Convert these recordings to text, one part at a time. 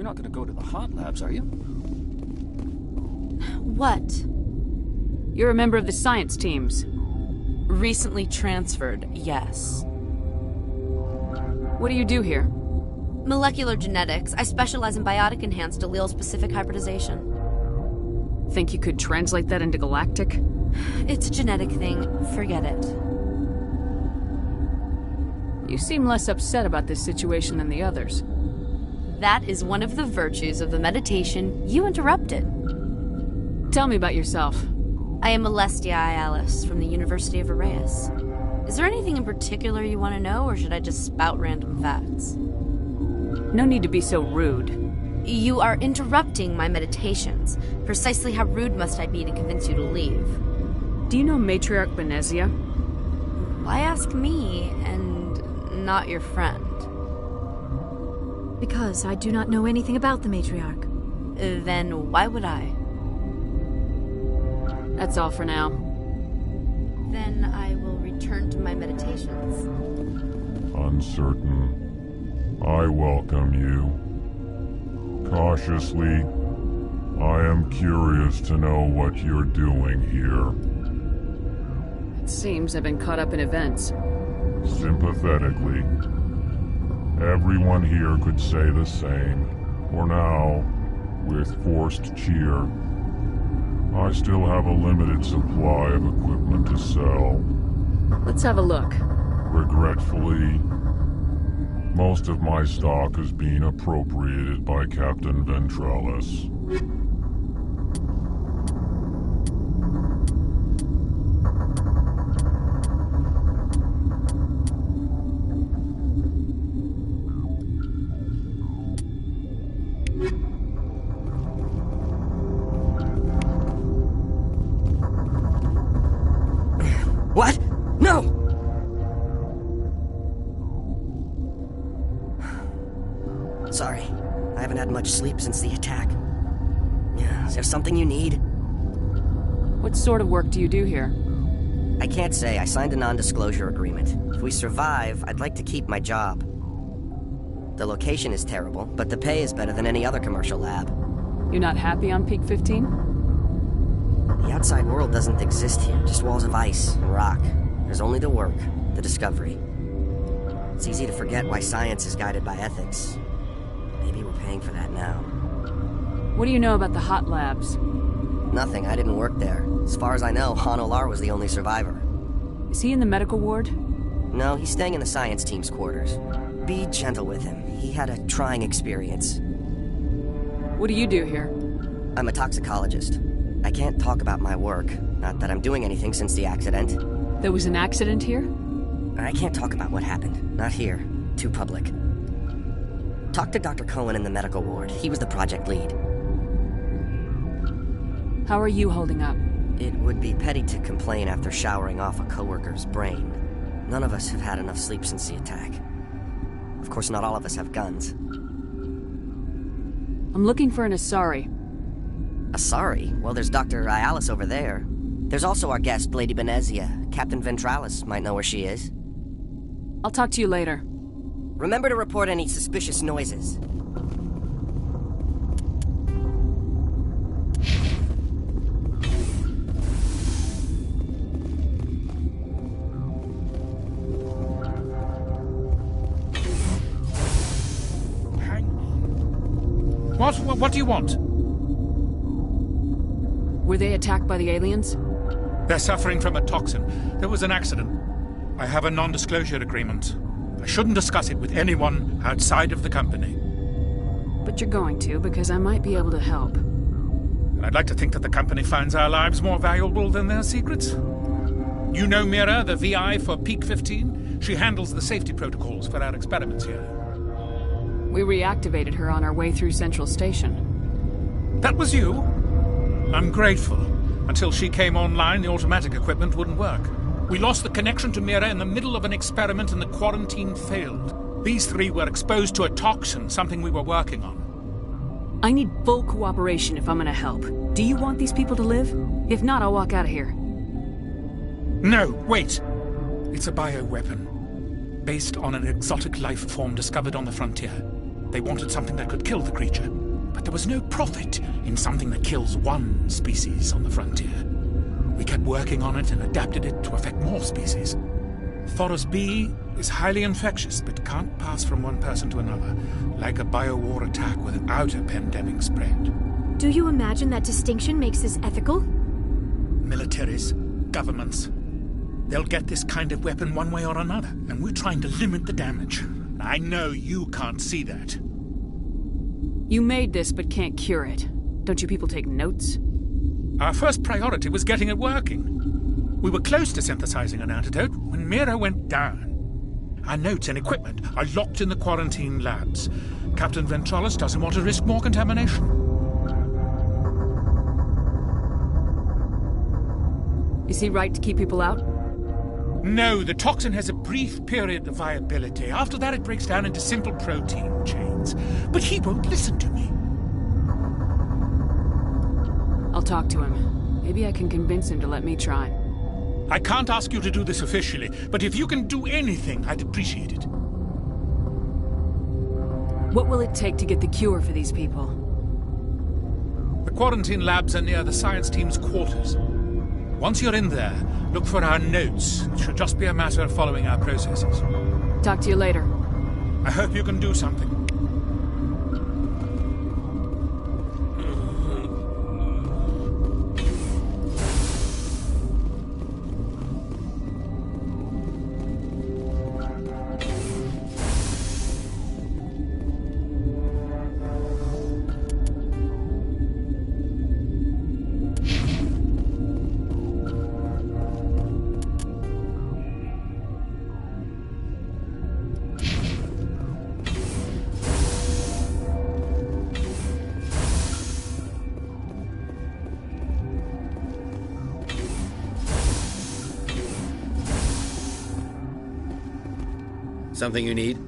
not gonna go to the hot labs, are you? What? You're a member of the science teams. Recently transferred, yes. What do you do here? Molecular genetics. I specialize in biotic-enhanced allele-specific hybridization. Think you could translate that into galactic? It's a genetic thing. Forget it. You seem less upset about this situation than the others. That is one of the virtues of the meditation you interrupted. Tell me about yourself. I am Celestia Ialis from the University of Arraeus. Is there anything in particular you want to know, or should I just spout random facts? No need to be so rude. You are interrupting my meditations. Precisely how rude must I be to convince you to leave? Do you know Matriarch Benezia? Why ask me, and not your friend? Because I do not know anything about the Matriarch. Then why would I? That's all for now. Then I will return to my meditations. Uncertain. I welcome you. Cautiously, I am curious to know what you're doing here. It seems I've been caught up in events. Sympathetically. Everyone here could say the same. For now, with forced cheer, I still have a limited supply of equipment to sell. Let's have a look. Regretfully, most of my stock has been appropriated by Captain Ventralis. What? No! Sorry, I haven't had much sleep since the attack. Is there something you need? What sort of work do you do here? I can't say. I signed a non-disclosure agreement. If we survive, I'd like to keep my job. The location is terrible, but the pay is better than any other commercial lab. You're not happy on Peak 15? The outside world doesn't exist here, just walls of ice and rock. There's only the work, the discovery. It's easy to forget why science is guided by ethics. Maybe we're paying for that now. What do you know about the hot labs? Nothing, I didn't work there. As far as I know, Han Olar was the only survivor. Is he in the medical ward? No, he's staying in the science team's quarters. Be gentle with him. He had a trying experience. What do you do here? I'm a toxicologist. I can't talk about my work. Not that I'm doing anything since the accident. There was an accident here? I can't talk about what happened. Not here. Too public. Talk to Dr. Cohen in the medical ward. He was the project lead. How are you holding up? It would be petty to complain after showering off a coworker's brain. None of us have had enough sleep since the attack. Of course, not all of us have guns. I'm looking for an Asari. Asari? Well, there's Dr. Ialis over there. There's also our guest, Lady Benezia. Captain Ventralis might know where she is. I'll talk to you later. Remember to report any suspicious noises. What do you want? Were they attacked by the aliens? They're suffering from a toxin. There was an accident. I have a non-disclosure agreement. I shouldn't discuss it with anyone outside of the company. But you're going to, because I might be able to help. And I'd like to think that the company finds our lives more valuable than their secrets. You know Mira, the VI for Peak 15? She handles the safety protocols for our experiments here. We reactivated her on our way through Central Station. That was you? I'm grateful. Until she came online, the automatic equipment wouldn't work. We lost the connection to Mira in the middle of an experiment and the quarantine failed. These three were exposed to a toxin, something we were working on. I need full cooperation if I'm gonna help. Do you want these people to live? If not, I'll walk out of here. No, wait. It's a bioweapon, based on an exotic life form discovered on the frontier. They wanted something that could kill the creature, but there was no profit in something that kills one species on the frontier. We kept working on it and adapted it to affect more species. Thoros B is highly infectious, but can't pass from one person to another, like a biowar attack without a pandemic spread. Do you imagine that distinction makes this ethical? Militaries, governments, they'll get this kind of weapon one way or another, and we're trying to limit the damage. I know you can't see that. You made this but can't cure it. Don't you people take notes? Our first priority was getting it working. We were close to synthesizing an antidote when Mira went down. Our notes and equipment are locked in the quarantine labs. Captain Ventralis doesn't want to risk more contamination. Is he right to keep people out? No, the toxin has a brief period of viability. After that, it breaks down into simple protein chains. But he won't listen to me. I'll talk to him. Maybe I can convince him to let me try. I can't ask you to do this officially, but if you can do anything, I'd appreciate it. What will it take to get the cure for these people? The quarantine labs are near the science team's quarters. Once you're in there, look for our notes. It should just be a matter of following our processes. Talk to you later. I hope you can do something. Something you need?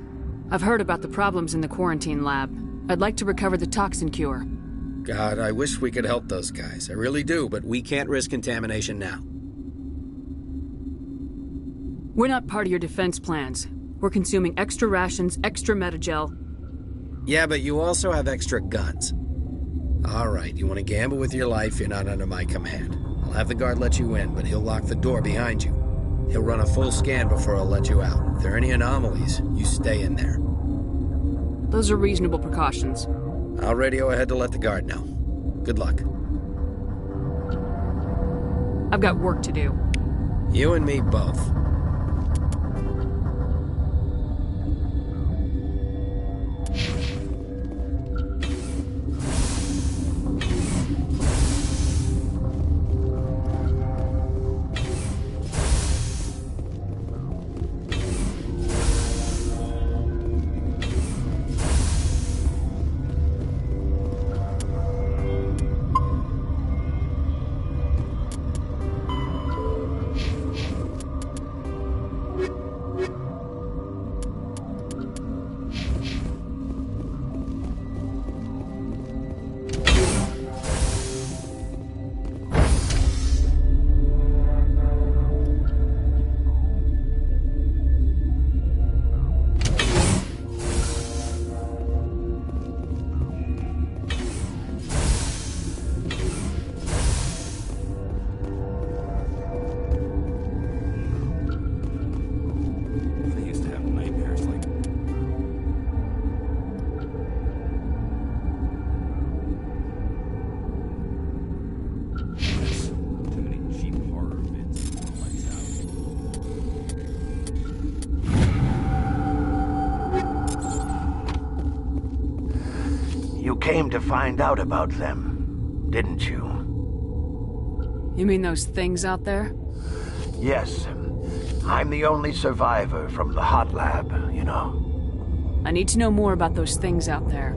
I've heard about the problems in the quarantine lab. I'd like to recover the toxin cure. God, I wish we could help those guys. I really do, but we can't risk contamination now. We're not part of your defense plans. We're consuming extra rations, extra metagel. Yeah, but you also have extra guns. All right, you want to gamble with your life, you're not under my command. I'll have the guard let you in, but he'll lock the door behind you. He'll run a full scan before I'll let you out. If there are any anomalies, you stay in there. Those are reasonable precautions. I'll radio ahead to let the guard know. Good luck. I've got work to do. You and me both. You came to find out about them, didn't you? You mean those things out there? Yes. I'm the only survivor from the hot lab, you know. I need to know more about those things out there.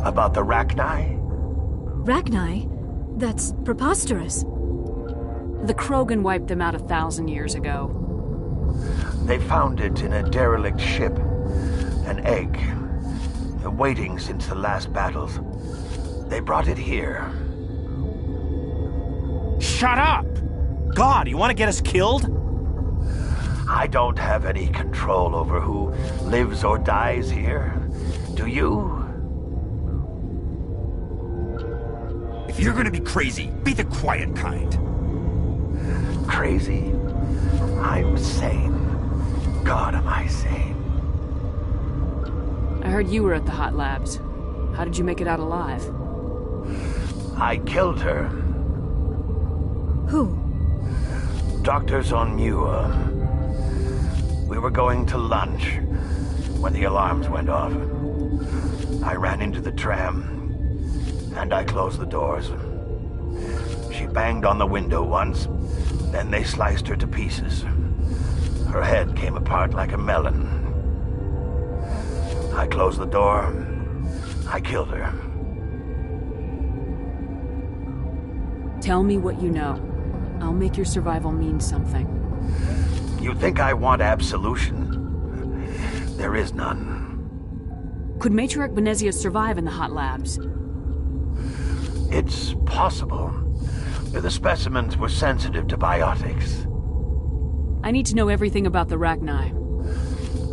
About the Rachni? Rachni? That's preposterous. The Krogan wiped them out 1,000 years ago. They found it in a derelict ship. An egg. Waiting since the last battles. They brought it here. Shut up! God, you want to get us killed? I don't have any control over who lives or dies here. Do you? If you're gonna be crazy, be the quiet kind. Crazy? I'm sane. God, am I sane. I heard you were at the hot labs. How did you make it out alive? I killed her. Who? Doctors on Muir. We were going to lunch when the alarms went off. I ran into the tram, and I closed the doors. She banged on the window once, then they sliced her to pieces. Her head came apart like a melon. I closed the door. I killed her. Tell me what you know. I'll make your survival mean something. You think I want absolution? There is none. Could Matriarch Benezia survive in the hot labs? It's possible. The specimens were sensitive to biotics. I need to know everything about the Rachni.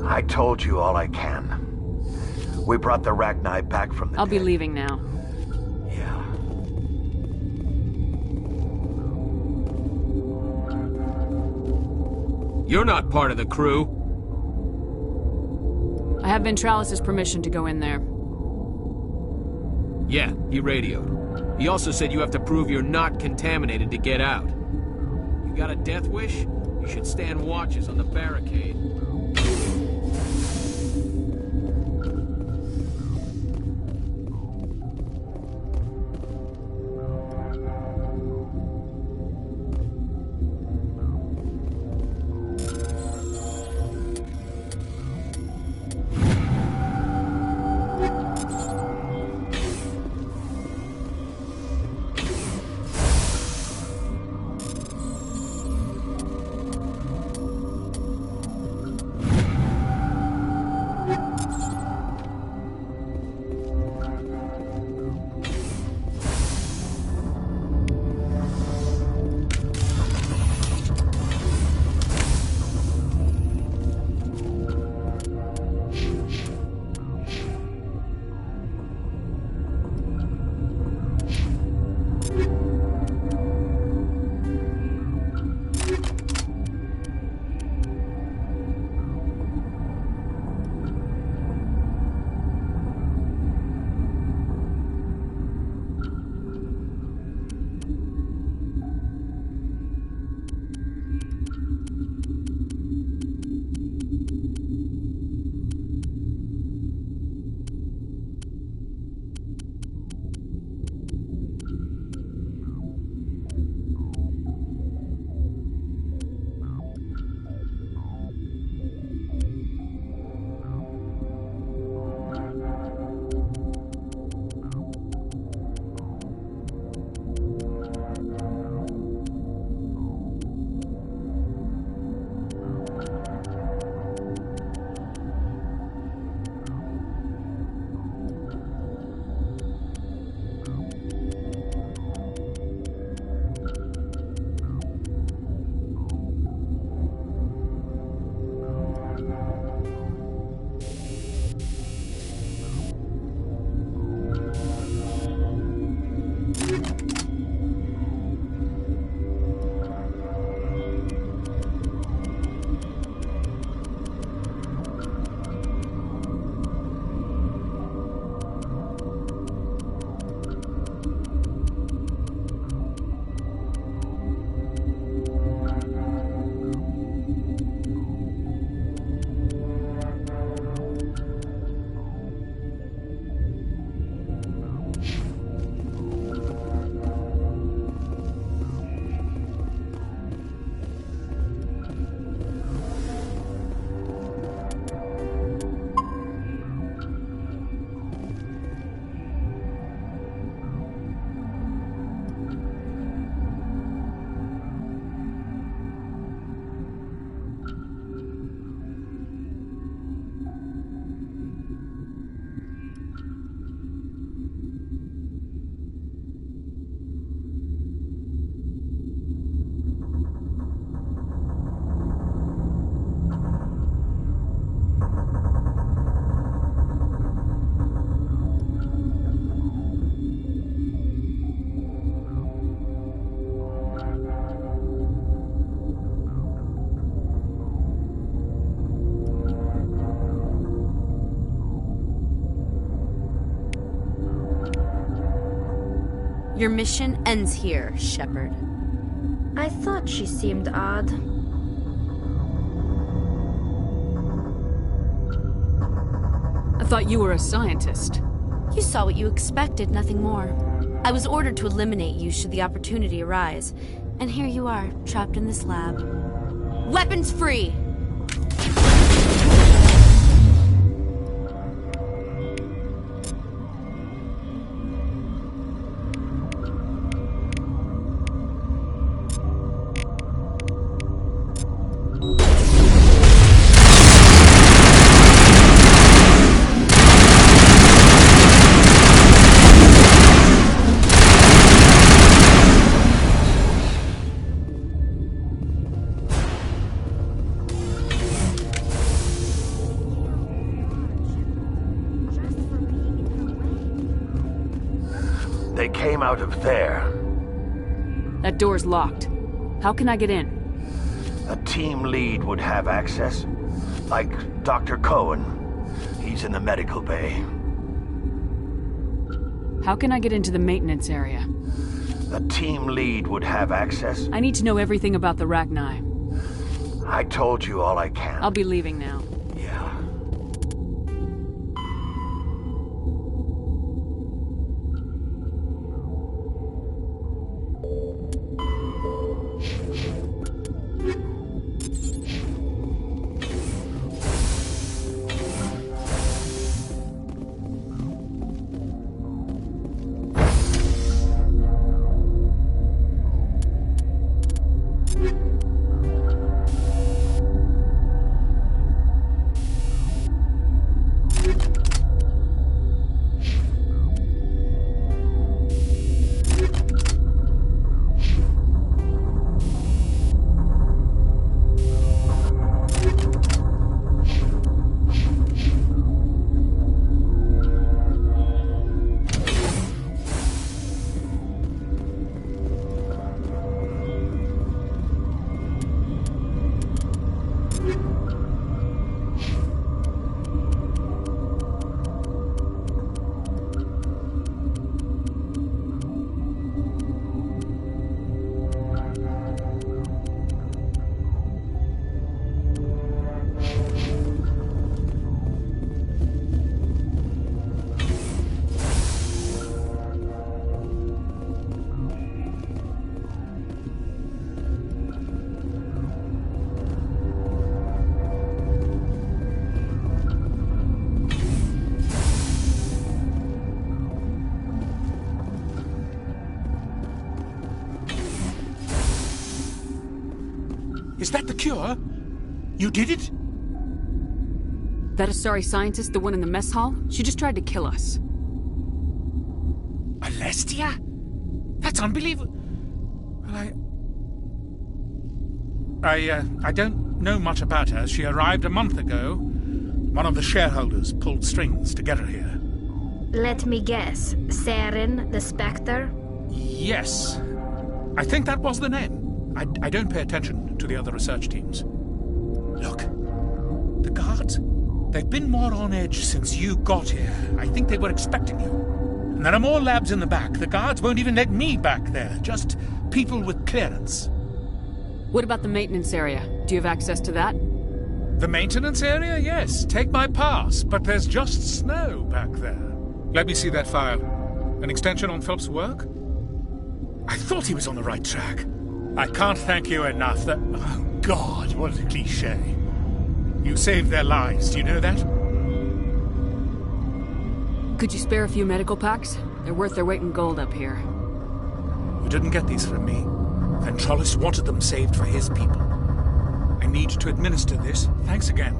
I told you all I can. We brought the Rachni back from the I'll be dead. leaving now. Yeah. You're not part of the crew. I have Ventralis' permission to go in there. Yeah, he radioed. He also said you have to prove you're not contaminated to get out. You got a death wish? You should stand watches on the barricade. Your mission ends here, Shepard. I thought she seemed odd. I thought you were a scientist. You saw what you expected, nothing more. I was ordered to eliminate you should the opportunity arise. And here you are, trapped in this lab. Weapons free! They came out of there. That door's locked. How can I get in? A team lead would have access. Like Dr. Cohen. He's in the medical bay. How can I get into the maintenance area? A team lead would have access. I need to know everything about the Rachni. I told you all I can. I'll be leaving now. Yeah. Is that the cure? You did it? That Asari scientist, the one in the mess hall? She just tried to kill us. Alestia? That's unbelievable. Well, I don't know much about her. She arrived a month ago. One of the shareholders pulled strings to get her here. Let me guess. Saren, the Spectre? Yes. I think that was the name. I don't pay attention to the other research teams. Look. The guards? They've been more on edge since you got here. I think they were expecting you. And there are more labs in the back. The guards won't even let me back there. Just people with clearance. What about the maintenance area? Do you have access to that? The maintenance area? Yes. Take my pass. But there's just snow back there. Let me see that file. An extension on Phelps' work? I thought he was on the right track. I can't thank you enough. That... Oh, God, what a cliché. You saved their lives, do you know that? Could you spare a few medical packs? They're worth their weight in gold up here. You didn't get these from me. Ventralis wanted them saved for his people. I need to administer this. Thanks again.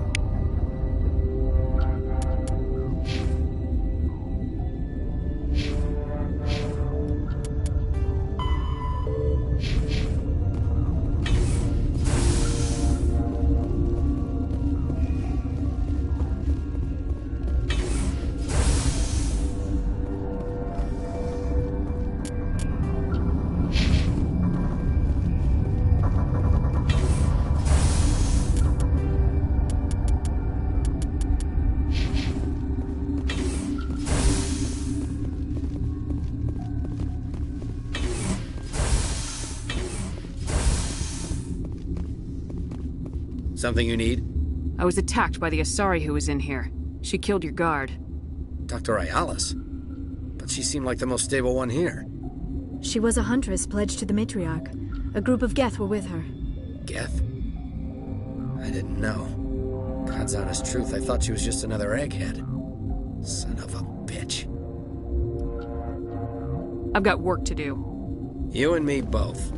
Something you need? I was attacked by the Asari who was in here. She killed your guard. Dr. Ayalis? But she seemed like the most stable one here. She was a huntress pledged to the matriarch. A group of Geth were with her. Geth? I didn't know. God's honest truth, I thought she was just another egghead. Son of a bitch. I've got work to do. You and me both.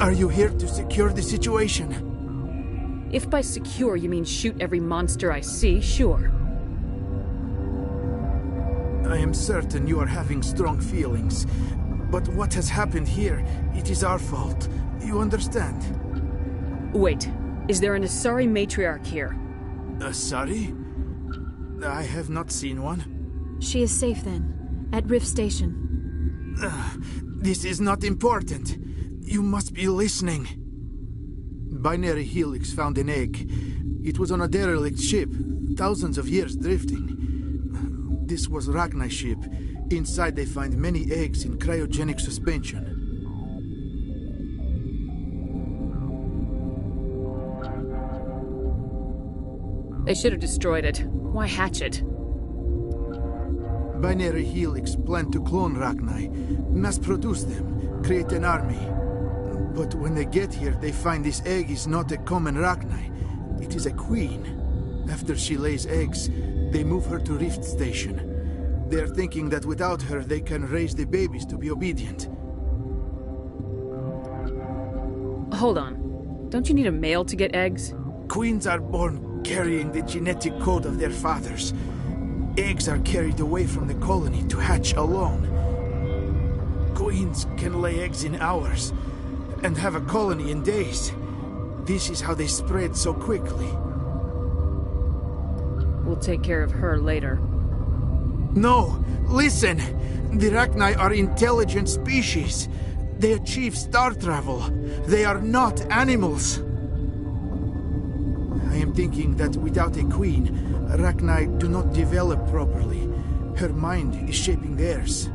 Are you here to secure the situation? If by secure you mean shoot every monster I see, sure. I am certain you are having strong feelings. But what has happened here, it is our fault. You understand? Wait, is there an Asari matriarch here? Asari? I have not seen one. She is safe then, at Rift Station. This is not important. You must be listening. Binary Helix found an egg. It was on a derelict ship, thousands of years drifting. This was Rachni's ship. Inside they find many eggs in cryogenic suspension. They should have destroyed it. Why hatch it? Binary Helix planned to clone Rachni, mass-produce them, create an army. But when they get here, they find this egg is not a common Rachni. It is a queen. After she lays eggs, they move her to Rift Station. They are thinking that without her, they can raise the babies to be obedient. Hold on. Don't you need a male to get eggs? Queens are born carrying the genetic code of their fathers. Eggs are carried away from the colony to hatch alone. Queens can lay eggs in hours and have a colony in days. This is how they spread so quickly. We'll take care of her later. No! Listen! The Rachni are intelligent species. They achieve star travel. They are not animals. I am thinking that without a queen, Rachni do not develop properly. Her mind is shaping theirs.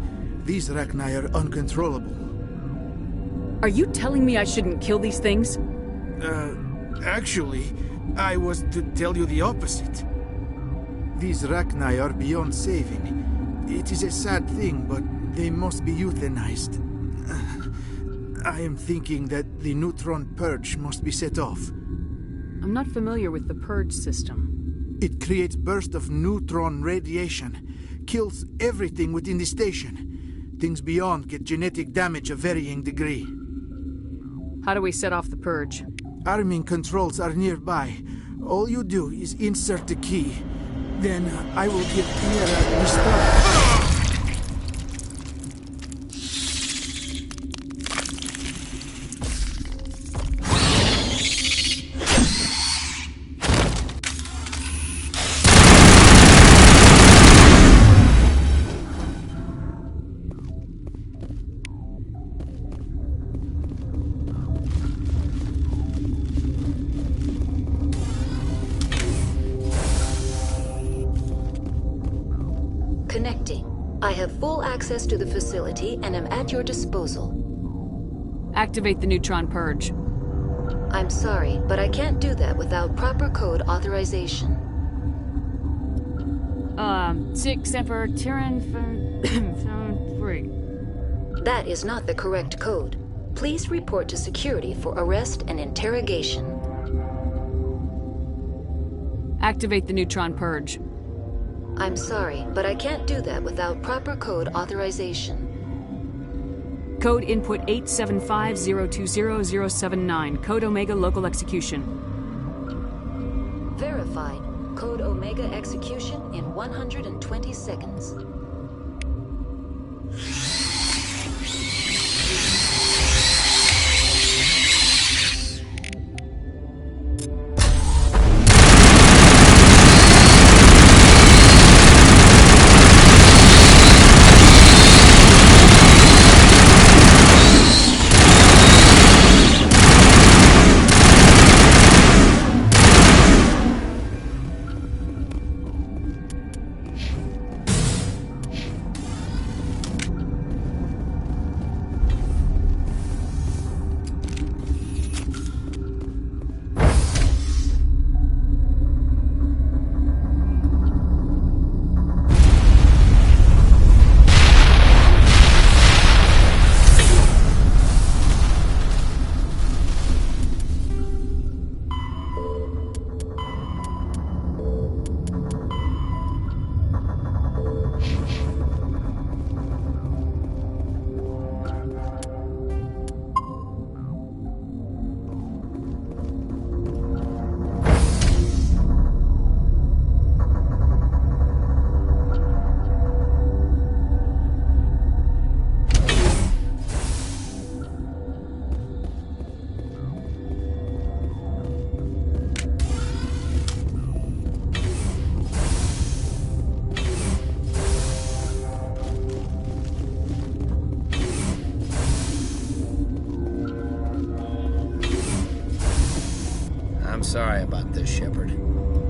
These Rachni are uncontrollable. Are you telling me I shouldn't kill these things? Actually, I was to tell you the opposite. These Rachni are beyond saving. It is a sad thing, but they must be euthanized. I am thinking that the neutron purge must be set off. I'm not familiar with the purge system. It creates bursts of neutron radiation, kills everything within the station. Things beyond get genetic damage of varying degree. How do we set off the purge? Arming controls are nearby. All you do is insert the key. Then I will give Kira the start. Connecting. I have full access to the facility and am at your disposal. Activate the neutron purge. I'm sorry, but I can't do that without proper code authorization. 6 Emperor Tyrann 3. That is not the correct code. Please report to security for arrest and interrogation. Activate the neutron purge. I'm sorry, but I can't do that without proper code authorization. Code input 875020079. Code Omega local execution. Verified. Code Omega execution in 120 seconds. I'm sorry about this, Shepard.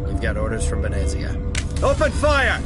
We've got orders from Venezia. Open fire!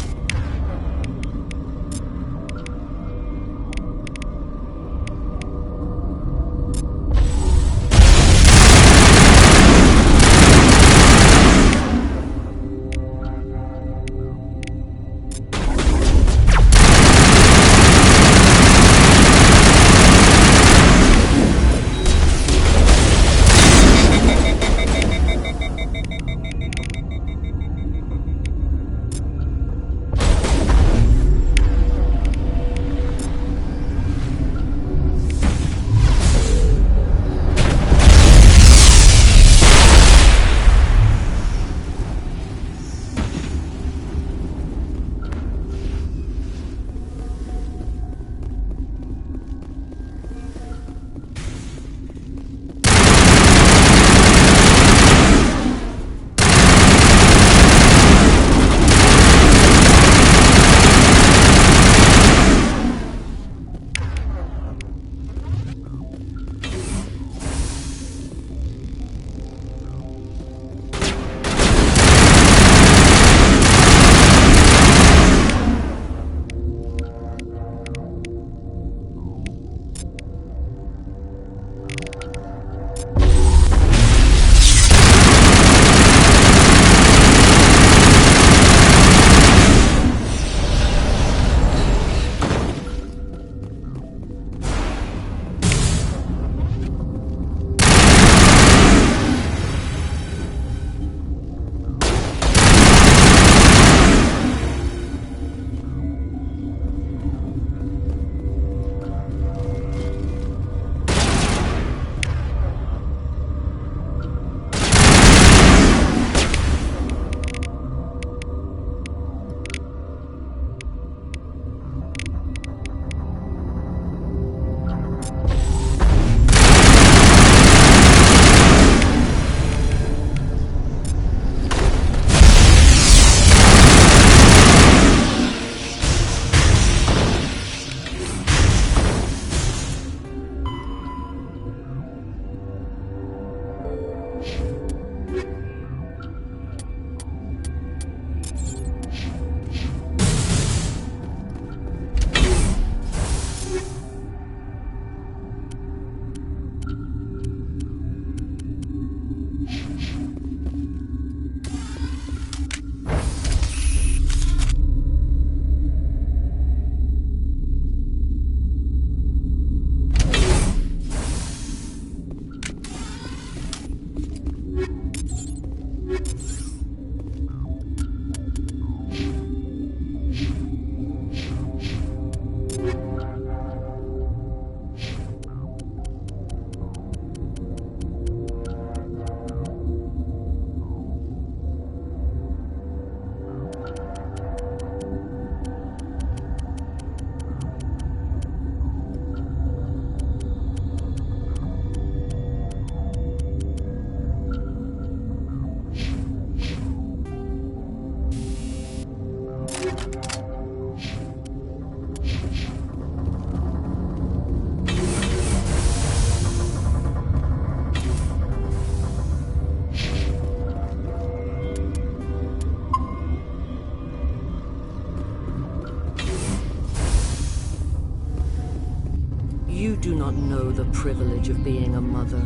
privilege of being a mother.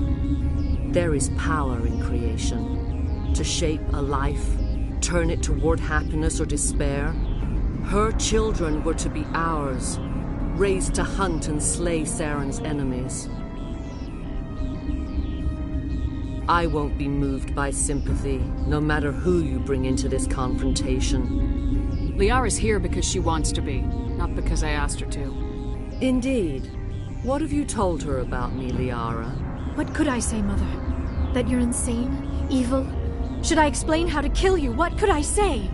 There is power in creation. To shape a life, turn it toward happiness or despair. Her children were to be ours, raised to hunt and slay Saren's enemies. I won't be moved by sympathy, no matter who you bring into this confrontation. Liara's here because she wants to be, not because I asked her to. Indeed. What have you told her about me, Liara? What could I say, Mother? That you're insane? Evil? Should I explain how to kill you? What could I say?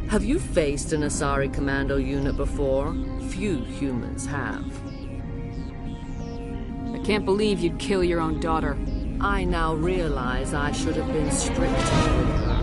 Have you faced an Asari commando unit before? Few humans have. I can't believe you'd kill your own daughter. I now realize I should have been stricter with her.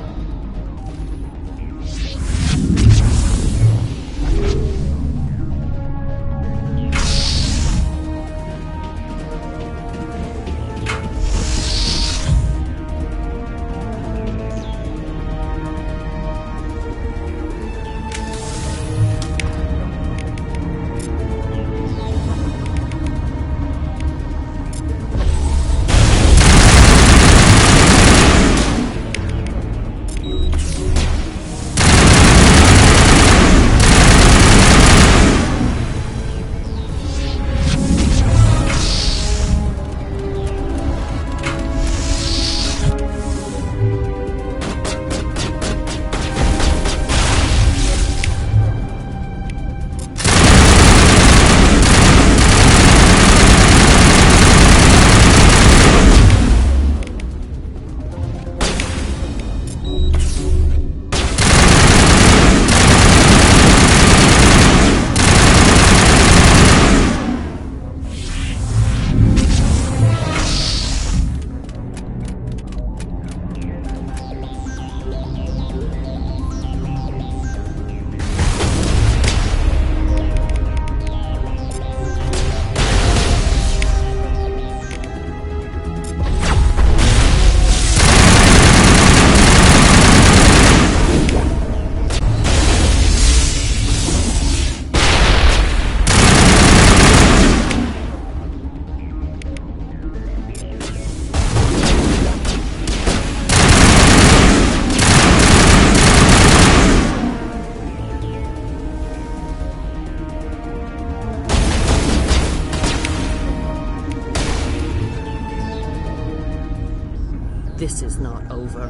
This is not over.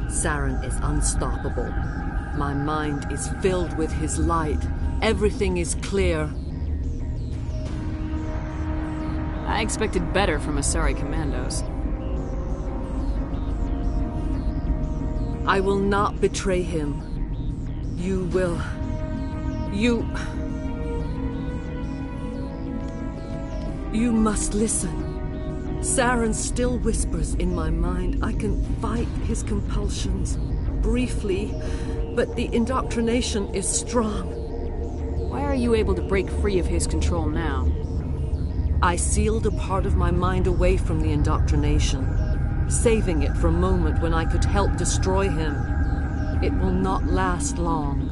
Saren is unstoppable. My mind is filled with his light. Everything is clear. I expected better from Asari commandos. I will not betray him. You will... You must listen. Saren still whispers in my mind. I can fight his compulsions, briefly, but the indoctrination is strong. Why are you able to break free of his control now? I sealed a part of my mind away from the indoctrination, saving it for a moment when I could help destroy him. It will not last long.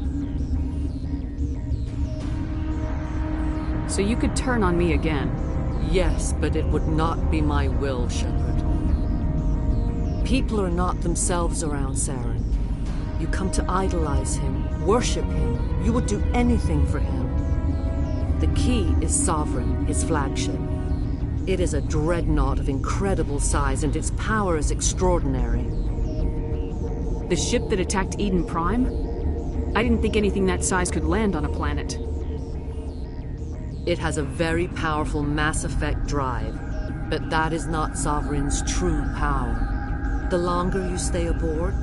So you could turn on me again? Yes, but it would not be my will, Shepard. People are not themselves around Saren. You come to idolize him, worship him. You would do anything for him. The key is Sovereign, his flagship. It is a dreadnought of incredible size, and its power is extraordinary. The ship that attacked Eden Prime? I didn't think anything that size could land on a planet. It has a very powerful Mass Effect drive, but that is not Sovereign's true power. The longer you stay aboard,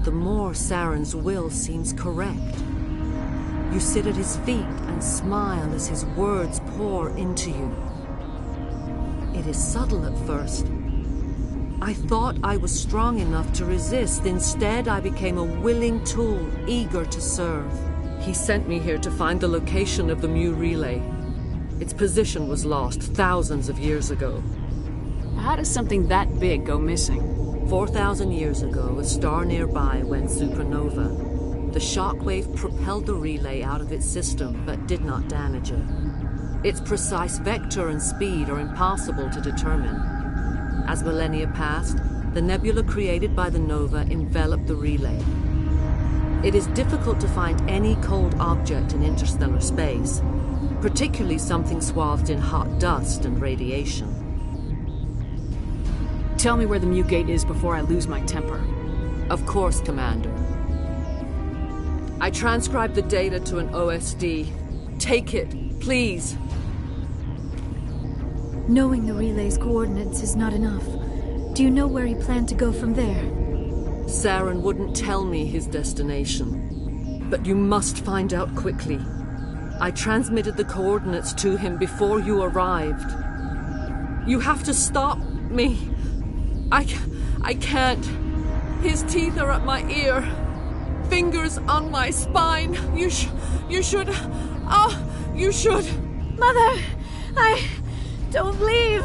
the more Saren's will seems correct. You sit at his feet and smile as his words pour into you. It is subtle at first. I thought I was strong enough to resist. Instead, I became a willing tool, eager to serve. He sent me here to find the location of the Mu relay. Its position was lost thousands of years ago. How does something that big go missing? 4,000 years ago, a star nearby went supernova. The shockwave propelled the relay out of its system, but did not damage it. Its precise vector and speed are impossible to determine. As millennia passed, the nebula created by the nova enveloped the relay. It is difficult to find any cold object in interstellar space, particularly something swathed in hot dust and radiation. Tell me where the mute gate is before I lose my temper. Of course, Commander. I transcribed the data to an OSD. Take it, please. Knowing the relay's coordinates is not enough. Do you know where he planned to go from there? Saren wouldn't tell me his destination. But you must find out quickly. I transmitted the coordinates to him before you arrived. You have to stop me. I can't. His teeth are at my ear. Fingers on my spine. You should. You should. Mother! Don't leave!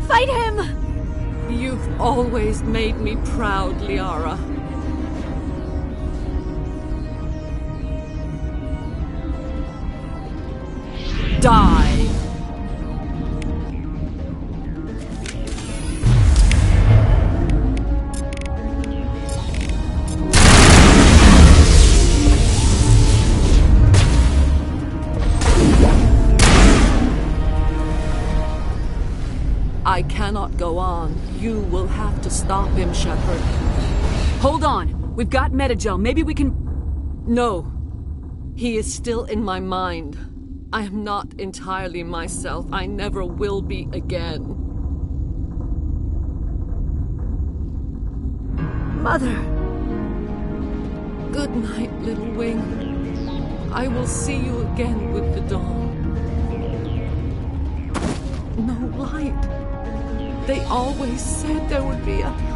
Fight him! You've always made me proud, Liara. Die! I cannot go on. You will have to stop him, Shepard. Hold on! We've got Metagel. Maybe we can... No. He is still in my mind. I am not entirely myself. I never will be again. Mother! Good night, little wing. I will see you again with the dawn. No light. They always said there would be a...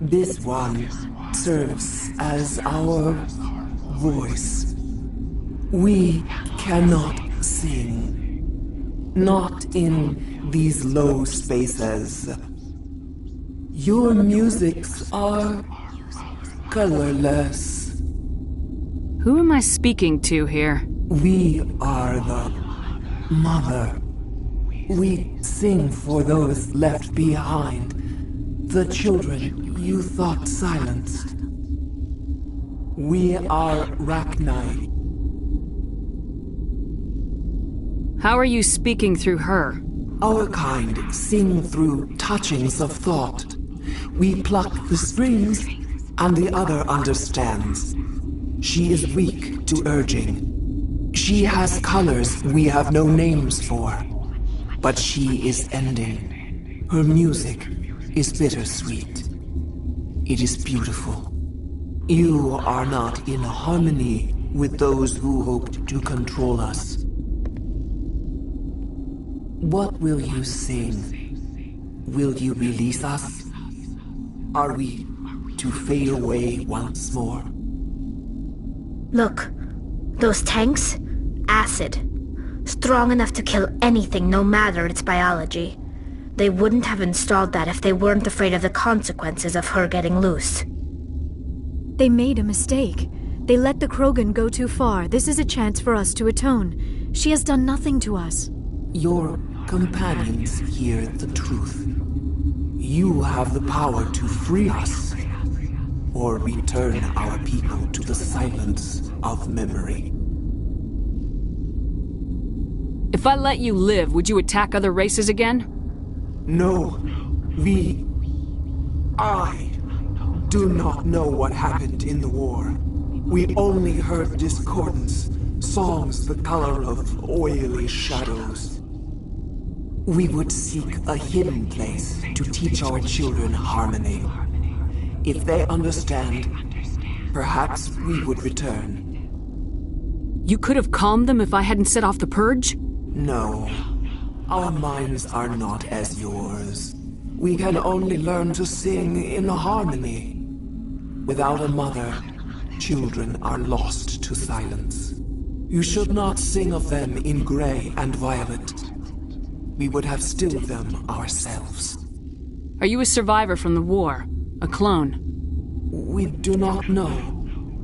This one serves as our voice. We cannot sing. Not in these low spaces. Your musics are colorless. Who am I speaking to here? We are the Mother. We sing for those left behind. The children you thought silenced. We are Rachni. How are you speaking through her? Our kind sing through touchings of thought. We pluck the strings, and the other understands. She is weak to urging. She has colors we have no names for. But she is ending. Her music is bittersweet. It is beautiful. You are not in harmony with those who hope to control us. What will you sing? Will you release us? Are we to fade away once more? Look, those tanks? Acid. Strong enough to kill anything, no matter its biology. They wouldn't have installed that if they weren't afraid of the consequences of her getting loose. They made a mistake. They let the Krogan go too far. This is a chance for us to atone. She has done nothing to us. Your companions hear the truth. You have the power to free us, or return our people to the silence of memory. If I let you live, would you attack other races again? No, I do not know what happened in the war. We only heard discordance, songs the color of oily shadows. We would seek a hidden place to teach our children harmony. If they understand, perhaps we would return. You could have calmed them if I hadn't set off the purge? No. Our minds are not as yours. We can only learn to sing in harmony. Without a mother, children are lost to silence. You should not sing of them in gray and violet. We would have stilled them ourselves. Are you a survivor from the war? A clone? We do not know.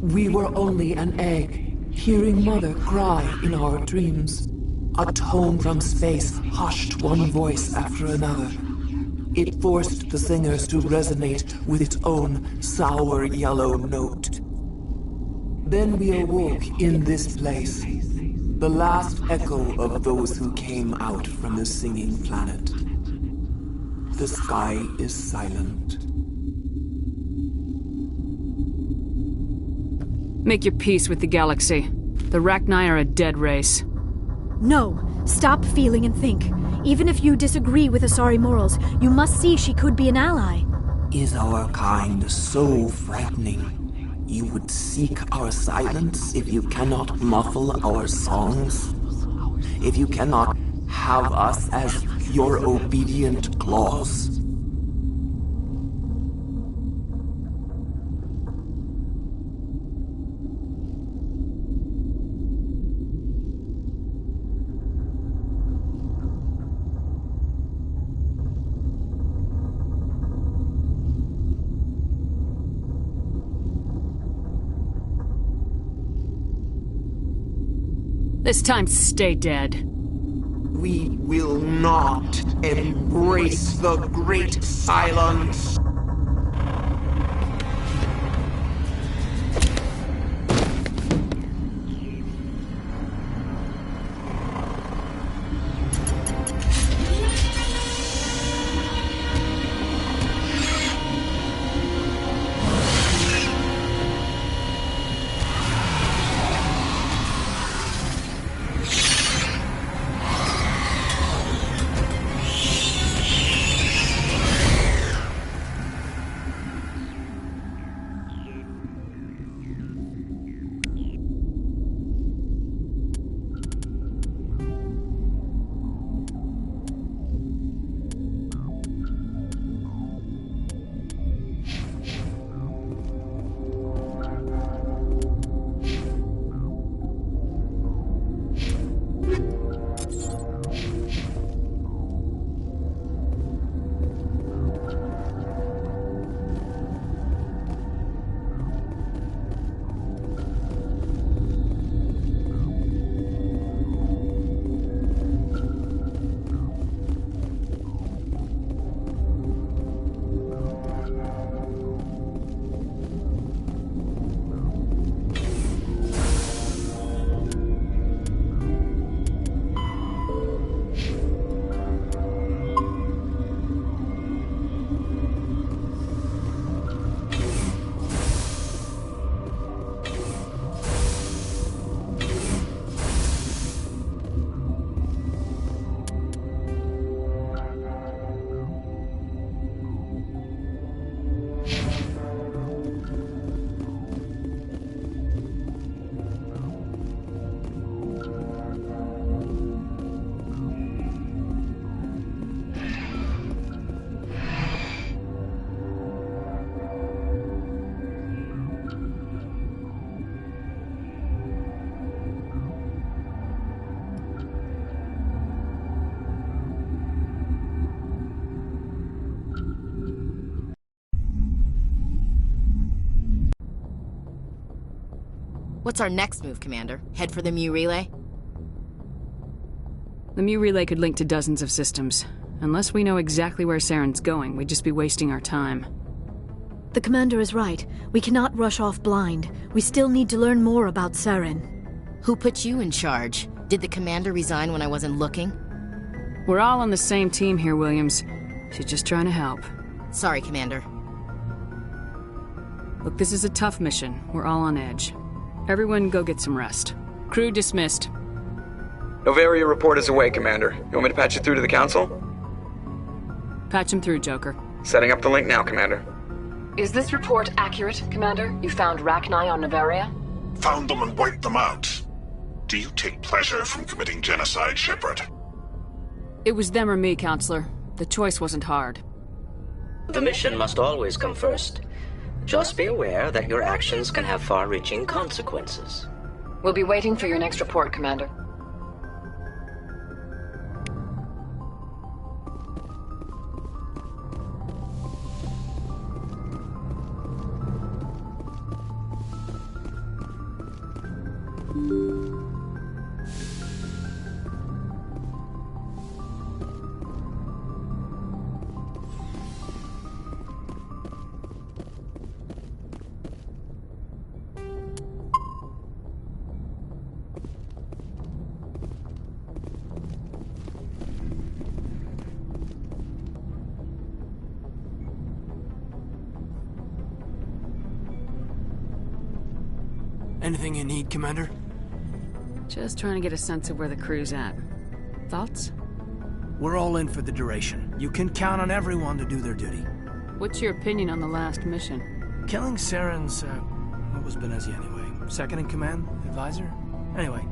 We were only an egg, hearing Mother cry in our dreams. A tone from space hushed one voice after another. It forced the singers to resonate with its own sour yellow note. Then we awoke in this place, the last echo of those who came out from the singing planet. The sky is silent. Make your peace with the galaxy. The Rachni are a dead race. No, stop feeling and think. Even if you disagree with Asari morals, you must see she could be an ally. Is our kind so frightening? You would seek our silence if you cannot muffle our songs? If you cannot have us as your obedient claws? This time, stay dead. We will not embrace the great silence. What's our next move, Commander? Head for the Mu relay? The Mu relay could link to dozens of systems. Unless we know exactly where Saren's going, we'd just be wasting our time. The commander is right. We cannot rush off blind. We still need to learn more about Saren. Who put you in charge? Did the commander resign when I wasn't looking? We're all on the same team here, Williams. She's just trying to help. Sorry, Commander. Look, this is a tough mission. We're all on edge. Everyone go get some rest. Crew dismissed. Novaria report is away, Commander. You want me to patch you through to the Council? Patch him through, Joker. Setting up the link now, Commander. Is this report accurate, Commander? You found Rachni on Novaria? Found them and wiped them out. Do you take pleasure from committing genocide, Shepard? It was them or me, Counselor. The choice wasn't hard. The mission must always come first. Just be aware that your actions can have far-reaching consequences. We'll be waiting for your next report, Commander. Anything you need, Commander? Just trying to get a sense of where the crew's at. Thoughts? We're all in for the duration. You can count on everyone to do their duty. What's your opinion on the last mission? Killing Saren's, what was Benezia anyway? Second in command? Advisor? Anyway,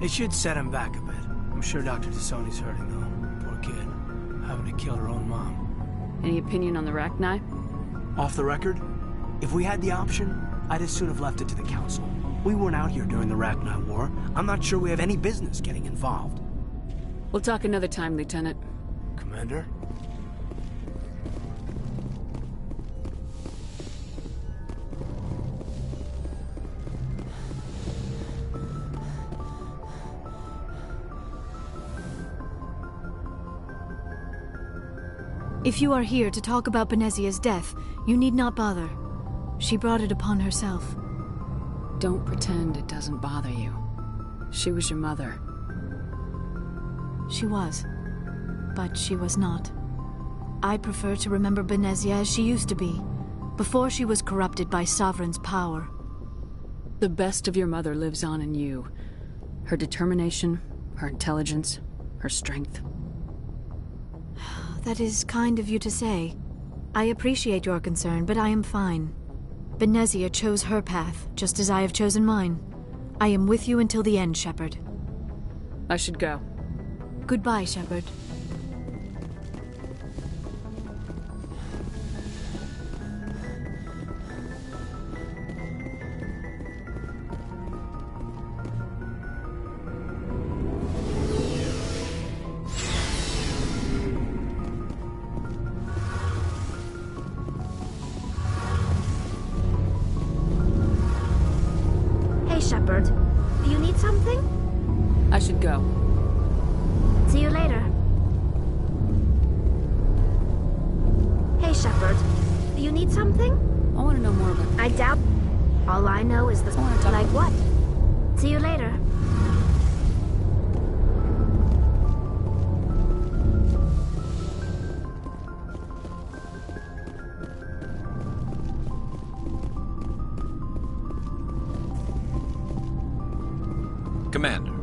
it should set him back a bit. I'm sure Dr. Tassoni's hurting, though. Poor kid. Having to kill her own mom. Any opinion on the Rachni? Off the record, if we had the option, I'd as soon have left it to the Council. We weren't out here during the Rachni War. I'm not sure we have any business getting involved. We'll talk another time, Lieutenant. Commander? If you are here to talk about Benezia's death, you need not bother. She brought it upon herself. Don't pretend it doesn't bother you. She was your mother. She was. But she was not. I prefer to remember Benezia as she used to be, before she was corrupted by Sovereign's power. The best of your mother lives on in you. Her determination, her intelligence, her strength. That is kind of you to say. I appreciate your concern, but I am fine. Benezia chose her path, just as I have chosen mine. I am with you until the end, Shepard. I should go. Goodbye, Shepard. Shepard, do you need something? I should go. See you later. Hey, Shepard, do you need something? I want to know more about... I doubt... All I know is the... Like what? See you later. Commander,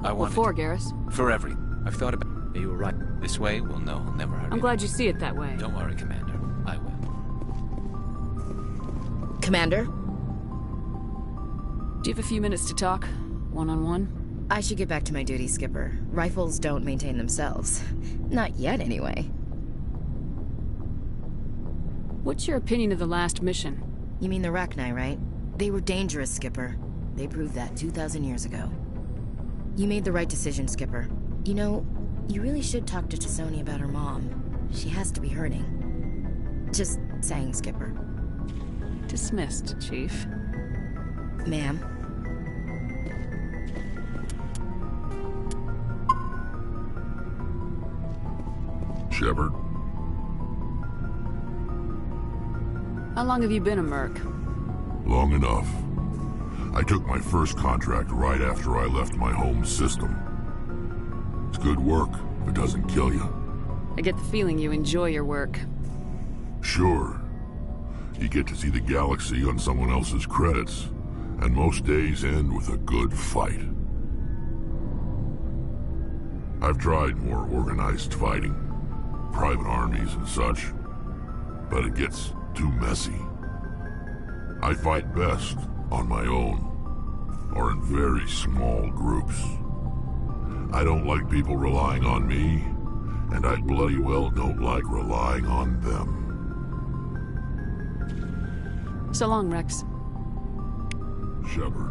I want... What for, Garrus? For everything. I've thought about... You were right. This way, we'll know he'll never hurt I'm glad you see it that way. Don't worry, Commander. I will. Commander? Do you have a few minutes to talk? One-on-one? I should get back to my duty, Skipper. Rifles don't maintain themselves. Not yet, anyway. What's your opinion of the last mission? You mean the Rachni, right? They were dangerous, Skipper. They proved that 2,000 years ago. You made the right decision, Skipper. You know, you really should talk to Tassoni about her mom. She has to be hurting. Just saying, Skipper. Dismissed, Chief. Ma'am. Shepard? How long have you been a merc? Long enough. I took my first contract right after I left my home system. It's good work if it doesn't kill you. I get the feeling you enjoy your work. Sure. You get to see the galaxy on someone else's credits, and most days end with a good fight. I've tried more organized fighting, private armies and such, but it gets too messy. I fight best on my own, or in very small groups. I don't like people relying on me, and I bloody well don't like relying on them. So long, Rex. Shepard.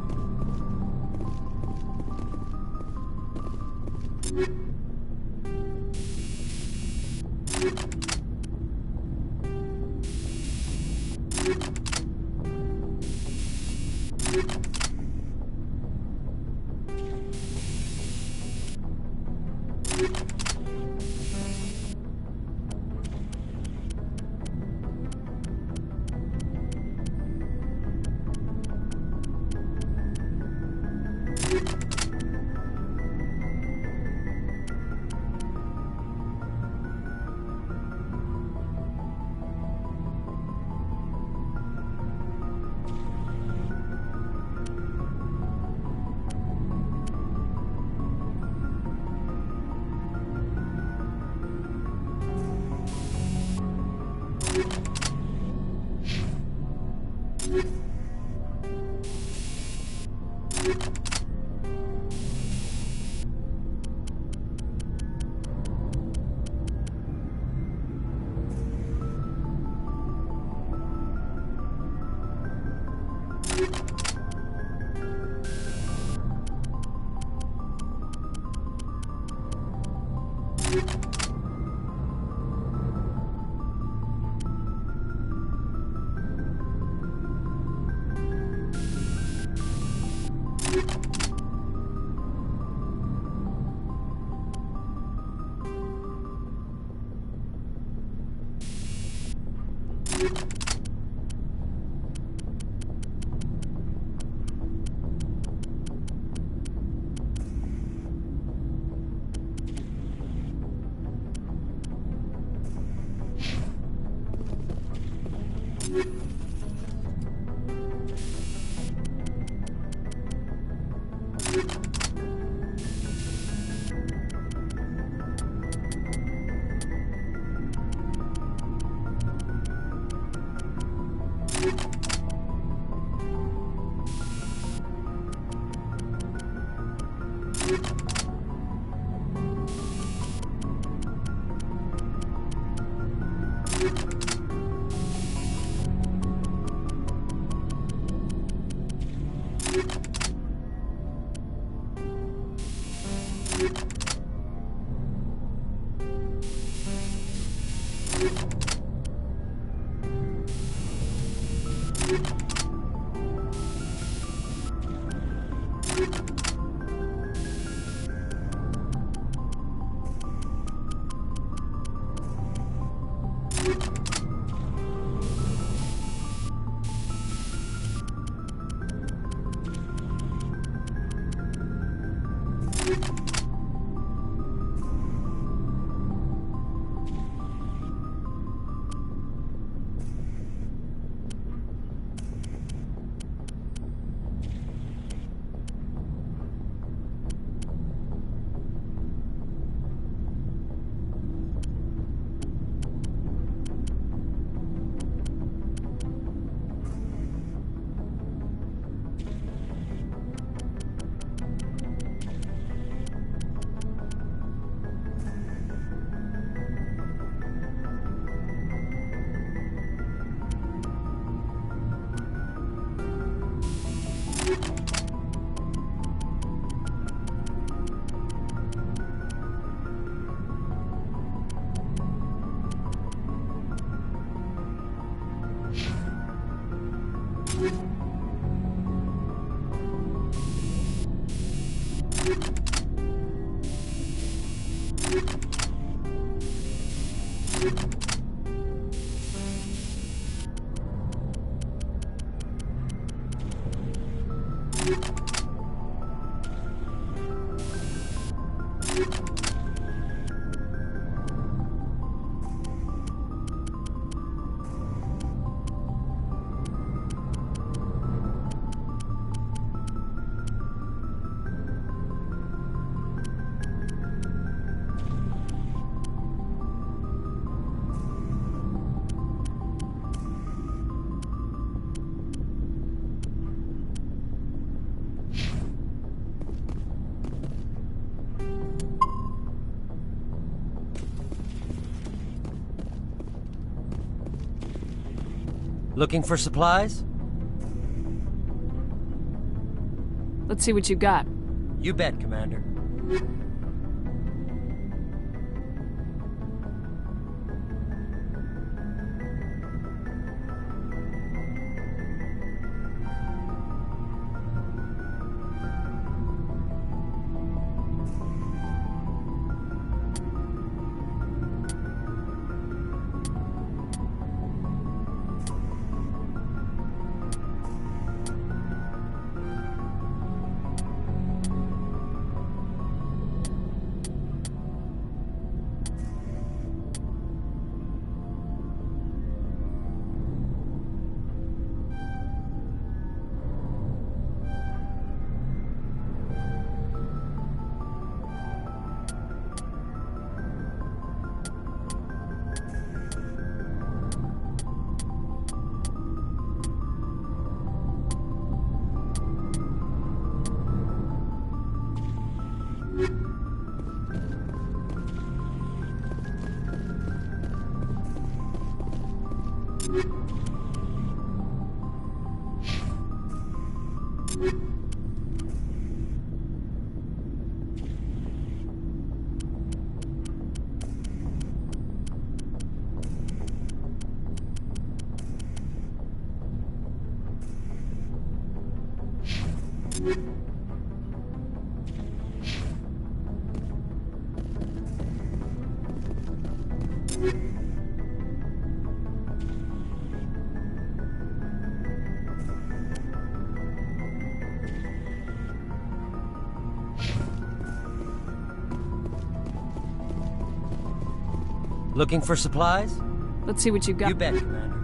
Looking for supplies? Let's see what you got. You bet, Commander. Looking for supplies? Let's see what you got. You bet, Commander.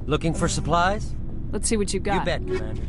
Looking for supplies? Let's see what you got. You bet, Commander.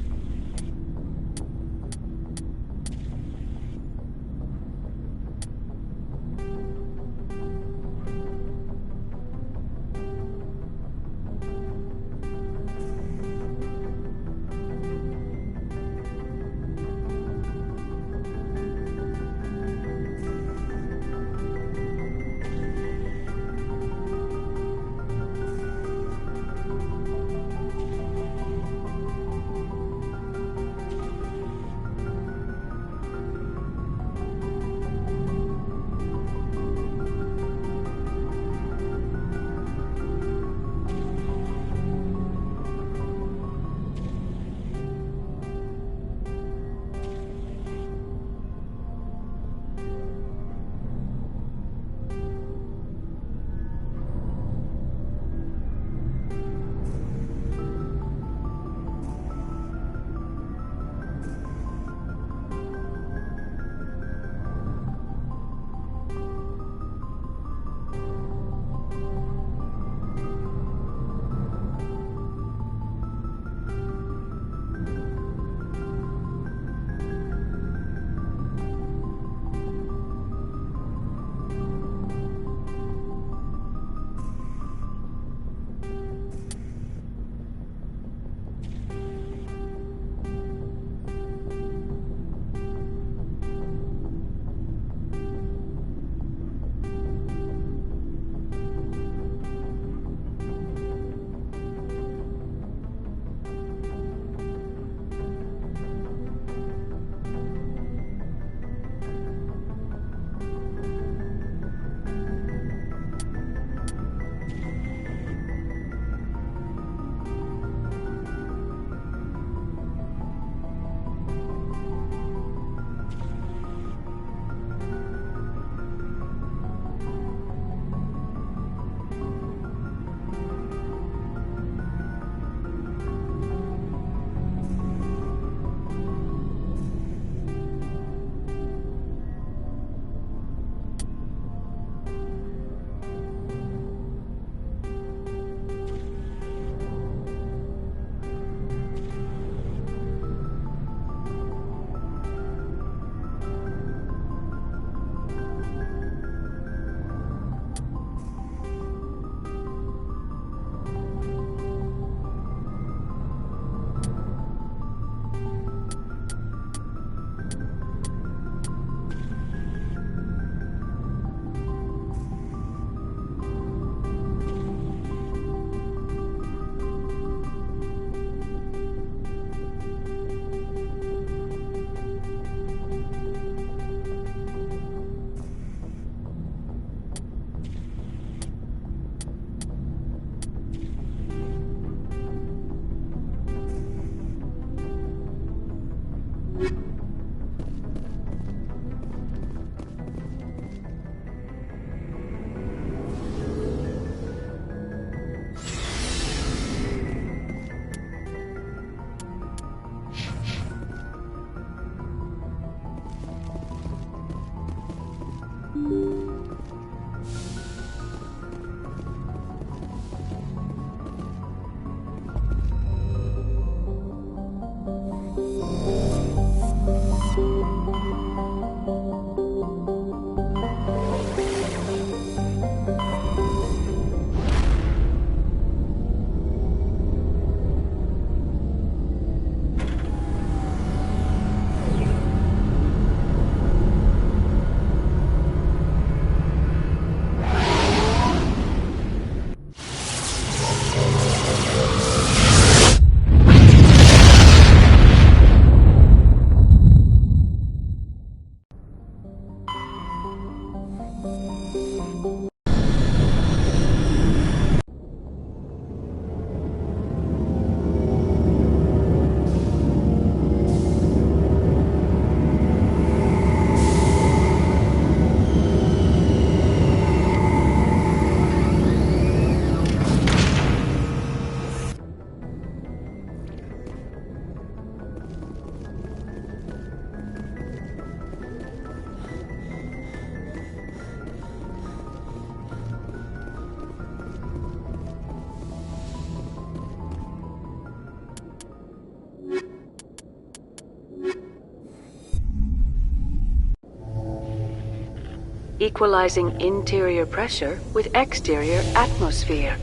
equalizing interior pressure with exterior atmosphere.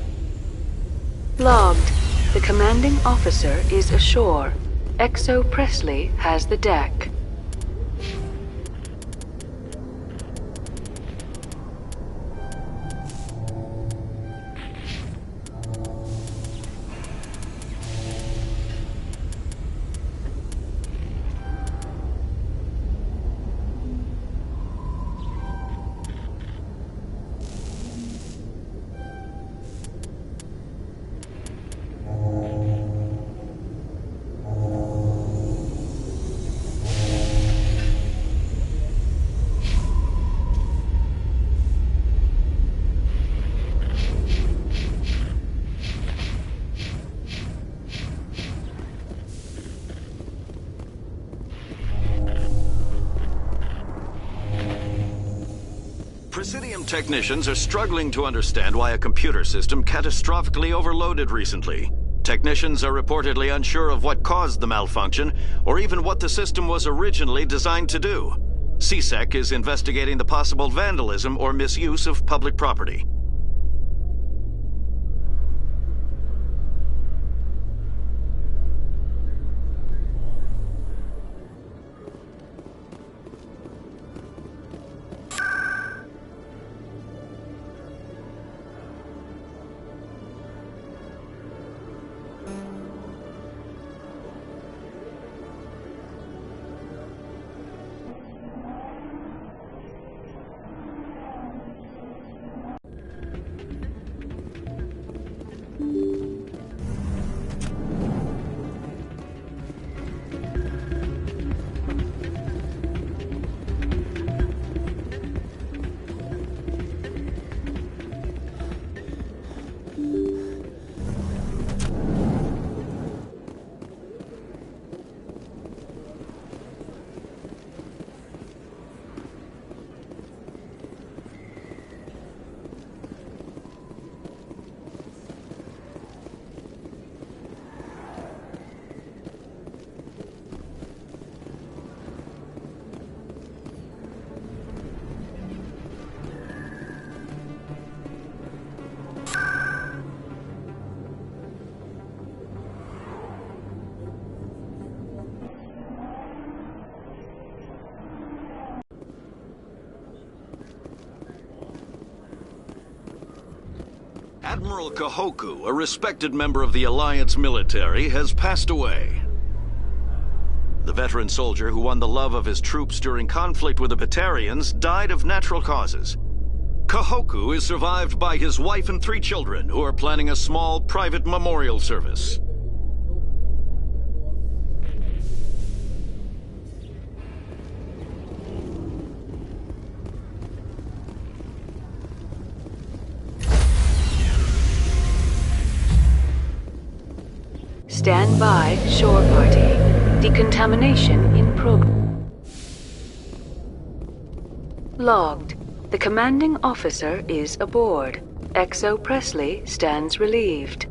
Logged. The commanding officer is ashore. XO Presley has the deck. Presidium technicians are struggling to understand why a computer system catastrophically overloaded recently. Technicians are reportedly unsure of what caused the malfunction, or even what the system was originally designed to do. CSEC is investigating the possible vandalism or misuse of public property. Admiral Kahoku, a respected member of the Alliance military, has passed away. The veteran soldier who won the love of his troops during conflict with the Batarians died of natural causes. Kahoku is survived by his wife and 3 children, who are planning a small private memorial service. Stand by, shore party. Decontamination in progress. Logged. The commanding officer is aboard. XO Presley stands relieved.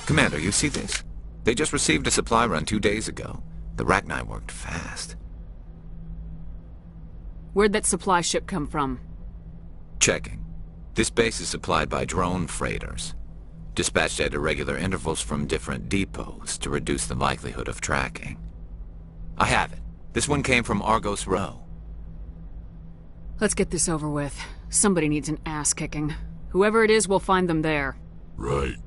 Commander, you see this? They just received a supply run 2 days ago. The Rachni worked fast. Where'd that supply ship come from? Checking. This base is supplied by drone freighters, dispatched at irregular intervals from different depots to reduce the likelihood of tracking. I have it. This one came from Argos Row. Let's get this over with. Somebody needs an ass kicking. Whoever it is, we'll find them there. Right.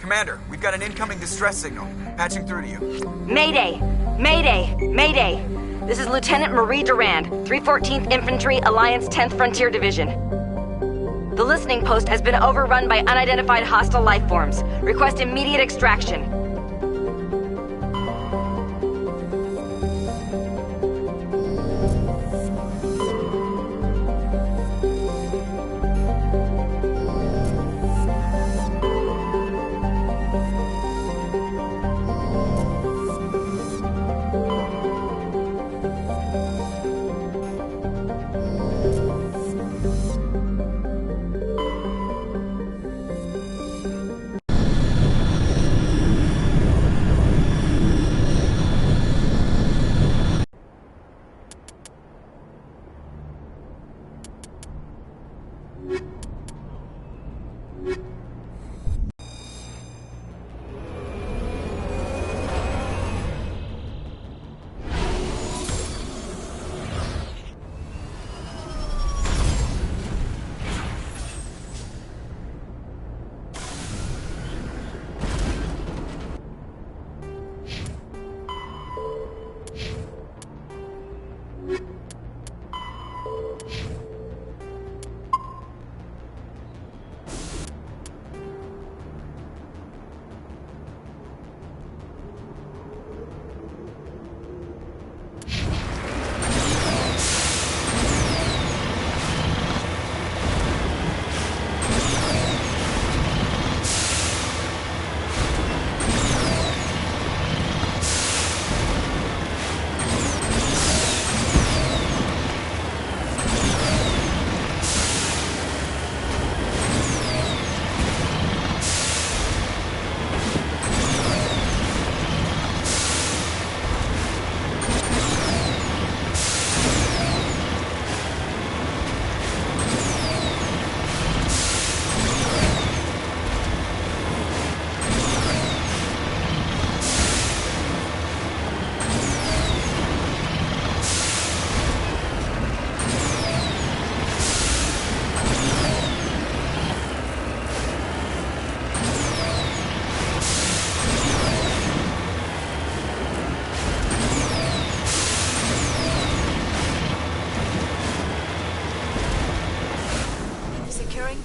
Commander, we've got an incoming distress signal. Patching through to you. Mayday! Mayday! Mayday! This is Lieutenant Marie Durand, 314th Infantry, Alliance 10th Frontier Division. The listening post has been overrun by unidentified hostile life forms. Request immediate extraction.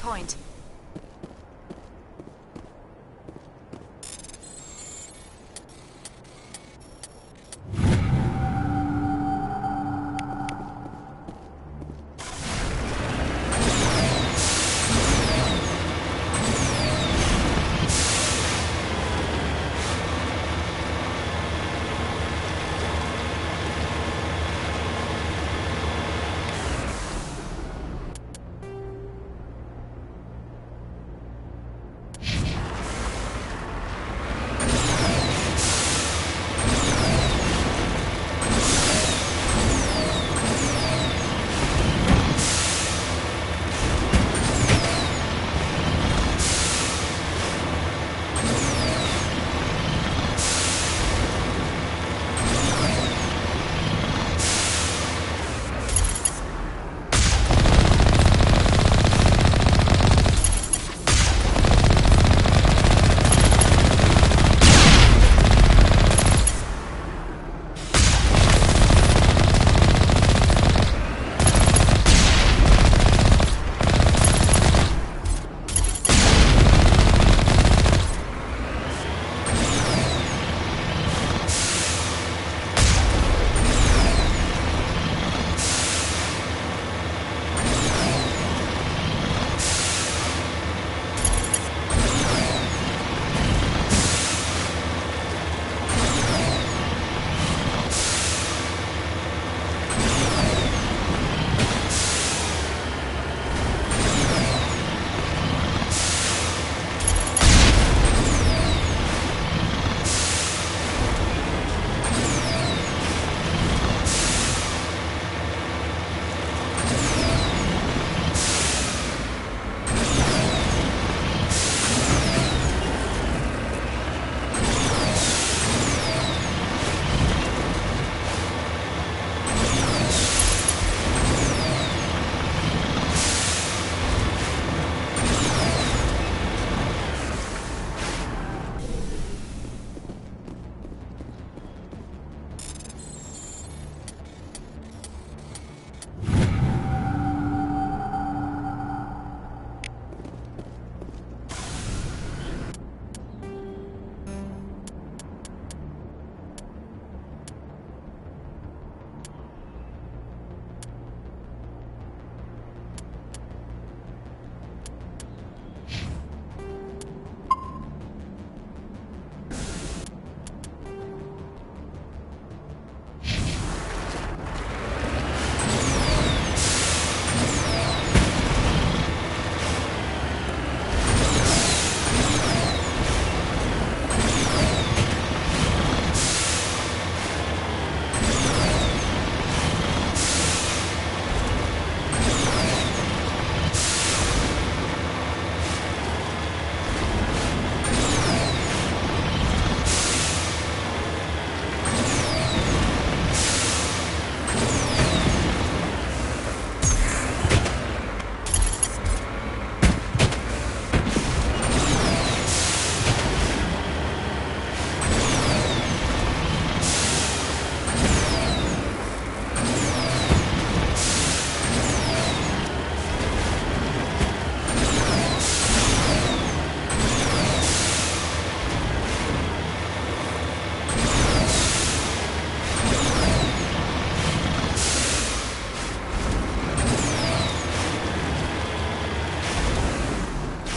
Point.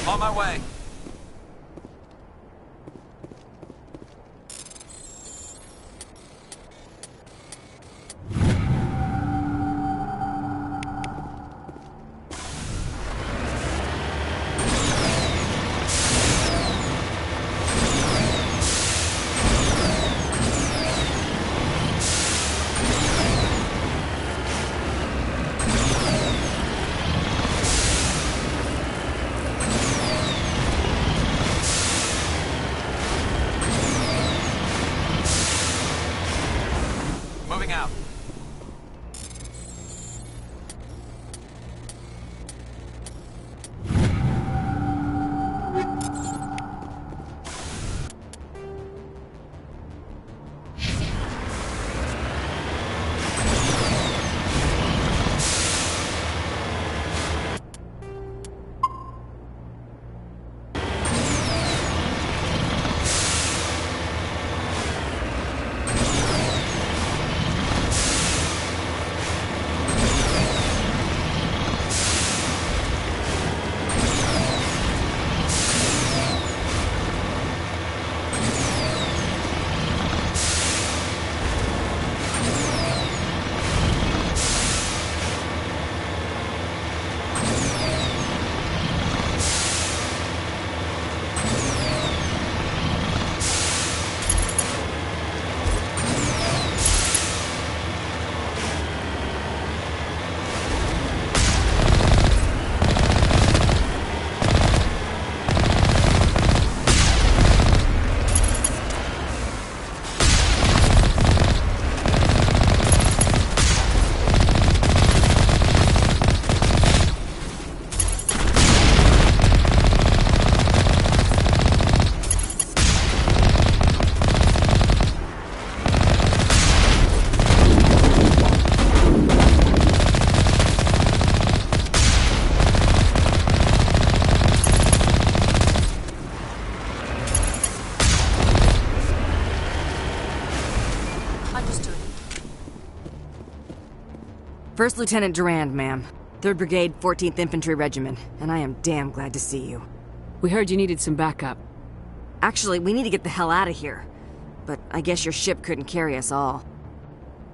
On my way. Moving out. First Lieutenant Durand, ma'am. 3rd Brigade, 14th Infantry Regiment, and I am damn glad to see you. We heard you needed some backup. Actually, we need to get the hell out of here. But I guess your ship couldn't carry us all.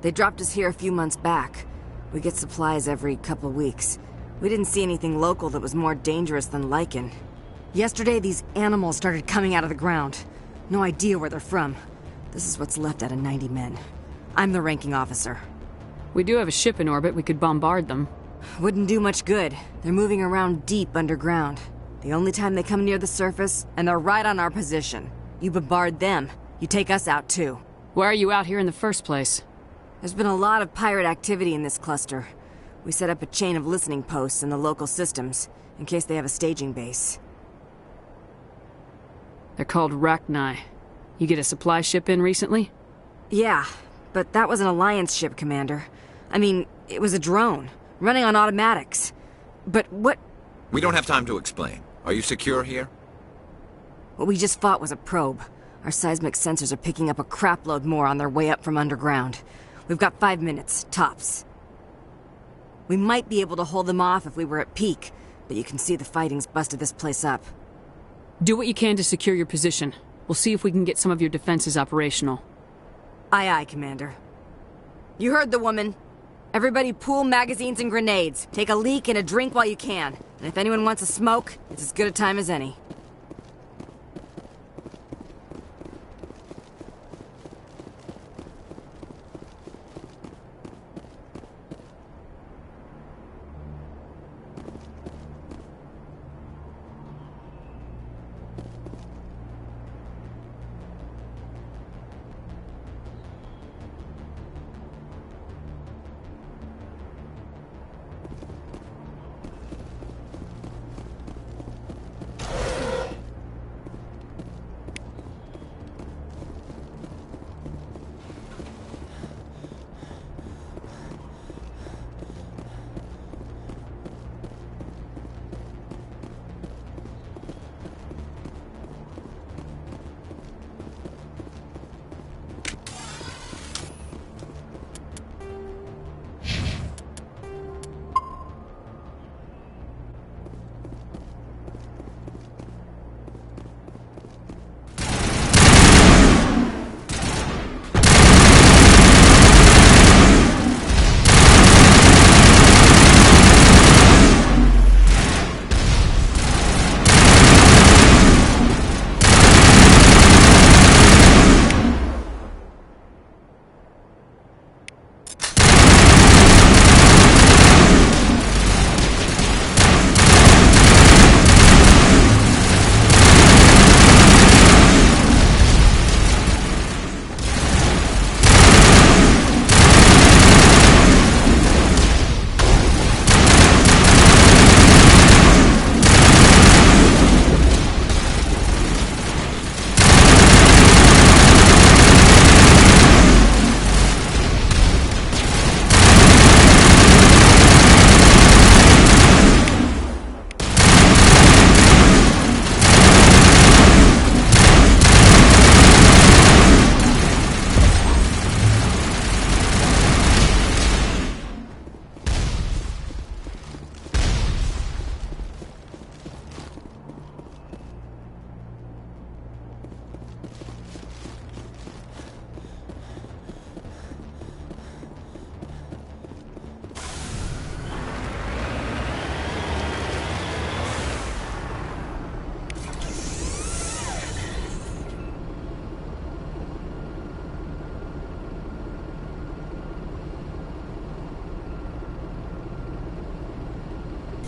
They dropped us here a few months back. We get supplies every couple weeks. We didn't see anything local that was more dangerous than lichen. Yesterday, these animals started coming out of the ground. No idea where they're from. This is what's left out of 90 men. I'm the ranking officer. We do have a ship in orbit. We could bombard them. Wouldn't do much good. They're moving around deep underground. The only time they come near the surface, and they're right on our position. You bombard them, you take us out too. Why are you out here in the first place? There's been a lot of pirate activity in this cluster. We set up a chain of listening posts in the local systems, in case they have a staging base. They're called Rachni. You get a supply ship in recently? Yeah, but that was an Alliance ship, Commander. I mean, it was a drone, running on automatics. But what... We don't have time to explain. Are you secure here? What we just fought was a probe. Our seismic sensors are picking up a crapload more on their way up from underground. We've got 5 minutes, tops. We might be able to hold them off if we were at peak, but you can see the fighting's busted this place up. Do what you can to secure your position. We'll see if we can get some of your defenses operational. Aye, aye, Commander. You heard the woman. Everybody pool magazines and grenades. Take a leak and a drink while you can. And if anyone wants a smoke, it's as good a time as any.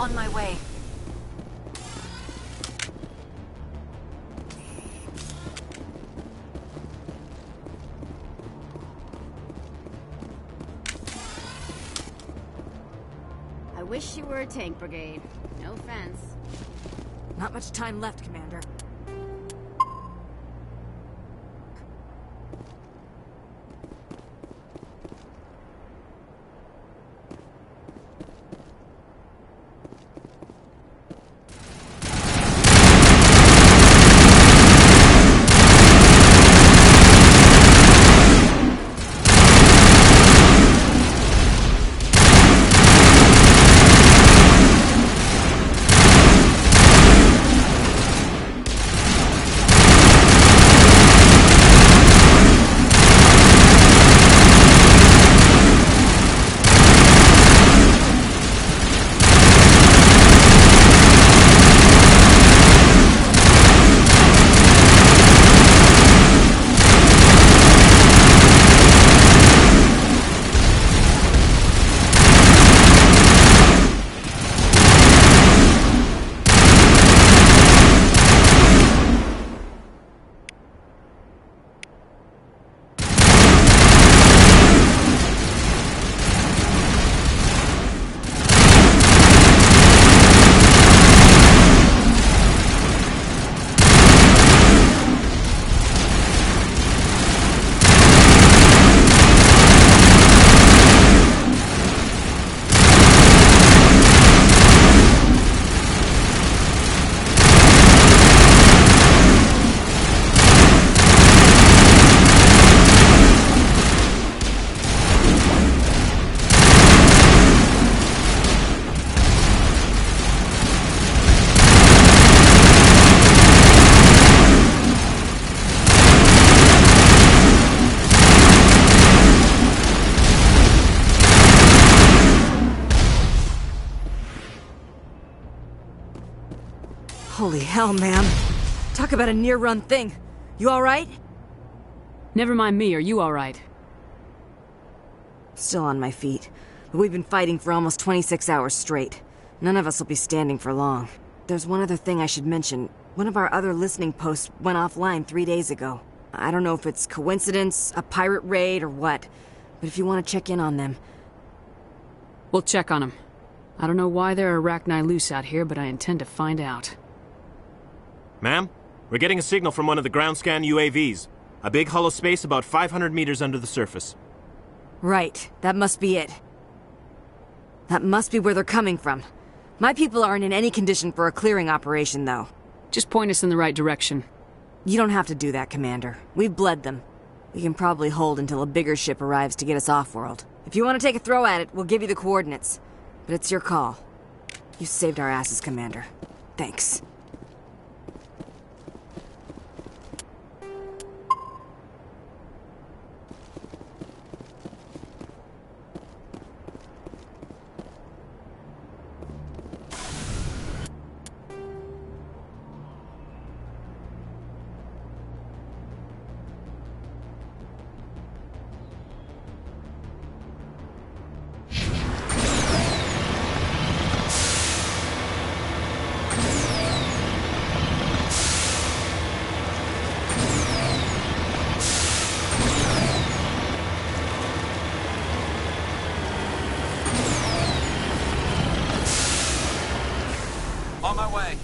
On my way. I wish you were a tank brigade. No offense. Not much time left, Commander. Holy hell, ma'am. Talk about a near-run thing. You alright? Never mind me, are you alright? Still on my feet. But we've been fighting for almost 26 hours straight. None of us will be standing for long. There's one other thing I should mention. One of our other listening posts went offline 3 days ago. I don't know if it's coincidence, a pirate raid, or what. But if you want to check in on them... We'll check on them. I don't know why there are arachni loose out here, but I intend to find out. Ma'am, we're getting a signal from one of the ground scan UAVs. A big hollow space about 500 meters under the surface. Right, that must be it. That must be where they're coming from. My people aren't in any condition for a clearing operation, though. Just point us in the right direction. You don't have to do that, Commander. We've bled them. We can probably hold until a bigger ship arrives to get us off-world. If you want to take a throw at it, we'll give you the coordinates. But it's your call. You saved our asses, Commander. Thanks. On my way.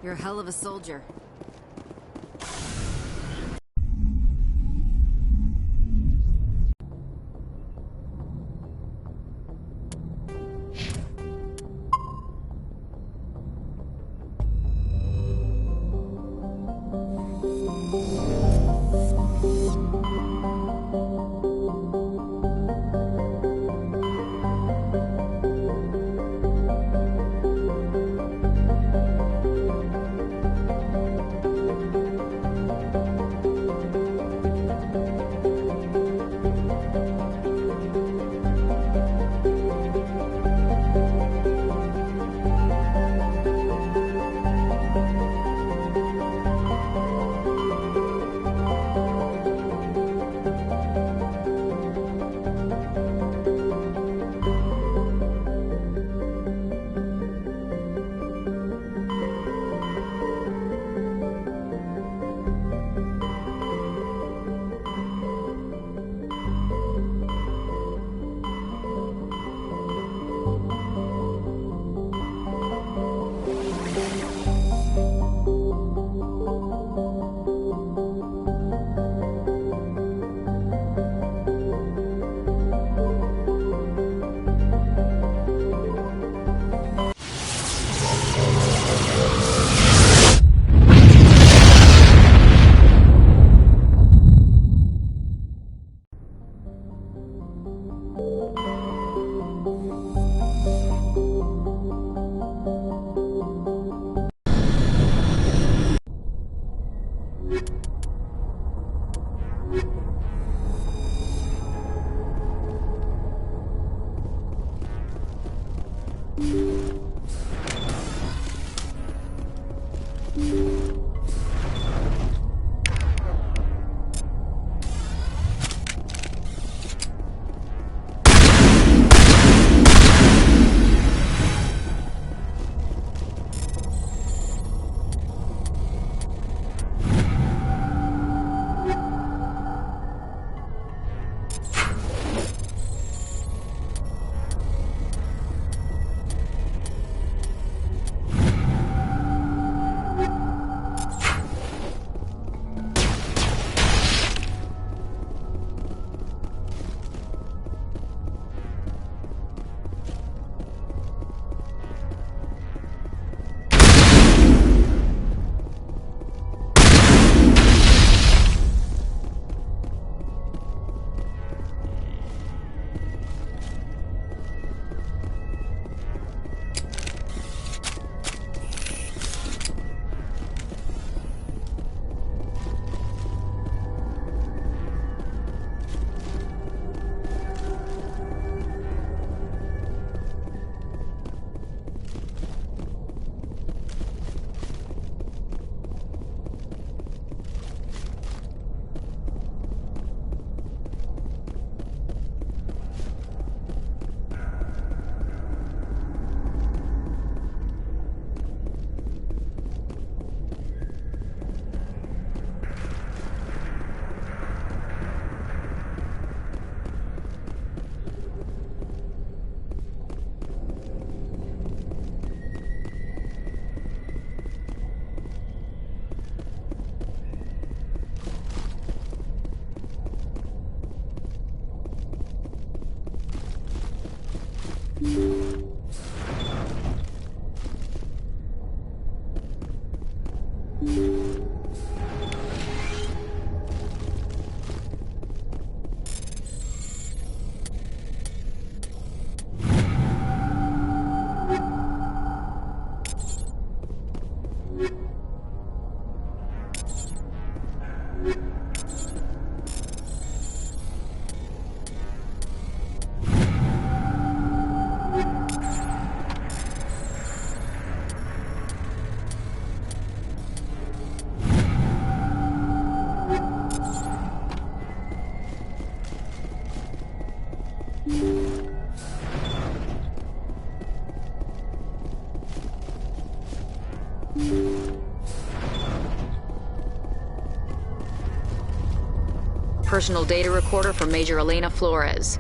You're a hell of a soldier. Personal data recorder for Major Elena Flores.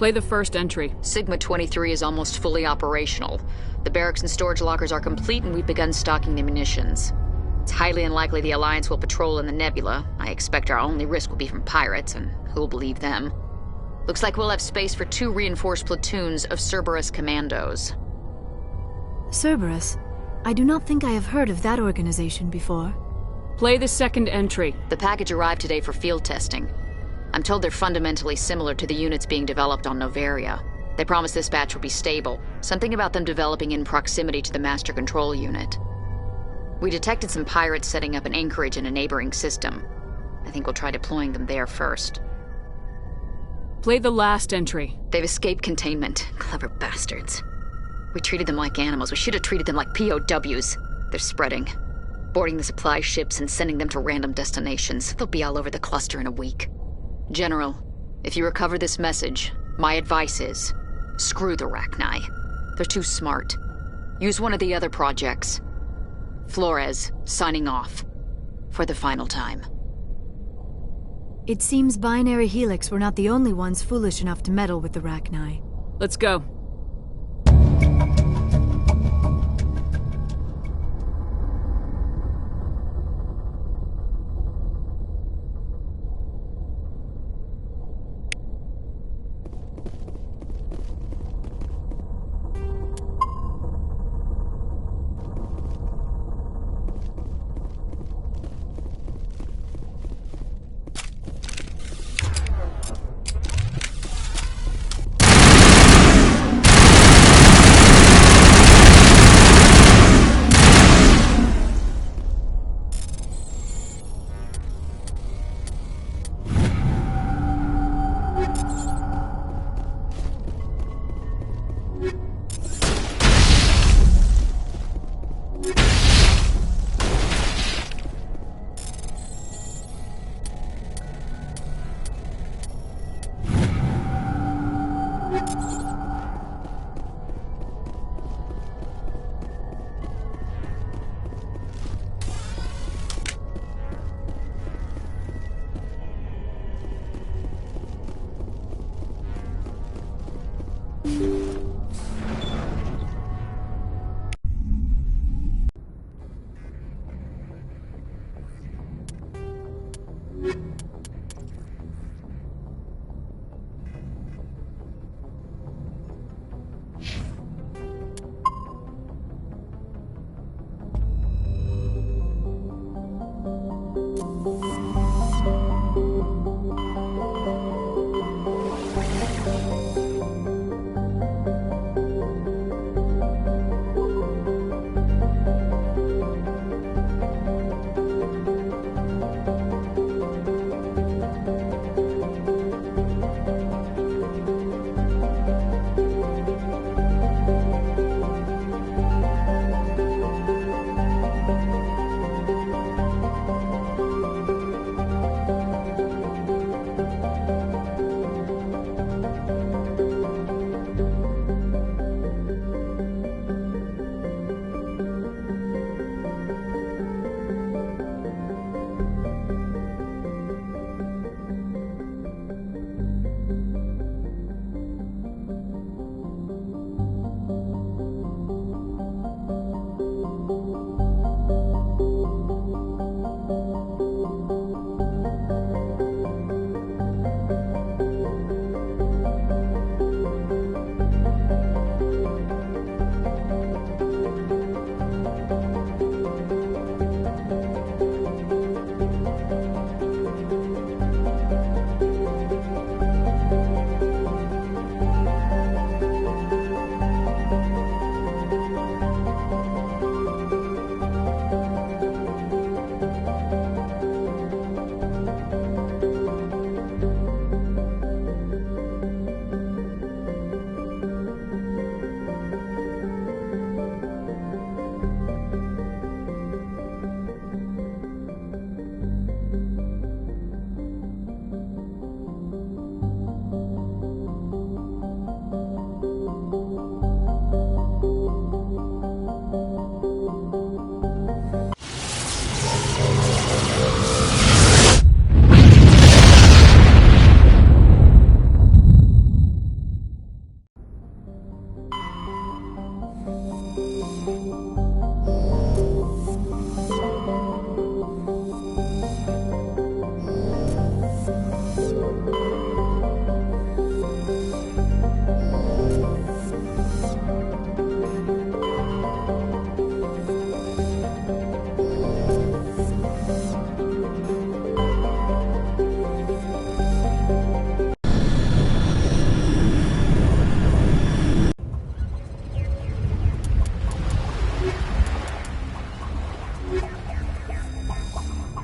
Play the first entry. Sigma 23 is almost fully operational. The barracks and storage lockers are complete, and we've begun stocking the munitions. It's highly unlikely the Alliance will patrol in the nebula. I expect our only risk will be from pirates, and who'll believe them? Looks like we'll have space for 2 reinforced platoons of Cerberus commandos. Cerberus? I do not think I have heard of that organization before. Play the second entry. The package arrived today for field testing. I'm told they're fundamentally similar to the units being developed on Noveria. They promise this batch will be stable. Something about them developing in proximity to the master control unit. We detected some pirates setting up an anchorage in a neighboring system. I think we'll try deploying them there first. Play the last entry. They've escaped containment. Clever bastards. We treated them like animals. We should have treated them like POWs. They're spreading. Boarding the supply ships and sending them to random destinations. They'll be all over the cluster in a week. General, if you recover this message, my advice is, screw the Rachni. They're too smart. Use one of the other projects. Flores, signing off. For the final time. It seems Binary Helix were not the only ones foolish enough to meddle with the Rachni. Let's go.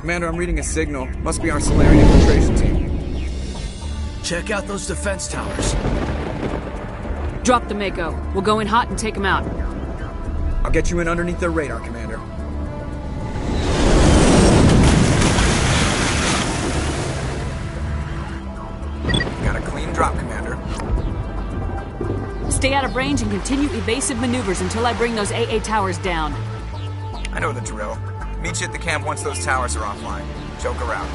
Commander, I'm reading a signal. Must be our Solarian infiltration team. Check out those defense towers. Drop the Mako. We'll go in hot and take them out. I'll get you in underneath their radar, Commander. Got a clean drop, Commander. Stay out of range and continue evasive maneuvers until I bring those AA towers down. I know the drill. Meet you at the camp once those towers are offline. Joke around.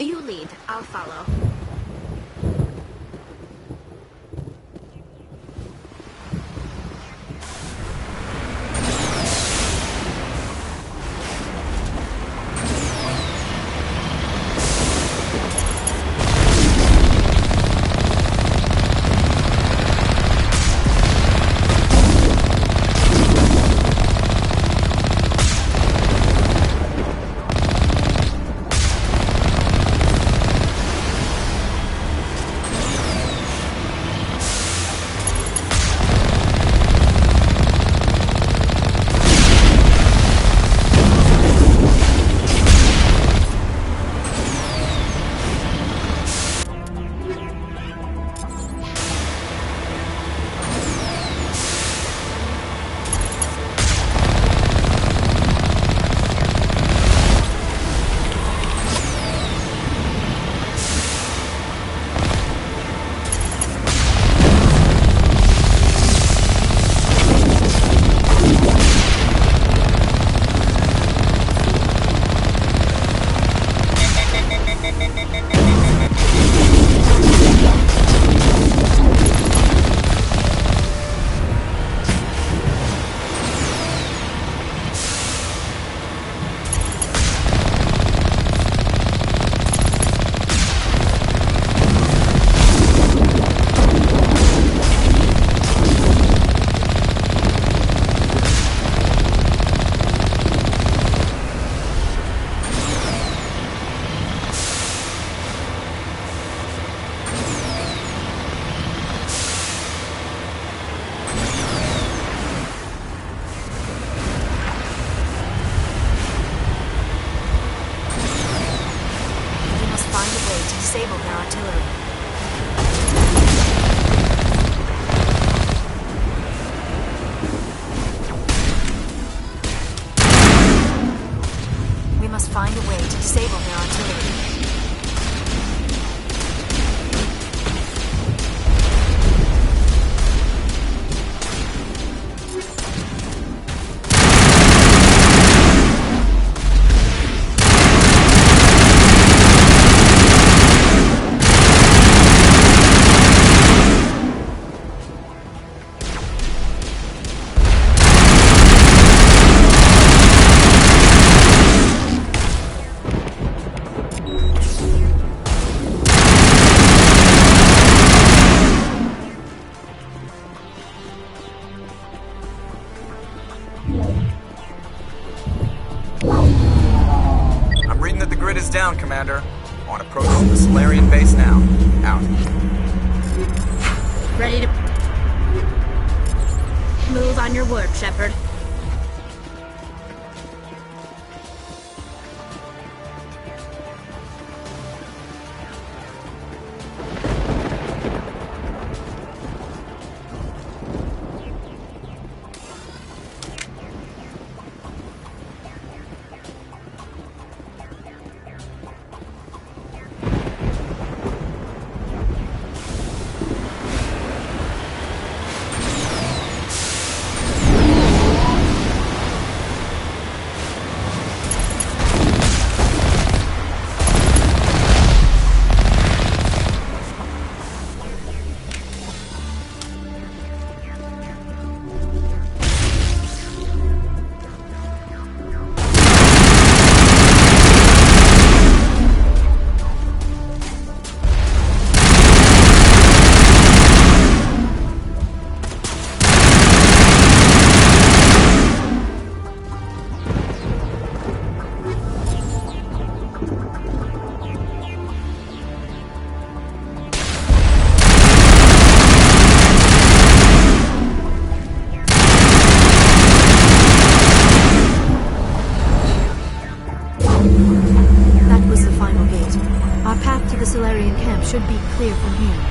You lead. I'll follow. Disable their artillery. We must find a way to disable their artillery. I'm reading that the grid is down, Commander. On approach to the Solarian base now. Out. Ready to move on your word, Shepard. The Solarian camp should be clear from here.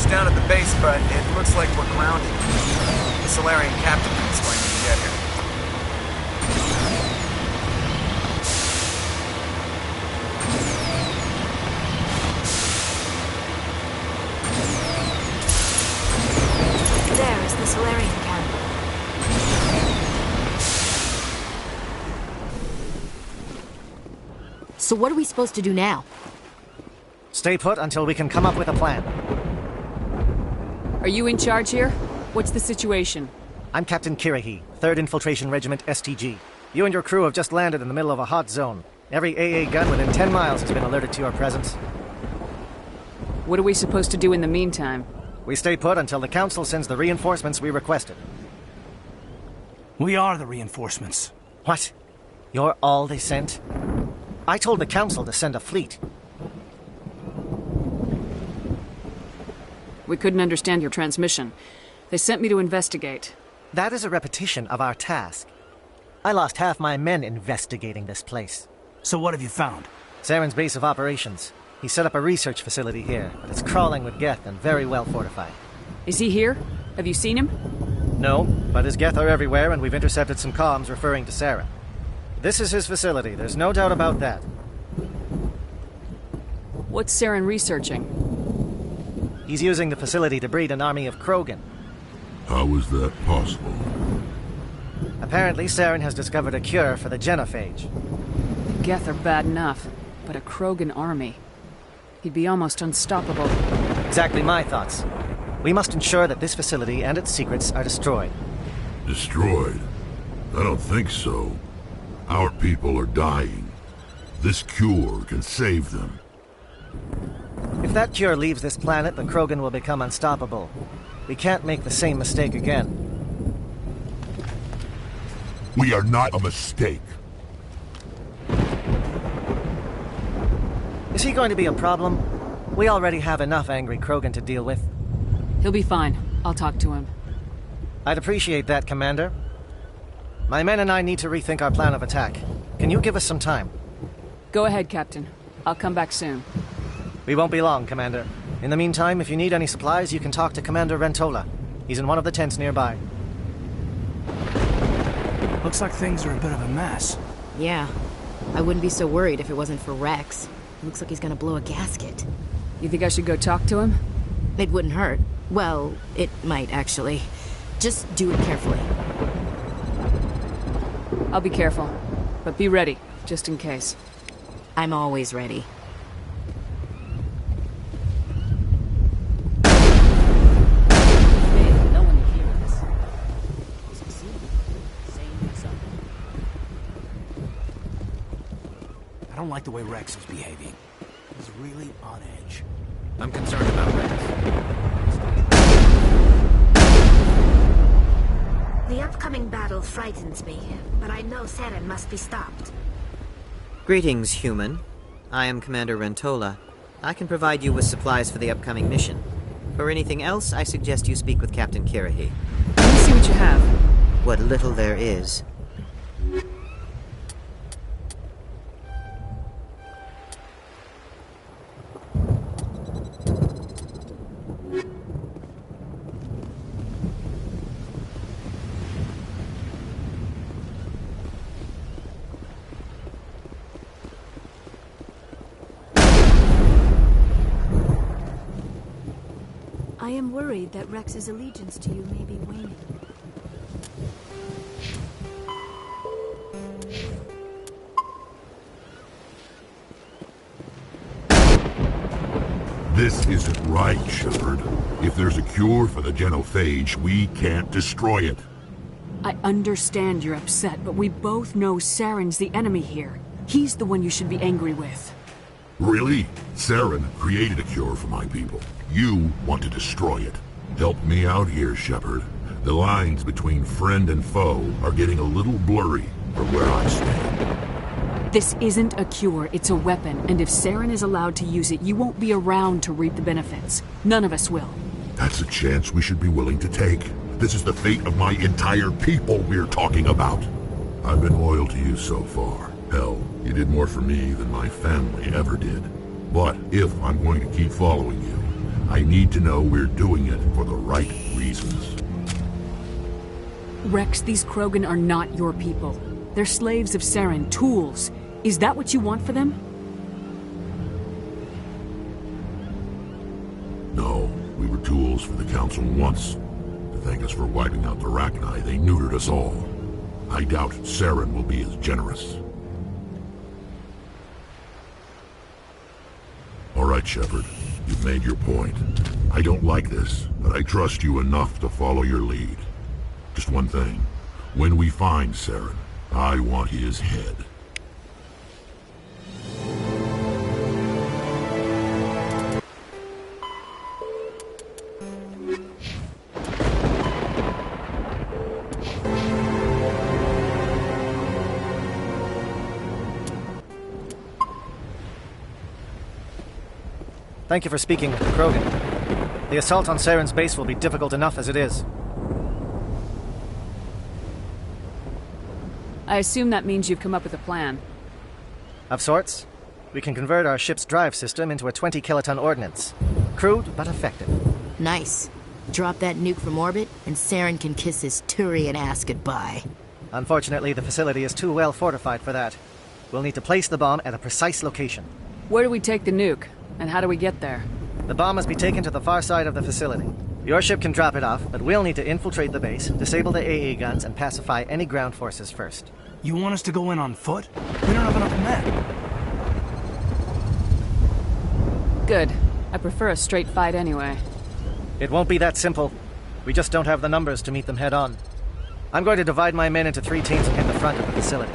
touched down at the base, but it looks like we're grounded. The Solarian captain can explain when we get here. There is the Solarian camp. So what are we supposed to do now? Stay put until we can come up with a plan. Are you in charge here? What's the situation? I'm Captain Kirahi, 3rd Infiltration Regiment STG. You and your crew have just landed in the middle of a hot zone. Every AA gun within 10 miles has been alerted to your presence. What are we supposed to do in the meantime? We stay put until the Council sends the reinforcements we requested. We are the reinforcements. What? You're all they sent? I told the Council to send a fleet. We couldn't understand your transmission. They sent me to investigate. That is a repetition of our task. I lost half my men investigating this place. So what have you found? Saren's base of operations. He set up a research facility here, but it's crawling with Geth and very well fortified. Is he here? Have you seen him? No, but his Geth are everywhere, and we've intercepted some comms referring to Saren. This is his facility, there's no doubt about that. What's Saren researching? He's using the facility to breed an army of Krogan. How is that possible? Apparently, Saren has discovered a cure for the genophage. The Geth are bad enough, but a Krogan army. He'd be almost unstoppable. Exactly my thoughts. We must ensure that this facility and its secrets are destroyed. Destroyed? I don't think so. Our people are dying. This cure can save them. If that cure leaves this planet, the Krogan will become unstoppable. We can't make the same mistake again. We are not a mistake. Is he going to be a problem? We already have enough angry Krogan to deal with. He'll be fine. I'll talk to him. I'd appreciate that, Commander. My men and I need to rethink our plan of attack. Can you give us some time? Go ahead, Captain. I'll come back soon. We won't be long, Commander. In the meantime, if you need any supplies, you can talk to Commander Rentola. He's in one of the tents nearby. Looks like things are a bit of a mess. Yeah. I wouldn't be so worried if it wasn't for Rex. Looks like he's gonna blow a gasket. You think I should go talk to him? It wouldn't hurt. Well, it might, actually. Just do it carefully. I'll be careful. But be ready, just in case. I'm always ready. I don't like the way Rex is behaving. He's really on edge. I'm concerned about Rex. The upcoming battle frightens me, but I know Saren must be stopped. Greetings, human. I am Commander Rentola. I can provide you with supplies for the upcoming mission. For anything else, I suggest you speak with Captain Kirahi. Let me see what you have. What little there is. I am worried that Rex's allegiance to you may be waning. This isn't right, Shepard. If there's a cure for the genophage, we can't destroy it. I understand you're upset, but we both know Saren's the enemy here. He's the one you should be angry with. Really? Saren created a cure for my people. You want to destroy it. Help me out here, Shepard. The lines between friend and foe are getting a little blurry from where I stand. This isn't a cure, it's a weapon, and if Saren is allowed to use it, you won't be around to reap the benefits. None of us will. That's a chance we should be willing to take. This is the fate of my entire people we're talking about. I've been loyal to you so far. Hell, you did more for me than my family ever did. But if I'm going to keep following you, I need to know we're doing it for the right reasons. Rex, these Krogan are not your people. They're slaves of Saren, tools. Is that what you want for them? No, we were tools for the Council once. To thank us for wiping out the Rachni, they neutered us all. I doubt Saren will be as generous. All right, Shepard. You've made your point. I don't like this, but I trust you enough to follow your lead. Just one thing. When we find Saren, I want his head. Thank you for speaking with the Krogan. The assault on Saren's base will be difficult enough as it is. I assume that means you've come up with a plan. Of sorts. We can convert our ship's drive system into a 20-kiloton ordnance. Crude, but effective. Nice. Drop that nuke from orbit, and Saren can kiss his Turian ass goodbye. Unfortunately, the facility is too well fortified for that. We'll need to place the bomb at a precise location. Where do we take the nuke? And how do we get there? The bomb must be taken to the far side of the facility. Your ship can drop it off, but we'll need to infiltrate the base, disable the AA guns, and pacify any ground forces first. You want us to go in on foot? We don't have enough men. Good. I prefer a straight fight anyway. It won't be that simple. We just don't have the numbers to meet them head-on. I'm going to divide my men into 3 teams and hit the front of the facility.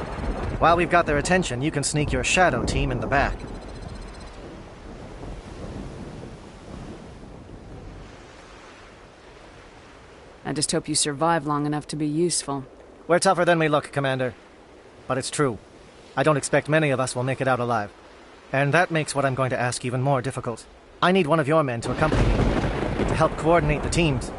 While we've got their attention, you can sneak your shadow team in the back. I just hope you survive long enough to be useful. We're tougher than we look, Commander. But it's true. I don't expect many of us will make it out alive. And that makes what I'm going to ask even more difficult. I need one of your men to accompany me, to help coordinate the teams.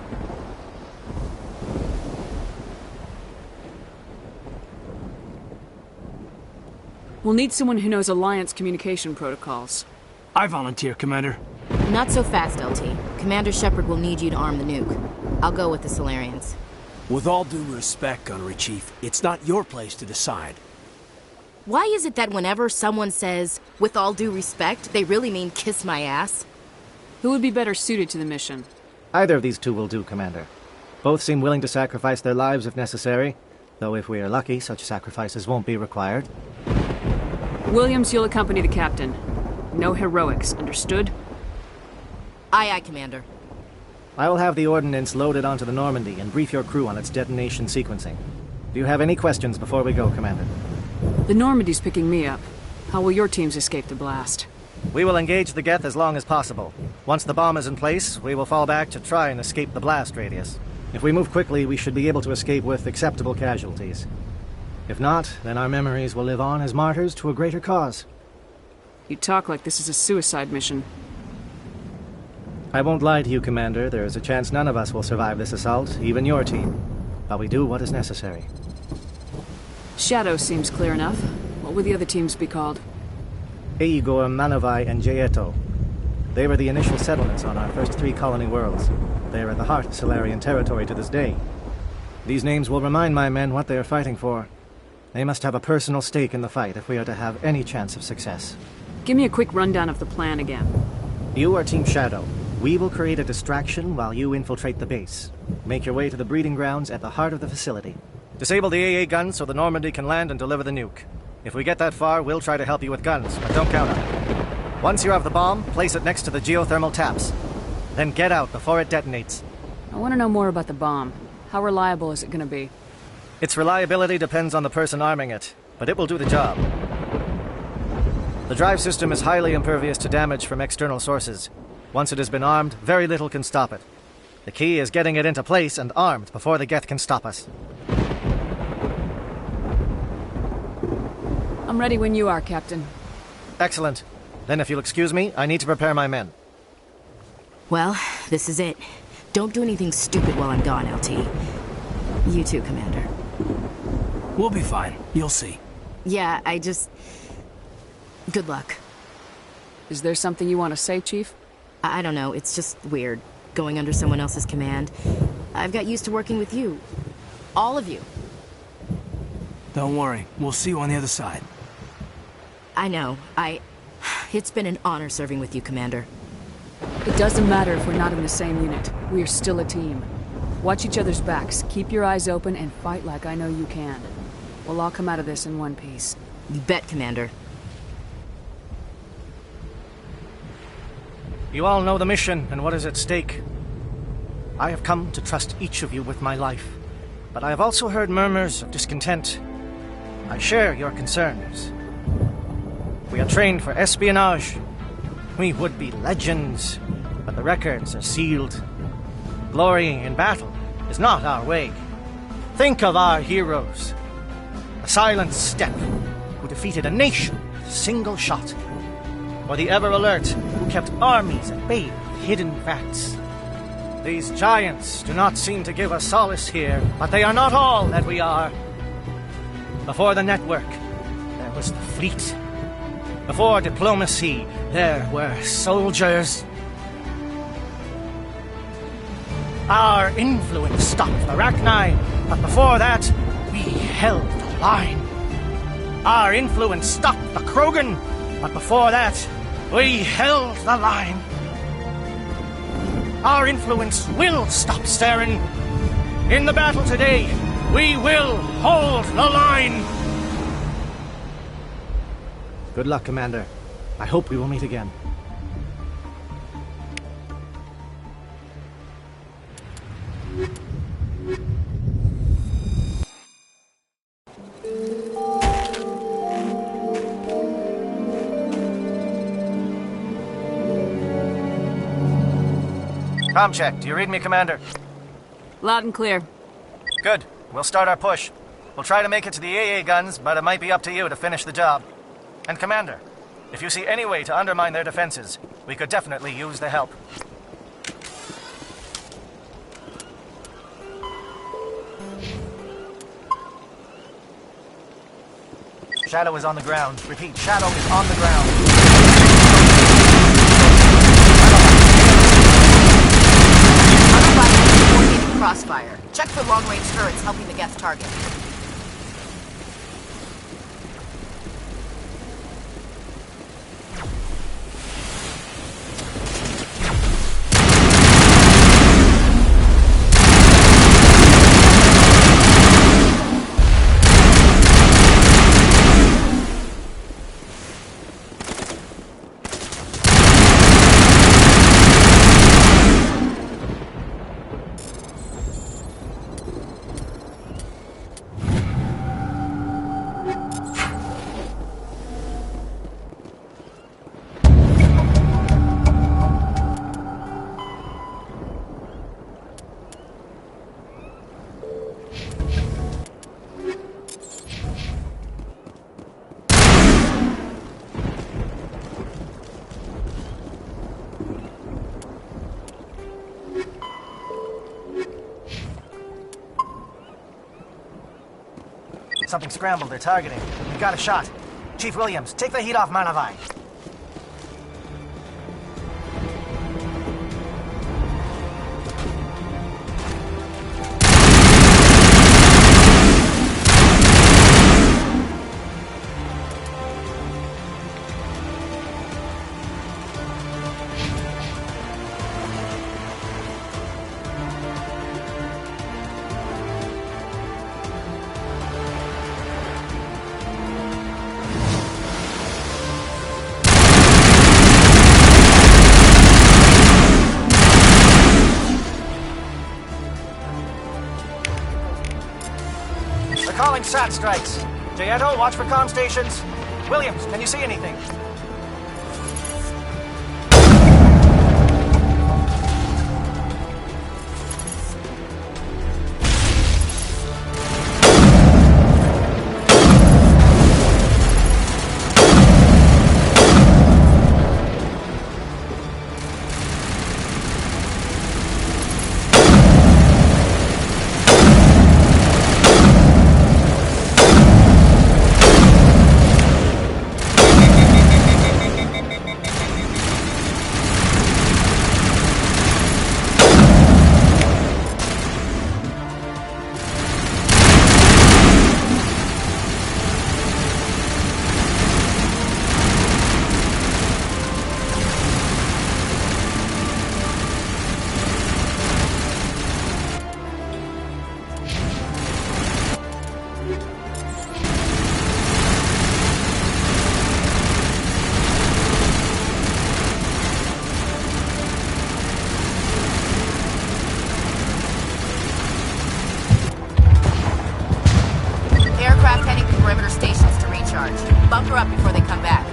We'll need someone who knows Alliance communication protocols. I volunteer, Commander. Not so fast, LT. Commander Shepard will need you to arm the nuke. I'll go with the Solarians. With all due respect, Gunnery Chief, it's not your place to decide. Why is it that whenever someone says, with all due respect, they really mean kiss my ass? Who would be better suited to the mission? Either of these two will do, Commander. Both seem willing to sacrifice their lives if necessary, though if we are lucky, such sacrifices won't be required. Williams, you'll accompany the captain. No heroics, understood? Aye, aye, Commander. I will have the ordnance loaded onto the Normandy and brief your crew on its detonation sequencing. Do you have any questions before we go, Commander? The Normandy's picking me up. How will your teams escape the blast? We will engage the Geth as long as possible. Once the bomb is in place, we will fall back to try and escape the blast radius. If we move quickly, we should be able to escape with acceptable casualties. If not, then our memories will live on as martyrs to a greater cause. You talk like this is a suicide mission. I won't lie to you, Commander. There is a chance none of us will survive this assault, even your team. But we do what is necessary. Shadow seems clear enough. What would the other teams be called? Igor, Manovai, and Jaeto. They were the initial settlements on our first 3 colony worlds. They are at the heart of Solarian territory to this day. These names will remind my men what they are fighting for. They must have a personal stake in the fight if we are to have any chance of success. Give me a quick rundown of the plan again. You are Team Shadow. We will create a distraction while you infiltrate the base. Make your way to the breeding grounds at the heart of the facility. Disable the AA guns so the Normandy can land and deliver the nuke. If we get that far, we'll try to help you with guns, but don't count on it. Once you have the bomb, place it next to the geothermal taps. Then get out before it detonates. I want to know more about the bomb. How reliable is it going to be? Its reliability depends on the person arming it, but it will do the job. The drive system is highly impervious to damage from external sources. Once it has been armed, very little can stop it. The key is getting it into place and armed before the Geth can stop us. I'm ready when you are, Captain. Excellent. Then if you'll excuse me, I need to prepare my men. Well, this is it. Don't do anything stupid while I'm gone, LT. You too, Commander. We'll be fine. You'll see. Yeah, Good luck. Is there something you want to say, Chief? I don't know, it's just weird, going under someone else's command. I've got used to working with you. All of you. Don't worry, we'll see you on the other side. I know, It's been an honor serving with you, Commander. It doesn't matter if we're not in the same unit. We are still a team. Watch each other's backs, keep your eyes open, and fight like I know you can. We'll all come out of this in one piece. You bet, Commander. You all know the mission and what is at stake. I have come to trust each of you with my life, but I have also heard murmurs of discontent. I share your concerns. We are trained for espionage. We would be legends, but the records are sealed. Glorying in battle is not our way. Think of our heroes. The silent step who defeated a nation with a single shot. Or the ever-alert who kept armies at bay with hidden facts. These giants do not seem to give us solace here, but they are not all that we are. Before the network, there was the fleet. Before diplomacy, there were soldiers. Our influence stopped the Rachni, but before that, we held the line. Our influence stopped the Krogan, but before that, we held the line. Our influence will stop Saren. In the battle today, we will hold the line. Good luck, Commander. I hope we will meet again. Comm check. Do you read me, Commander? Loud and clear. Good. We'll start our push. We'll try to make it to the AA guns, but it might be up to you to finish the job. And Commander, if you see any way to undermine their defenses, we could definitely use the help. Shadow is on the ground. Repeat, Shadow is on the ground. Crossfire. Check for long-range turrets helping the Geth target. Something scrambled. They're targeting. We got a shot. Chief Williams, take the heat off Manavai. Calling SAT strikes. Jayeto, watch for comm stations. Williams, can you see anything? Aircraft heading to perimeter stations to recharge. Bunker up before they come back.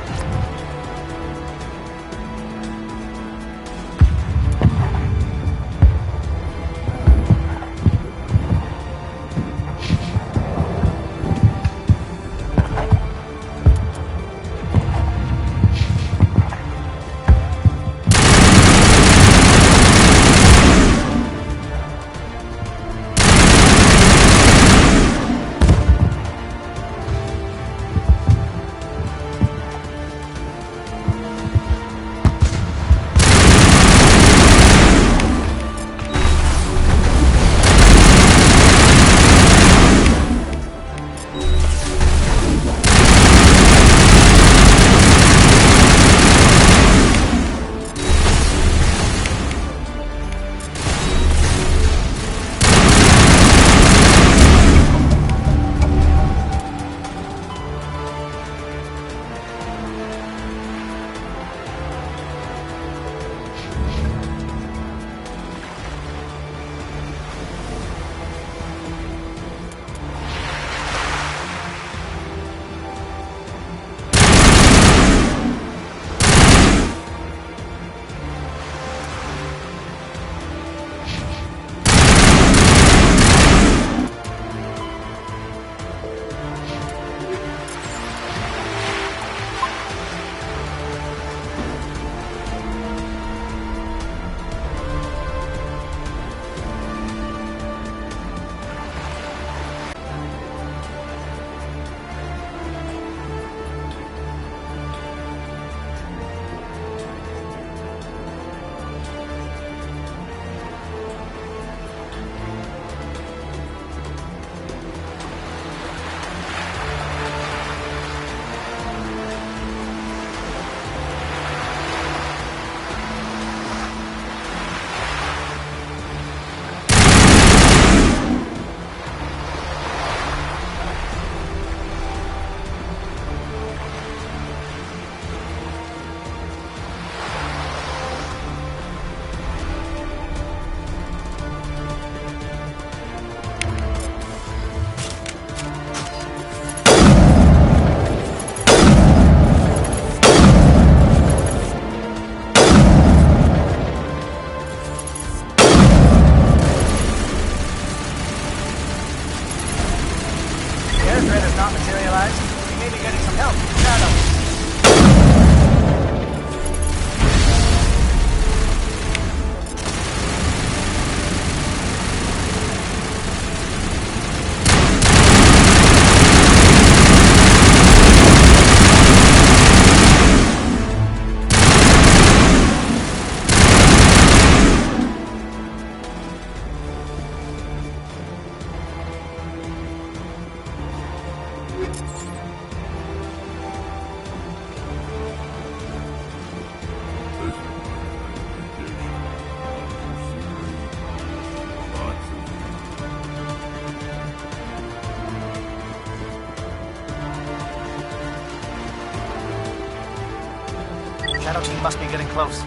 Shadow team must be getting close.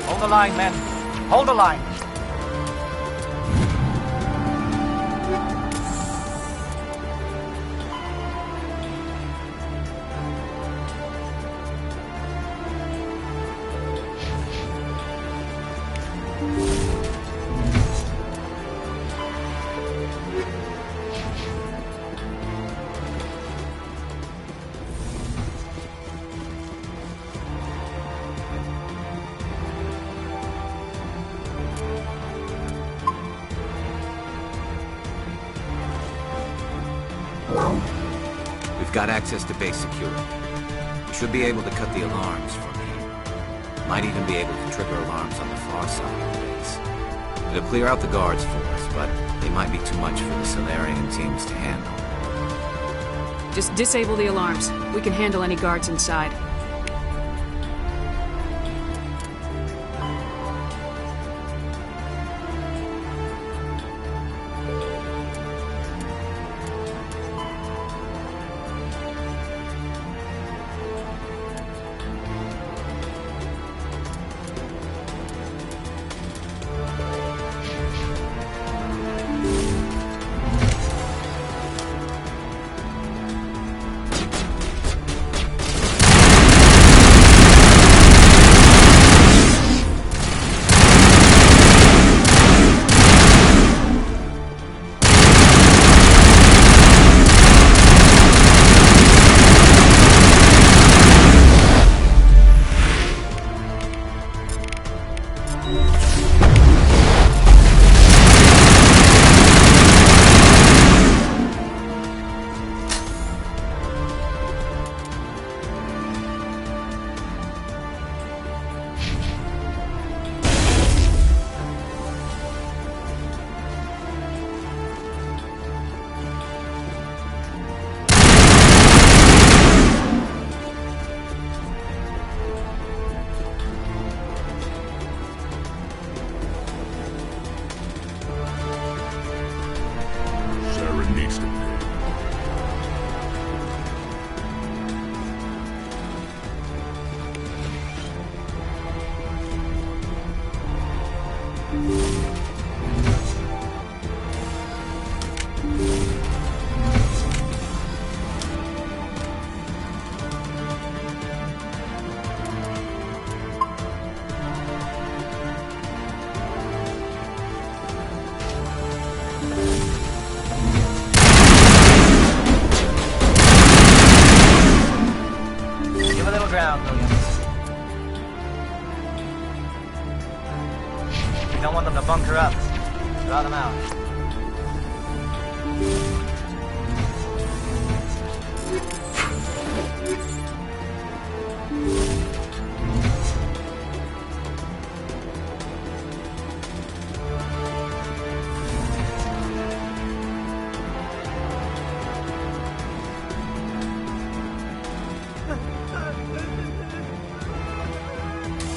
Hold the line, men. Hold the line. We've got access to base security. We should be able to cut the alarms from here. Might even be able to trigger alarms on the far side of the base. It'll clear out the guards for us, but they might be too much for the Solarian teams to handle. Just disable the alarms. We can handle any guards inside. out, Williams. We don't want them to bunker up. Draw them out.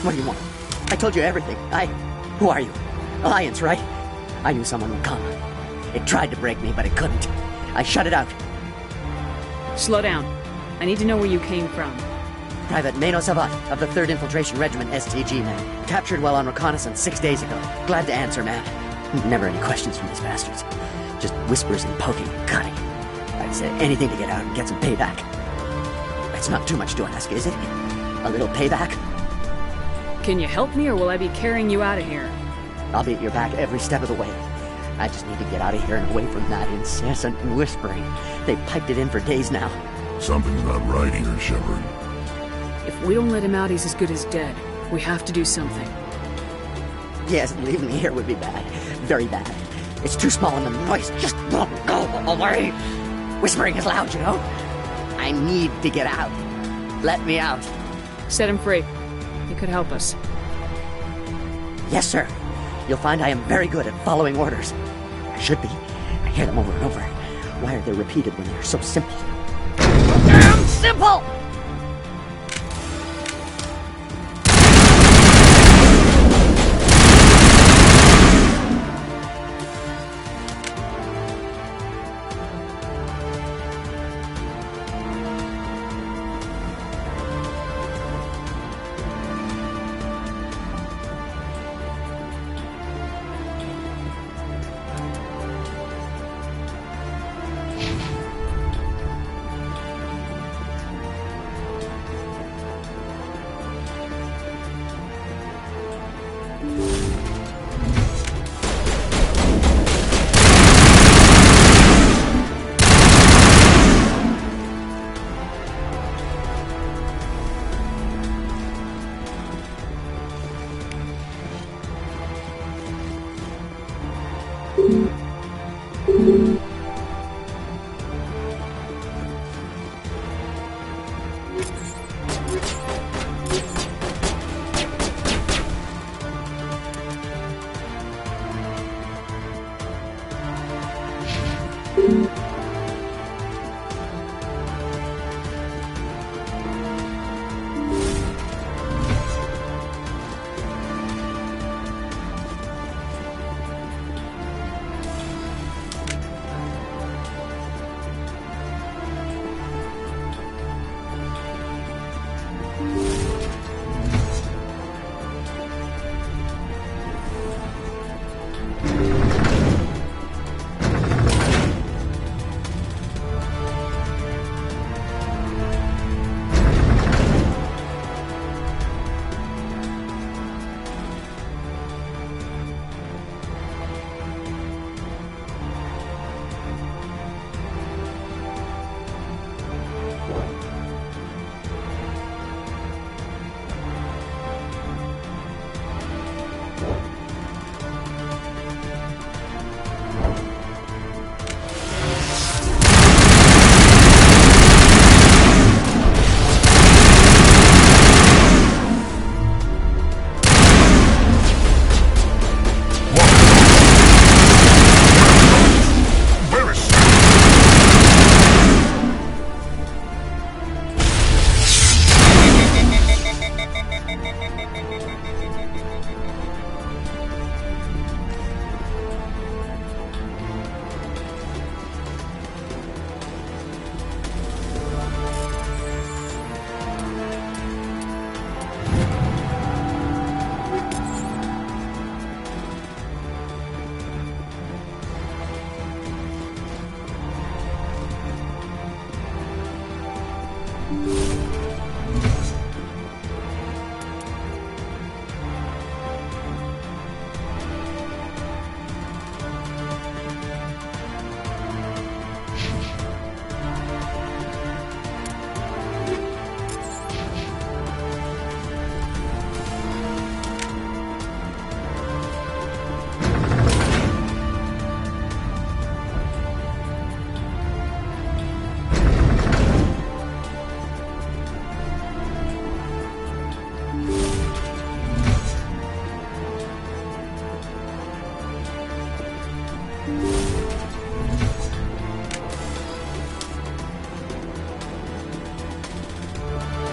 What do you want? I told you everything. Who are you? Alliance, right? I knew someone would come. It tried to break me, but it couldn't. I shut it out. Slow down. I need to know where you came from. Private Mano Savat of the 3rd Infiltration Regiment STG, man. Captured while on reconnaissance 6 days ago. Glad to answer, man. Never any questions from these bastards. Just whispers and poking and cutting. I'd say anything to get out and get some payback. That's not too much to ask, is it? A little payback? Can you help me, or will I be carrying you out of here? I'll be at your back every step of the way. I just need to get out of here and away from that incessant whispering. They've piped it in for days now. Something's not right here, Shepard. If we don't let him out, he's as good as dead. We have to do something. Yes, leaving me here would be bad. Very bad. It's too small and the noise just won't go away. Whispering is loud, you know? I need to get out. Let me out. Set him free. He could help us. Yes, sir. You'll find I am very good at following orders. I should be. I hear them over and over. Why are they repeated when they're so simple? Damn simple!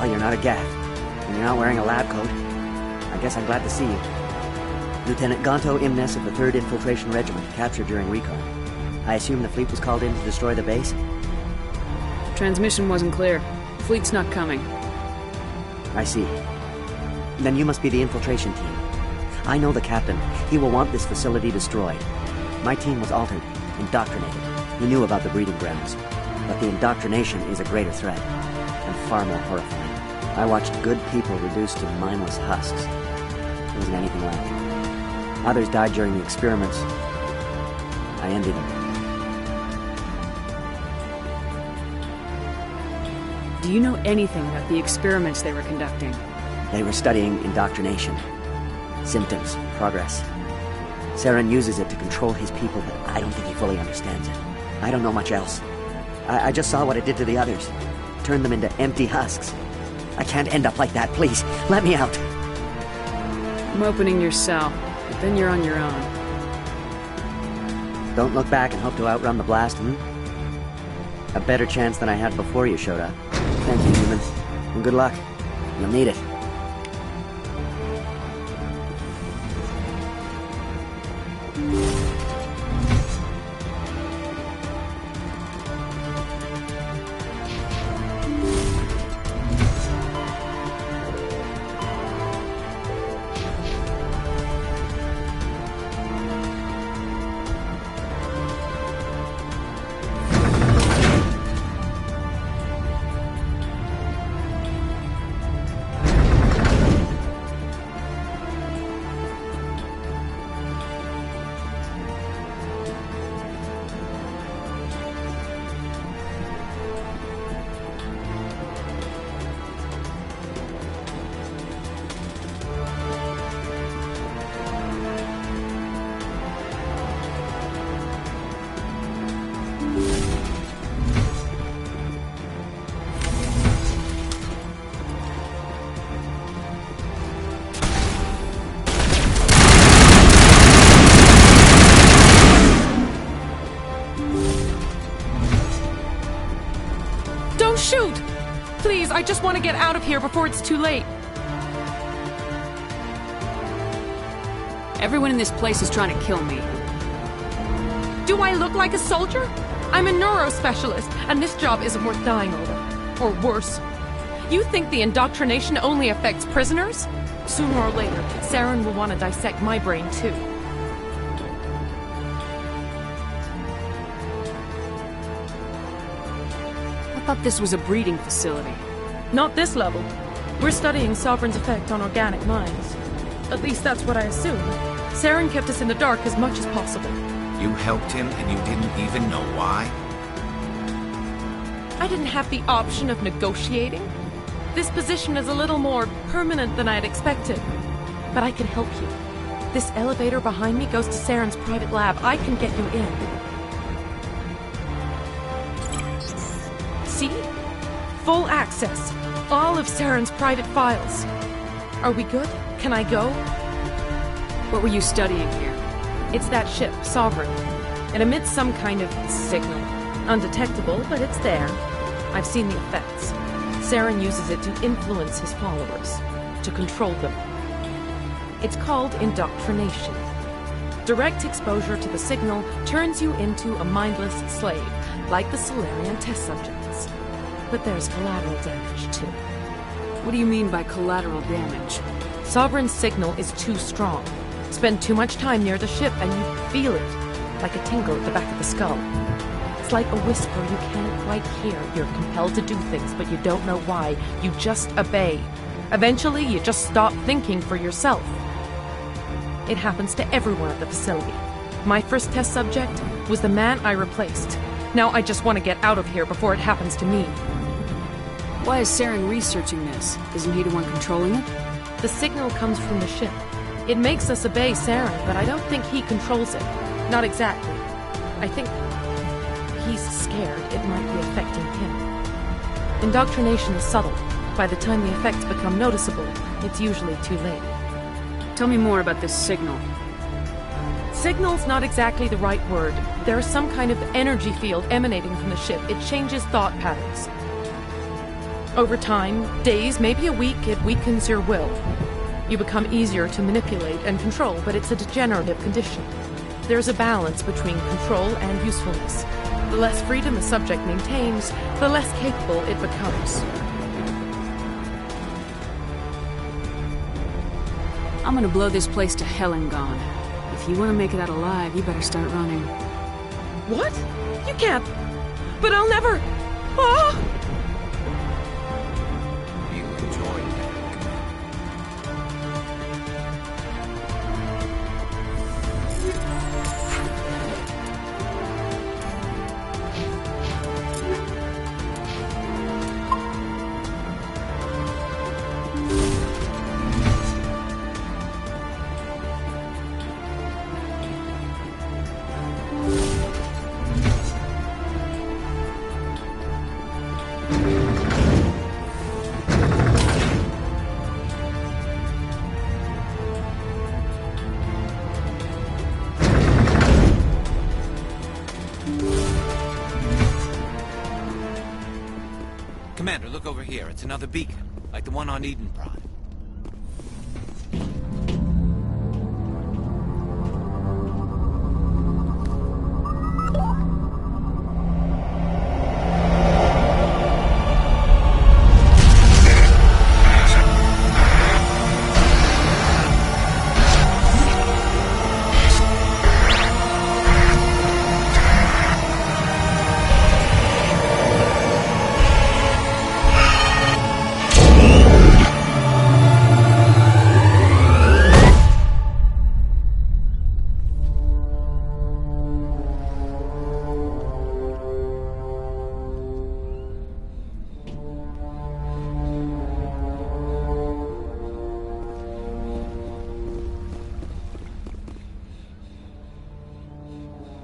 Well, you're not a Gaff, and you're not wearing a lab coat. I guess I'm glad to see you. Lieutenant Gonto Imnes of the 3rd Infiltration Regiment, captured during recon. I assume the fleet was called in to destroy the base? Transmission wasn't clear. Fleet's not coming. I see. Then you must be the infiltration team. I know the captain. He will want this facility destroyed. My team was altered, indoctrinated. He knew about the breeding grounds. But the indoctrination is a greater threat, and far more horrifying. I watched good people reduced to mindless husks. There wasn't anything left. Others died during the experiments. I envy them. Do you know anything about the experiments they were conducting? They were studying indoctrination. Symptoms, progress. Saren uses it to control his people, but I don't think he fully understands it. I don't know much else. I just saw what it did to the others. Turned them into empty husks. I can't end up like that, please. Let me out. I'm opening your cell, but then you're on your own. Don't look back and hope to outrun the blast, A better chance than I had before you showed up. Thank you, human. And good luck. You'll need it. Shoot! Please, I just want to get out of here before it's too late. Everyone in this place is trying to kill me. Do I look like a soldier? I'm a neurospecialist, and this job isn't worth dying over. Or worse. You think the indoctrination only affects prisoners? Sooner or later, Saren will want to dissect my brain too. I thought this was a breeding facility. Not this level. We're studying Sovereign's effect on organic minds. At least that's what I assume. Saren kept us in the dark as much as possible. You helped him and you didn't even know why? I didn't have the option of negotiating. This position is a little more permanent than I had expected. But I can help you. This elevator behind me goes to Saren's private lab. I can get you in. See? Full access. All of Saren's private files. Are we good? Can I go? What were you studying here? It's that ship, Sovereign. It emits some kind of signal. Undetectable, but it's there. I've seen the effects. Saren uses it to influence his followers, to control them. It's called indoctrination. Direct exposure to the signal turns you into a mindless slave, like the Solarian test subjects. But there's collateral damage, too. What do you mean by collateral damage? Sovereign's signal is too strong. Spend too much time near the ship and you feel it, like a tingle at the back of the skull. It's like a whisper you can't quite hear. You're compelled to do things, but you don't know why. You just obey. Eventually, you just stop thinking for yourself. It happens to everyone at the facility. My first test subject was the man I replaced. Now I just want to get out of here before it happens to me. Why is Saren researching this? Isn't he the one controlling it? The signal comes from the ship. It makes us obey Saren, but I don't think he controls it. Not exactly. I think he's scared it might be affecting him. Indoctrination is subtle. By the time the effects become noticeable, it's usually too late. Tell me more about this signal. Signal's not exactly the right word. There's some kind of energy field emanating from the ship. It changes thought patterns. Over time, days, maybe a week, it weakens your will. You become easier to manipulate and control, but it's a degenerative condition. There's a balance between control and usefulness. The less freedom a subject maintains, the less capable it becomes. I'm gonna blow this place to hell and gone. If you want to make it out alive, you better start running. What? You can't. But I'll never. Ah! You enjoyed that. Commander, look over here. It's another beacon, like the one on Eden Prime.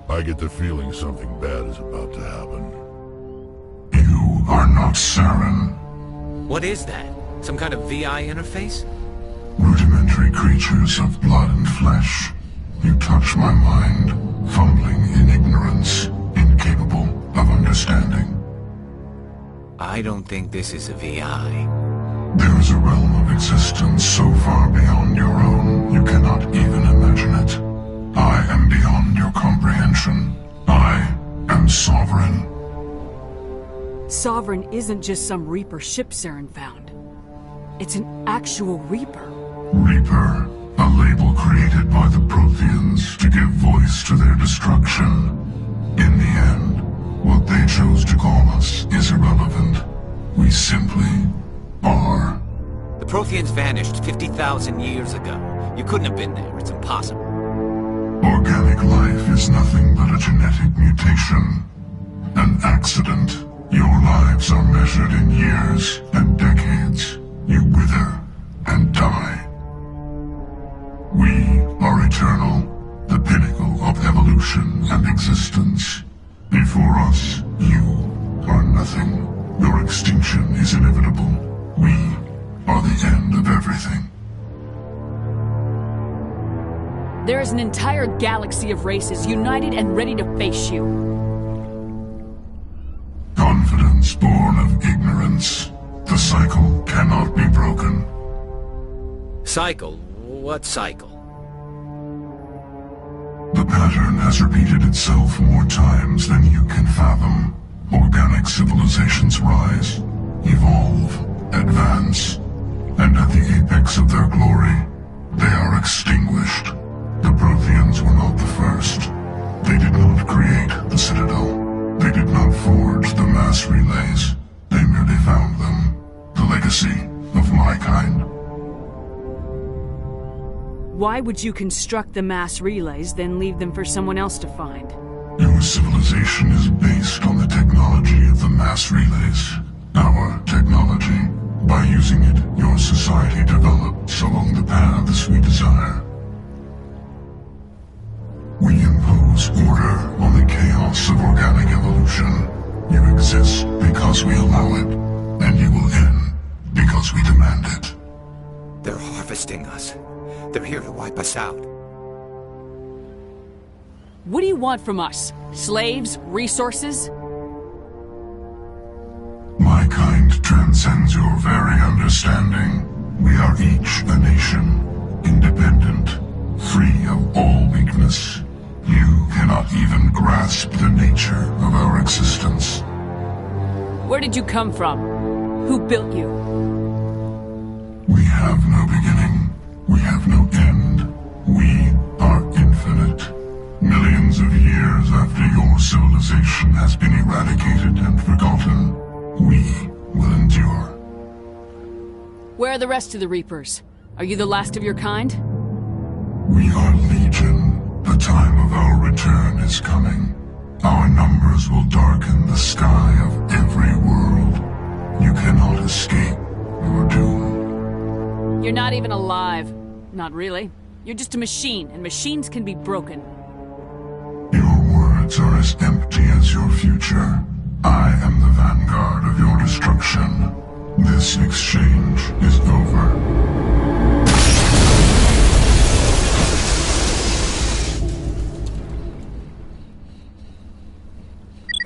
I get the feeling something bad is about to happen. You are not Saren. What is that? Some kind of VI interface? Rudimentary creatures of blood and flesh. You touch my mind, fumbling in ignorance, incapable of understanding. I don't think this is a VI. There is a realm of existence so far beyond your own, you cannot even imagine it. I am beyond your comprehension. I am Sovereign. Sovereign isn't just some Reaper ship Saren found. It's an actual Reaper. Reaper, a label created by the Protheans to give voice to their destruction. In the end, what they chose to call us is irrelevant. We simply are. The Protheans vanished 50,000 years ago. You couldn't have been there. It's impossible. Organic life is nothing but a genetic mutation. An accident. Your lives are measured in years and decades. You wither and die. We are eternal, the pinnacle of evolution and existence. Before us, you are nothing. Your extinction is inevitable. We are the end of everything. There is an entire galaxy of races united and ready to face you. Confidence born of ignorance. The cycle cannot be broken. Cycle? What cycle? The pattern has repeated itself more times than you can fathom. Organic civilizations rise, evolve, advance, and at the apex of their glory, they are extinguished. The Protheans were not the first. They did not create the Citadel. They did not forge the mass relays. They merely found them. The legacy of my kind. Why would you construct the mass relays, then leave them for someone else to find? Your civilization is based on the technology of the mass relays. Our technology. By using it, your society develops along the paths we desire. We impose order on the chaos of organic evolution. You exist because we allow it, and you will end because we demand it. They're harvesting us. They're here to wipe us out. What do you want from us? Slaves? Resources? My My kind transcends your very understanding. We are each a nation, independent, free of all weakness. You cannot even grasp the nature of our existence. Where did you come from? Who built you? We have no beginning. We have no end. We are infinite. Millions of years after your civilization has been eradicated and forgotten, we will endure. Where are the rest of the Reapers? Are you the last of your kind? We are legion. The time of our return is coming. Our numbers will darken the sky of every world. You cannot escape your doom. You're not even alive. Not really. You're just a machine, and machines can be broken. Your words are as empty as your future. I am the vanguard of your destruction. This exchange is over.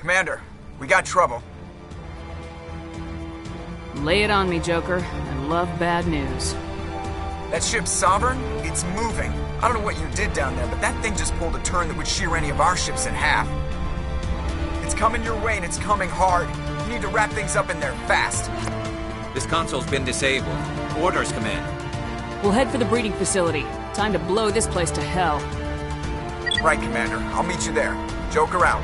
Commander, we got trouble. Lay it on me, Joker. I love bad news. That ship Sovereign, it's moving. I don't know what you did down there, but that thing just pulled a turn that would shear any of our ships in half. It's coming your way, and it's coming hard. You need to wrap things up in there fast. This console's been disabled. Orders, Commander. We'll head for the breeding facility. Time to blow this place to hell. Right, Commander. I'll meet you there. Joker out.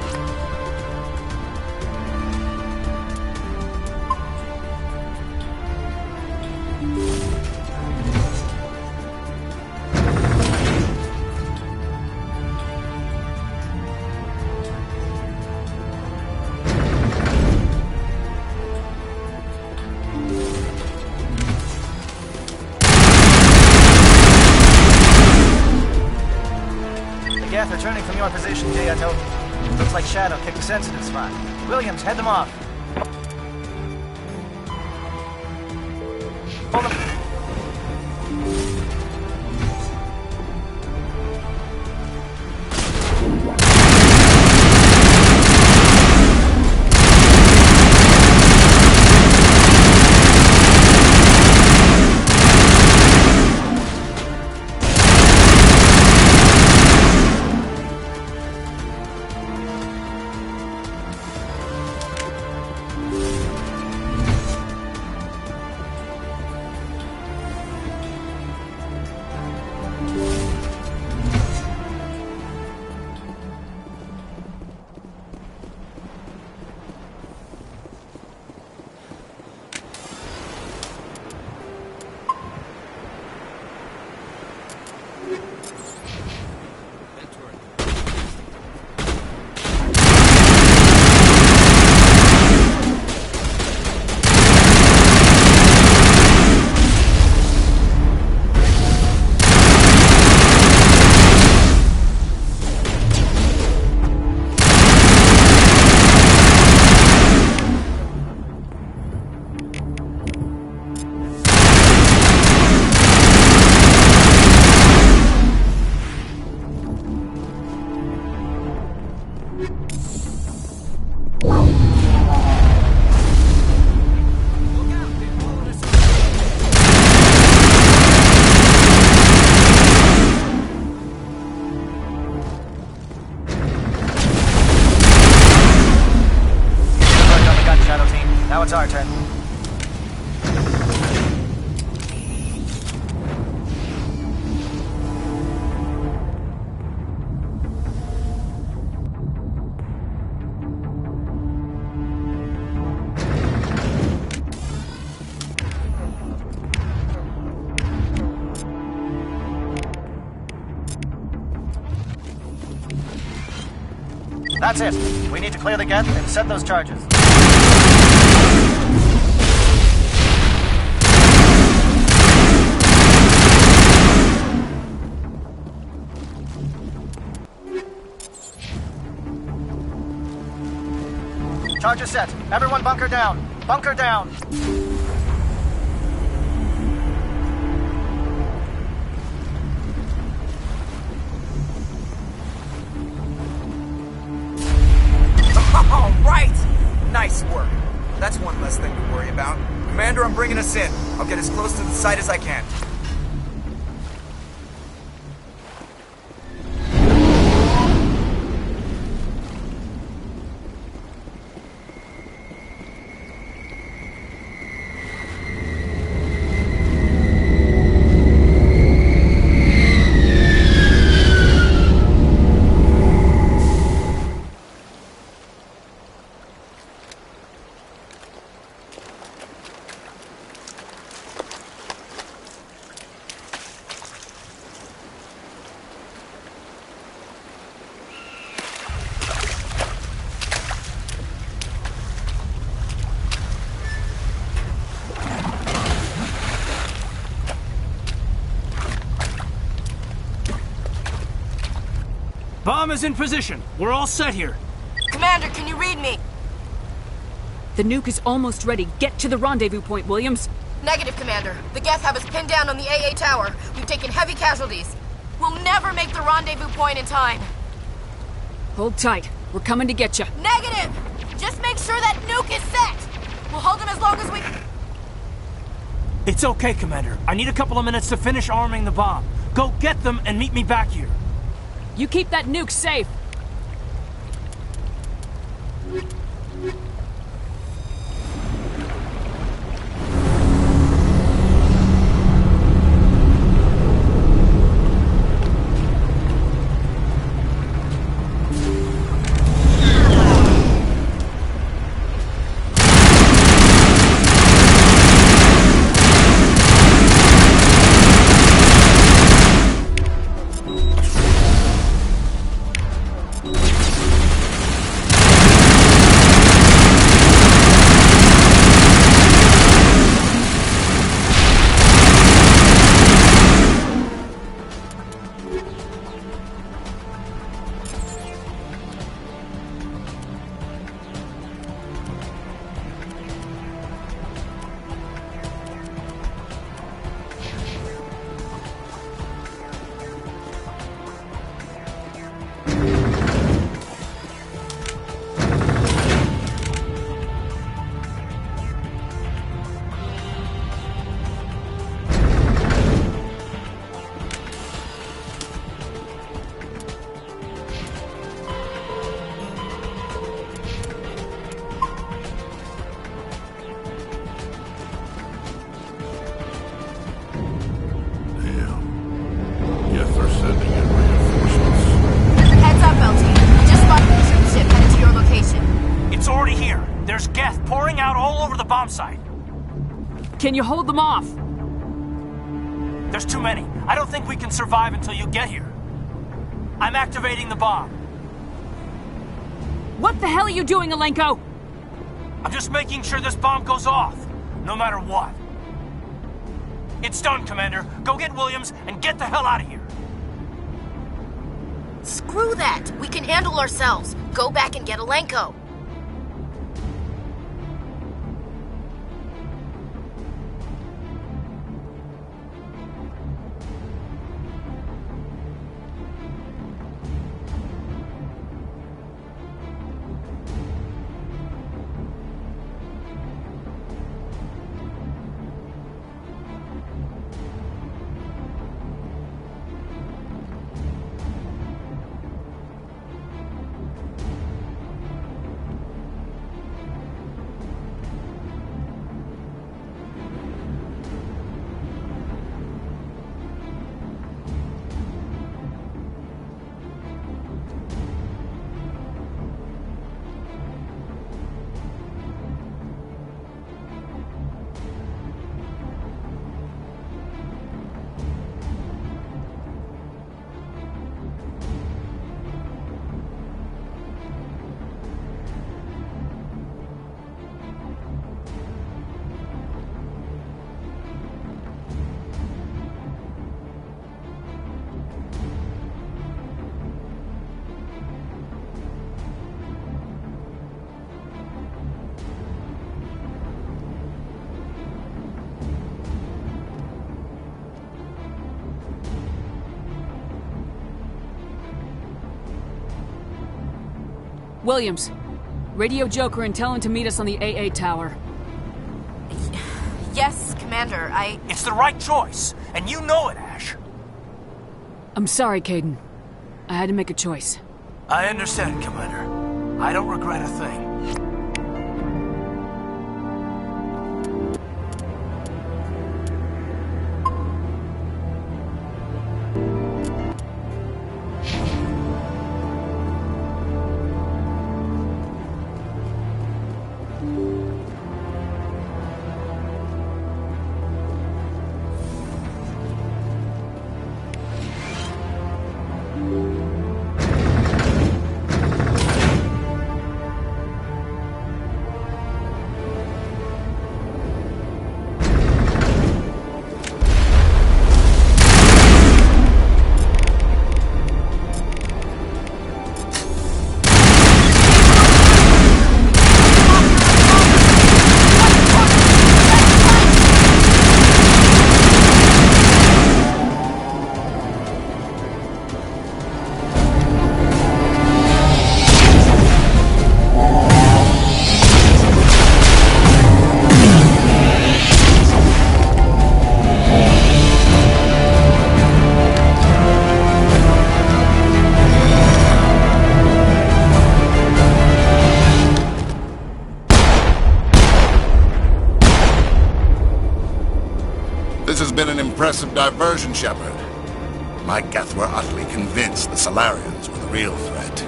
Geth returning from your position, Jayato. Looks like Shadow picked a sensitive spot. Williams, head them off. Hold them. Now it's our turn. That's it. We need to clear the Geth and set those charges. Charges set. Everyone bunker down. Bunker down. All right! Nice work. That's one less thing to worry about. Commander, I'm bringing us in. I'll get as close to the site as I can. Bomb is in position. We're all set here. Commander, can you read me? The nuke is almost ready. Get to the rendezvous point, Williams. Negative, Commander. The Geth have us pinned down on the AA tower. We've taken heavy casualties. We'll never make the rendezvous point in time. Hold tight. We're coming to get you. Negative! Just make sure that nuke is set! We'll hold them as long as we... It's okay, Commander. I need a couple of minutes to finish arming the bomb. Go get them and meet me back here. You keep that nuke safe. Site. Can you hold them off? There's too many. I don't think we can survive until you get here. I'm activating the bomb. What the hell are you doing, Alenko? I'm just making sure this bomb goes off, no matter what. It's done, Commander. Go get Williams and get the hell out of here. Screw that. We can handle ourselves. Go back and get Alenko. Williams, Radio Joker and tell him to meet us on the AA tower. Yes, Commander, It's the right choice, and you know it, Ash. I'm sorry, Caden. I had to make a choice. I understand, Commander. I don't regret a thing. This has been an impressive diversion, Shepard. My Geth were utterly convinced the Solarians were the real threat.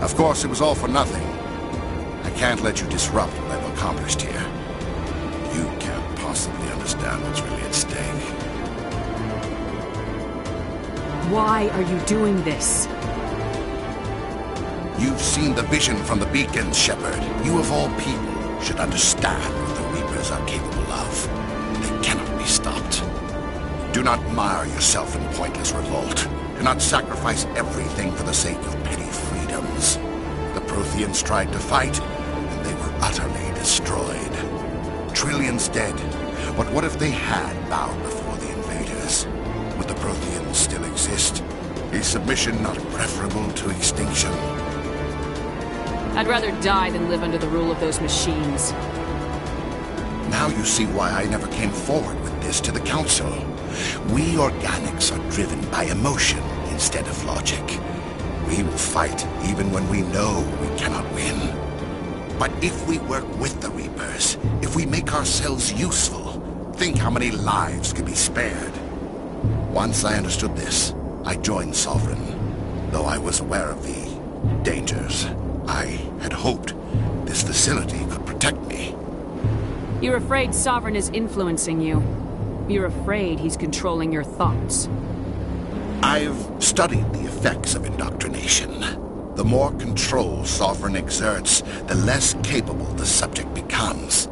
Of course, it was all for nothing. I can't let you disrupt what I've accomplished here. You can't possibly understand what's really at stake. Why are you doing this? You've seen the vision from the beacons, Shepard. You of all people should understand what the Reapers are capable of. They cannot be stopped. Do not mire yourself in pointless revolt. Do not sacrifice everything for the sake of petty freedoms. The Protheans tried to fight, and they were utterly destroyed. Trillions dead. But what if they had bowed before the invaders? Would the Protheans still exist? Is submission not preferable to extinction? I'd rather die than live under the rule of those machines. Now you see why I never came forward with this to the Council. We organics are driven by emotion instead of logic. We will fight even when we know we cannot win. But if we work with the Reapers, if we make ourselves useful, think how many lives could be spared. Once I understood this, I joined Sovereign, though I was aware of the dangers. I had hoped this facility could protect me. You're afraid Sovereign is influencing you. You're afraid he's controlling your thoughts. I've studied the effects of indoctrination. The more control Sovereign exerts, the less capable the subject becomes.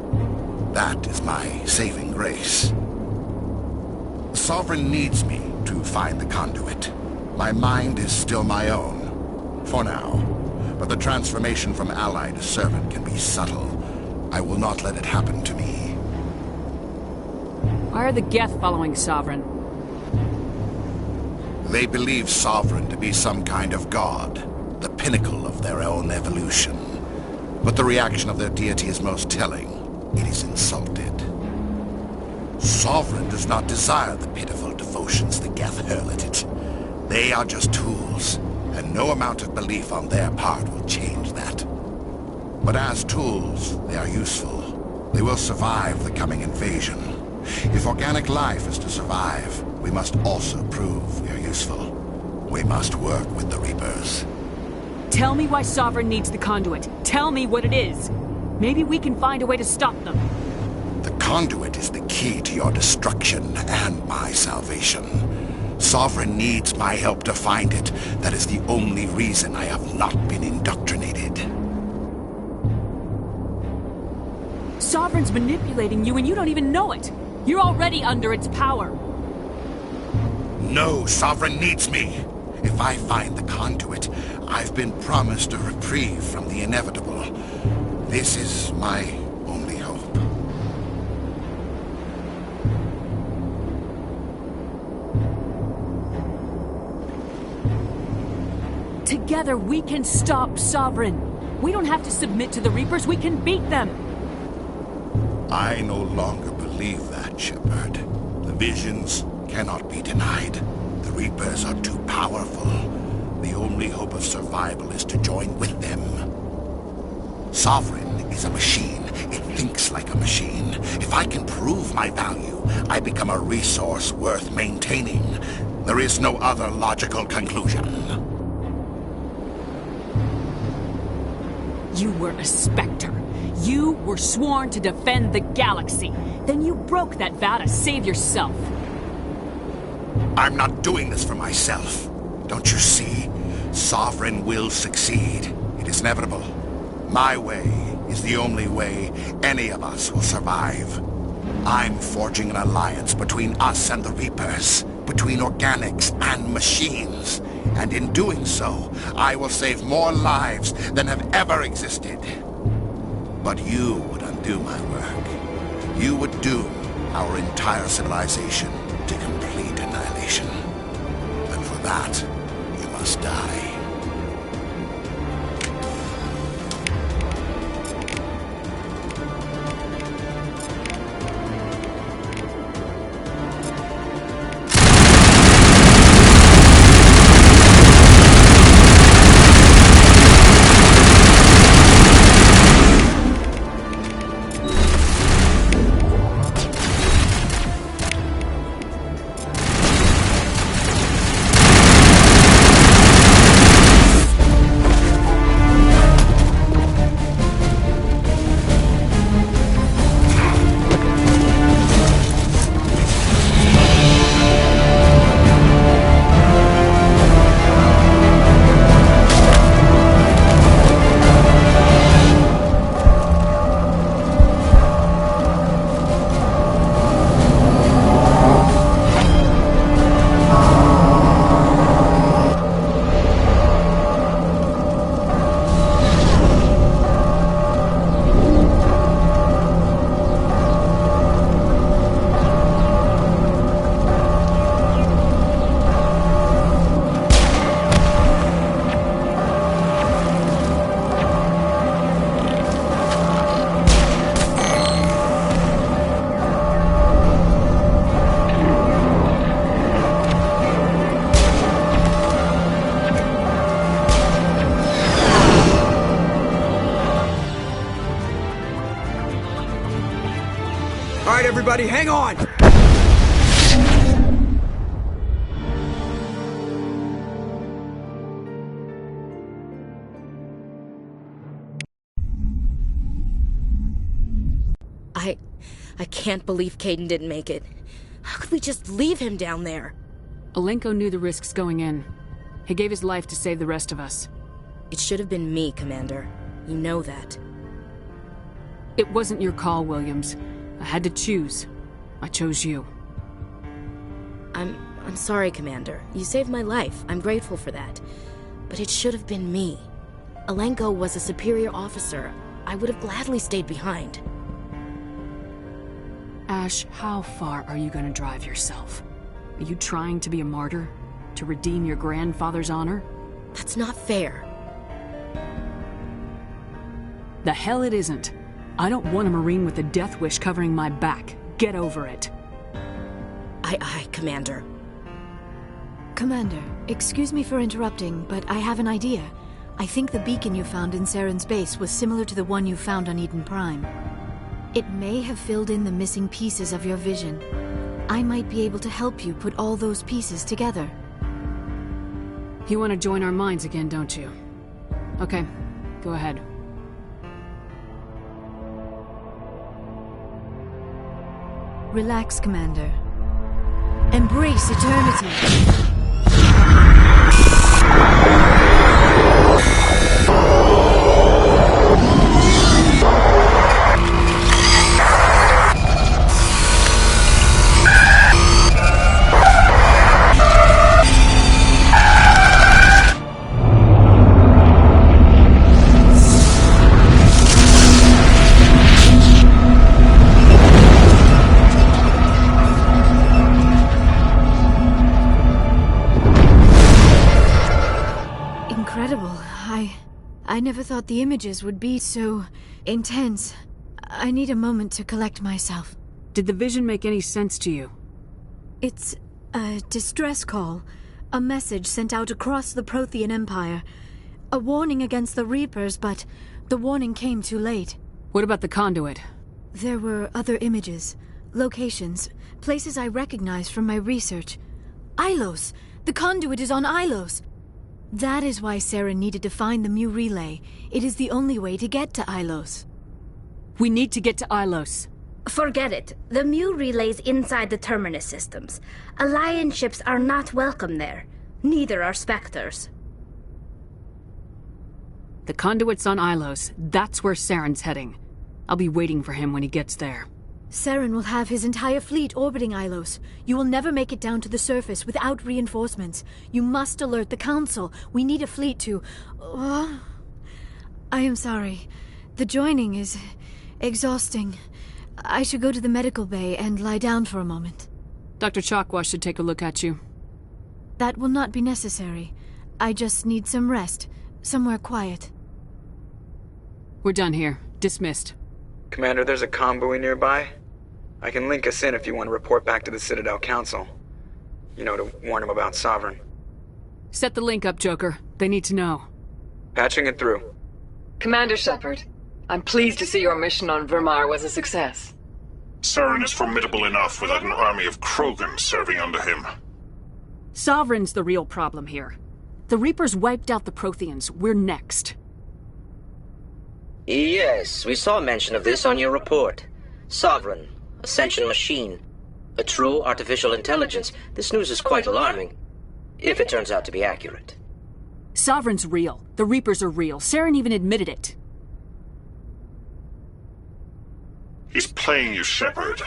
That is my saving grace. Sovereign needs me to find the conduit. My mind is still my own, for now. But the transformation from ally to servant can be subtle. I will not let it happen to me. Why are the Geth following Sovereign? They believe Sovereign to be some kind of god, the pinnacle of their own evolution. But the reaction of their deity is most telling. It is insulted. Sovereign does not desire the pitiful devotions the Geth hurl at it. They are just tools, and no amount of belief on their part will change that. But as tools, they are useful. They will survive the coming invasion. If organic life is to survive, we must also prove we are useful. We must work with the Reapers. Tell me why Sovereign needs the conduit. Tell me what it is. Maybe we can find a way to stop them. The conduit is the key to your destruction and my salvation. Sovereign needs my help to find it. That is the only reason I have not been indoctrinated. Sovereign's manipulating you and you don't even know it. You're already under its power. No, Sovereign needs me. If I find the conduit, I've been promised a reprieve from the inevitable. This is my only hope. Together we can stop Sovereign. We don't have to submit to the Reapers, we can beat them! I no longer believe that, Shepard. The visions cannot be denied. The Reapers are too powerful. The only hope of survival is to join with them. Sovereign is a machine. It thinks like a machine. If I can prove my value, I become a resource worth maintaining. There is no other logical conclusion. You were a Spectre. You were sworn to defend the galaxy. Then you broke that vow to save yourself. I'm not doing this for myself. Don't you see? Sovereign will succeed. It is inevitable. My way is the only way any of us will survive. I'm forging an alliance between us and the Reapers, between organics and machines. And in doing so, I will save more lives than have ever existed. But you would undo my work. You would doom our entire civilization to complete annihilation. And for that, you must die. Everybody, hang on! I can't believe Caden didn't make it. How could we just leave him down there? Alenko knew the risks going in. He gave his life to save the rest of us. It should have been me, Commander. You know that. It wasn't your call, Williams. I had to choose. I chose you. I'm sorry, Commander. You saved my life. I'm grateful for that. But it should have been me. Alenko was a superior officer. I would have gladly stayed behind. Ash, how far are you going to drive yourself? Are you trying to be a martyr? To redeem your grandfather's honor? That's not fair. The hell it isn't. I don't want a Marine with a death wish covering my back. Get over it. Aye, Commander. Commander, excuse me for interrupting, but I have an idea. I think the beacon you found in Saren's base was similar to the one you found on Eden Prime. It may have filled in the missing pieces of your vision. I might be able to help you put all those pieces together. You want to join our minds again, don't you? Okay, go ahead. Relax, Commander. Embrace eternity. I never thought the images would be so intense. I need a moment to collect myself. Did the vision make any sense to you? It's a distress call. A message sent out across the Prothean Empire. A warning against the Reapers, but the warning came too late. What about the conduit? There were other images, locations, places I recognized from my research. Ilos! The conduit is on Ilos! That is why Saren needed to find the Mu relay. It is the only way to get to Ilos. We need to get to Ilos. Forget it. The Mu relay's inside the Terminus systems. Alliance ships are not welcome there. Neither are Spectres. The conduit's on Ilos. That's where Saren's heading. I'll be waiting for him when he gets there. Saren will have his entire fleet orbiting Ilos. You will never make it down to the surface without reinforcements. You must alert the Council. We need a fleet to... I am sorry. The joining is exhausting. I should go to the medical bay and lie down for a moment. Dr. Chakwas should take a look at you. That will not be necessary. I just need some rest. Somewhere quiet. We're done here. Dismissed. Commander, there's a convoy nearby. I can link us in if you want to report back to the Citadel Council. You know, to warn them about Sovereign. Set the link up, Joker. They need to know. Patching it through. Commander Shepard, I'm pleased to see your mission on Vermar was a success. Saren is formidable enough without an army of Krogan serving under him. Sovereign's the real problem here. The Reapers wiped out the Protheans. We're next. Yes, we saw mention of this on your report. Sovereign, Ascension machine, a true artificial intelligence. This news is quite alarming, if it turns out to be accurate. Sovereign's real. The Reapers are real. Saren even admitted it. He's playing you, Shepard.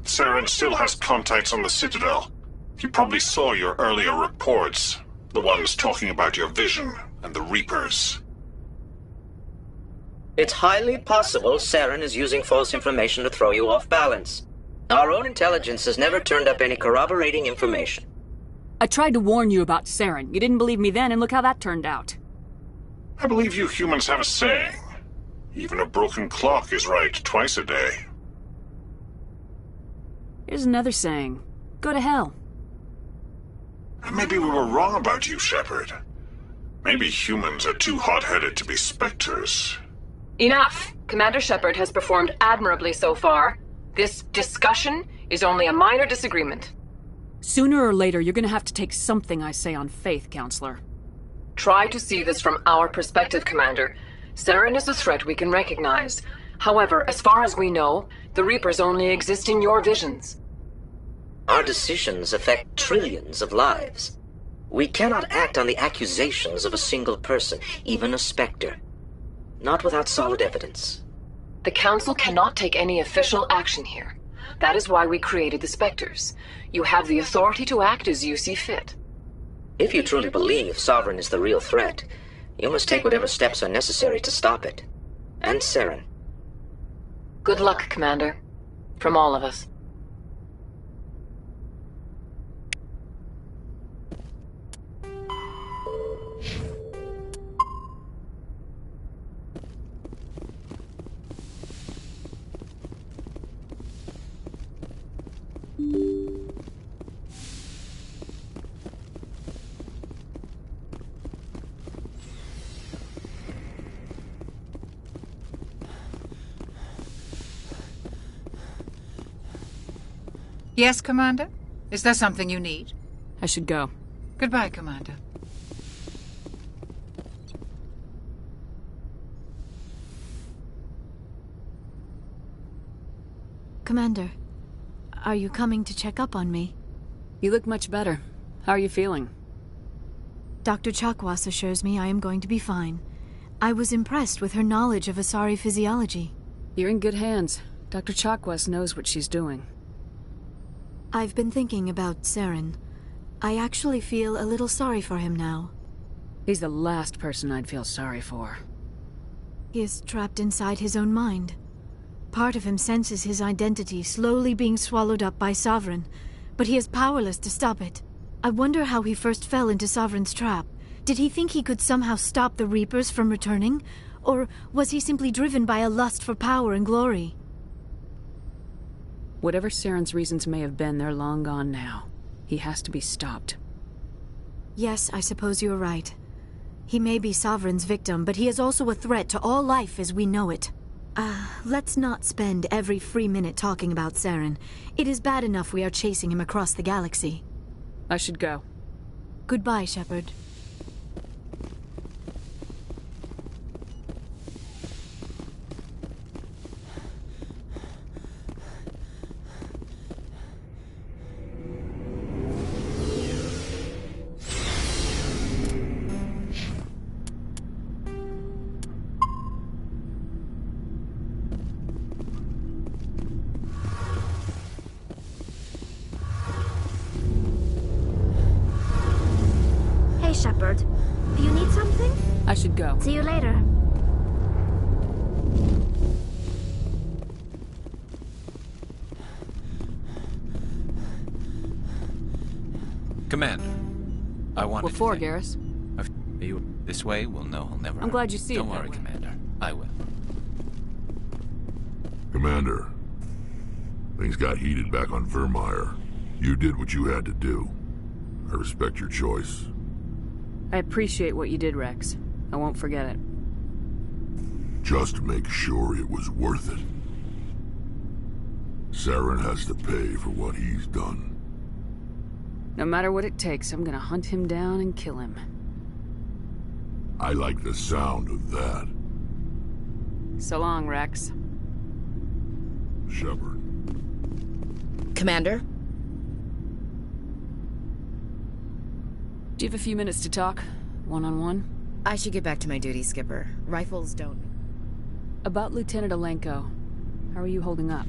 Saren still has contacts on the Citadel. He probably saw your earlier reports, the ones talking about your vision and the Reapers. It's highly possible Saren is using false information to throw you off balance. Our own intelligence has never turned up any corroborating information. I tried to warn you about Saren. You didn't believe me then, and look how that turned out. I believe you humans have a saying. Even a broken clock is right twice a day. Here's another saying. Go to hell. Maybe we were wrong about you, Shepard. Maybe humans are too hot-headed to be specters. Enough! Commander Shepard has performed admirably so far. This discussion is only a minor disagreement. Sooner or later, you're gonna have to take something I say on faith, Counselor. Try to see this from our perspective, Commander. Saren is a threat we can recognize. However, as far as we know, the Reapers only exist in your visions. Our decisions affect trillions of lives. We cannot act on the accusations of a single person, even a Spectre. Not without solid evidence. The Council cannot take any official action here. That is why we created the Spectres. You have the authority to act as you see fit. If you truly believe Sovereign is the real threat, you must take whatever steps are necessary to stop it. And Saren. Good luck, Commander. From all of us. Yes, Commander? Is there something you need? I should go. Goodbye, Commander. Commander, are you coming to check up on me? You look much better. How are you feeling? Dr. Chakwas assures me I am going to be fine. I was impressed with her knowledge of Asari physiology. You're in good hands. Dr. Chakwas knows what she's doing. I've been thinking about Saren. I actually feel a little sorry for him now. He's the last person I'd feel sorry for. He is trapped inside his own mind. Part of him senses his identity slowly being swallowed up by Sovereign, but he is powerless to stop it. I wonder how he first fell into Sovereign's trap. Did he think he could somehow stop the Reapers from returning? Or was he simply driven by a lust for power and glory? Whatever Saren's reasons may have been, they're long gone now. He has to be stopped. Yes, I suppose you're right. He may be Sovereign's victim, but he is also a threat to all life as we know it. Let's not spend every free minute talking about Saren. It is bad enough we are chasing him across the galaxy. I should go. Goodbye, Shepard. Shepard, do you need something? I should go. See you later. Commander, I wanted What to for, thank- Garrus? Are you this way? We'll know he'll never. I'm glad you see it Don't that worry, way. Commander. I will. Commander, things got heated back on Vermeer. You did what you had to do. I respect your choice. I appreciate what you did, Rex. I won't forget it. Just make sure it was worth it. Saren has to pay for what he's done. No matter what it takes, I'm gonna hunt him down and kill him. I like the sound of that. So long, Rex. Shepard. Commander? Do you have a few minutes to talk? One-on-one? I should get back to my duty, Skipper. Rifles don't... About Lieutenant Alenko. How are you holding up?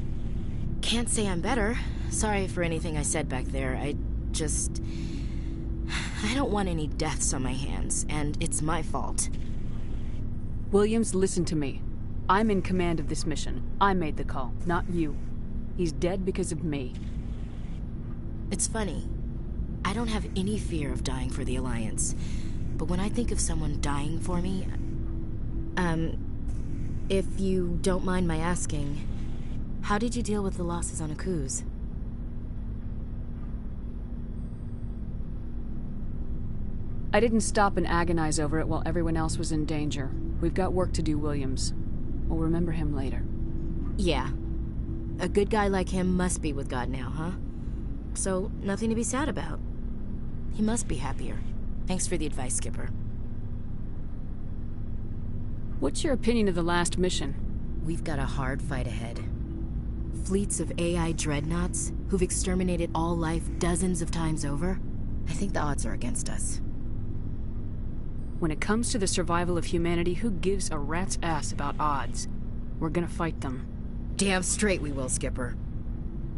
Can't say I'm better. Sorry for anything I said back there. I don't want any deaths on my hands, and it's my fault. Williams, listen to me. I'm in command of this mission. I made the call, not you. He's dead because of me. It's funny. I don't have any fear of dying for the Alliance. But when I think of someone dying for me... if you don't mind my asking, how did you deal with the losses on Akuz? I didn't stop and agonize over it while everyone else was in danger. We've got work to do, Williams. We'll remember him later. Yeah. A good guy like him must be with God now, huh? So, nothing to be sad about. He must be happier. Thanks for the advice, Skipper. What's your opinion of the last mission? We've got a hard fight ahead. Fleets of AI dreadnoughts who've exterminated all life dozens of times over. I think the odds are against us. When it comes to the survival of humanity, who gives a rat's ass about odds? We're gonna fight them. Damn straight we will, Skipper.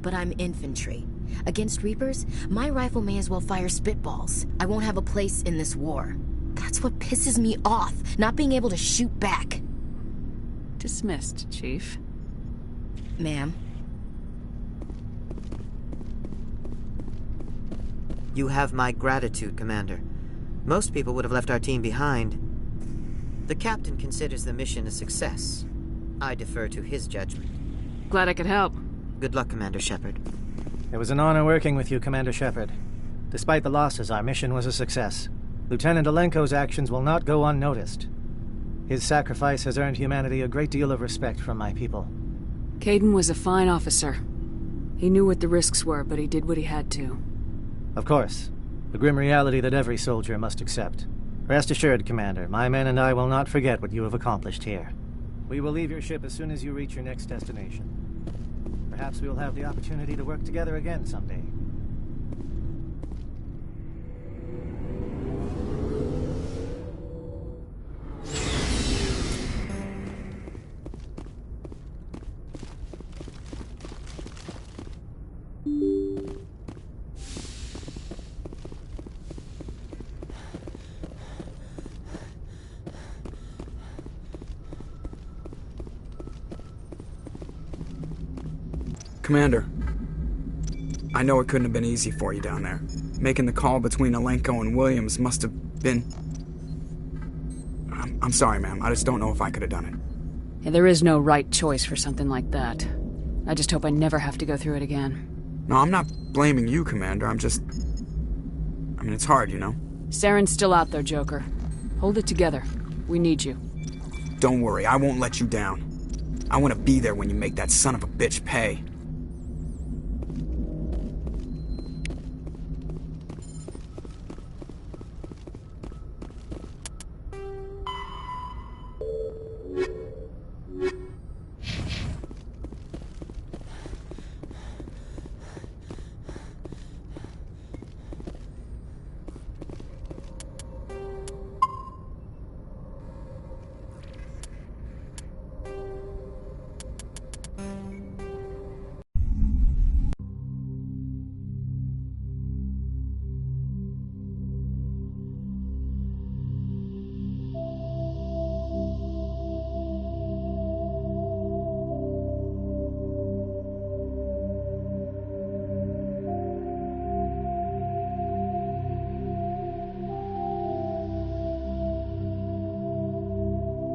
But I'm infantry. Against Reapers, my rifle may as well fire spitballs. I won't have a place in this war. That's what pisses me off, not being able to shoot back. Dismissed, Chief. Ma'am. You have my gratitude, Commander. Most people would have left our team behind. The captain considers the mission a success. I defer to his judgment. Glad I could help. Good luck, Commander Shepard. It was an honor working with you, Commander Shepard. Despite the losses, our mission was a success. Lieutenant Alenko's actions will not go unnoticed. His sacrifice has earned humanity a great deal of respect from my people. Caden was a fine officer. He knew what the risks were, but he did what he had to. Of course. The grim reality that every soldier must accept. Rest assured, Commander, my men and I will not forget what you have accomplished here. We will leave your ship as soon as you reach your next destination. Perhaps we will have the opportunity to work together again someday. Commander, I know it couldn't have been easy for you down there. Making the call between Alenko and Williams must have been... I'm sorry, ma'am. I just don't know if I could have done it. Yeah, there is no right choice for something like that. I just hope I never have to go through it again. No, I'm not blaming you, Commander. I mean, it's hard, you know? Saren's still out there, Joker. Hold it together. We need you. Don't worry, I won't let you down. I want to be there when you make that son of a bitch pay.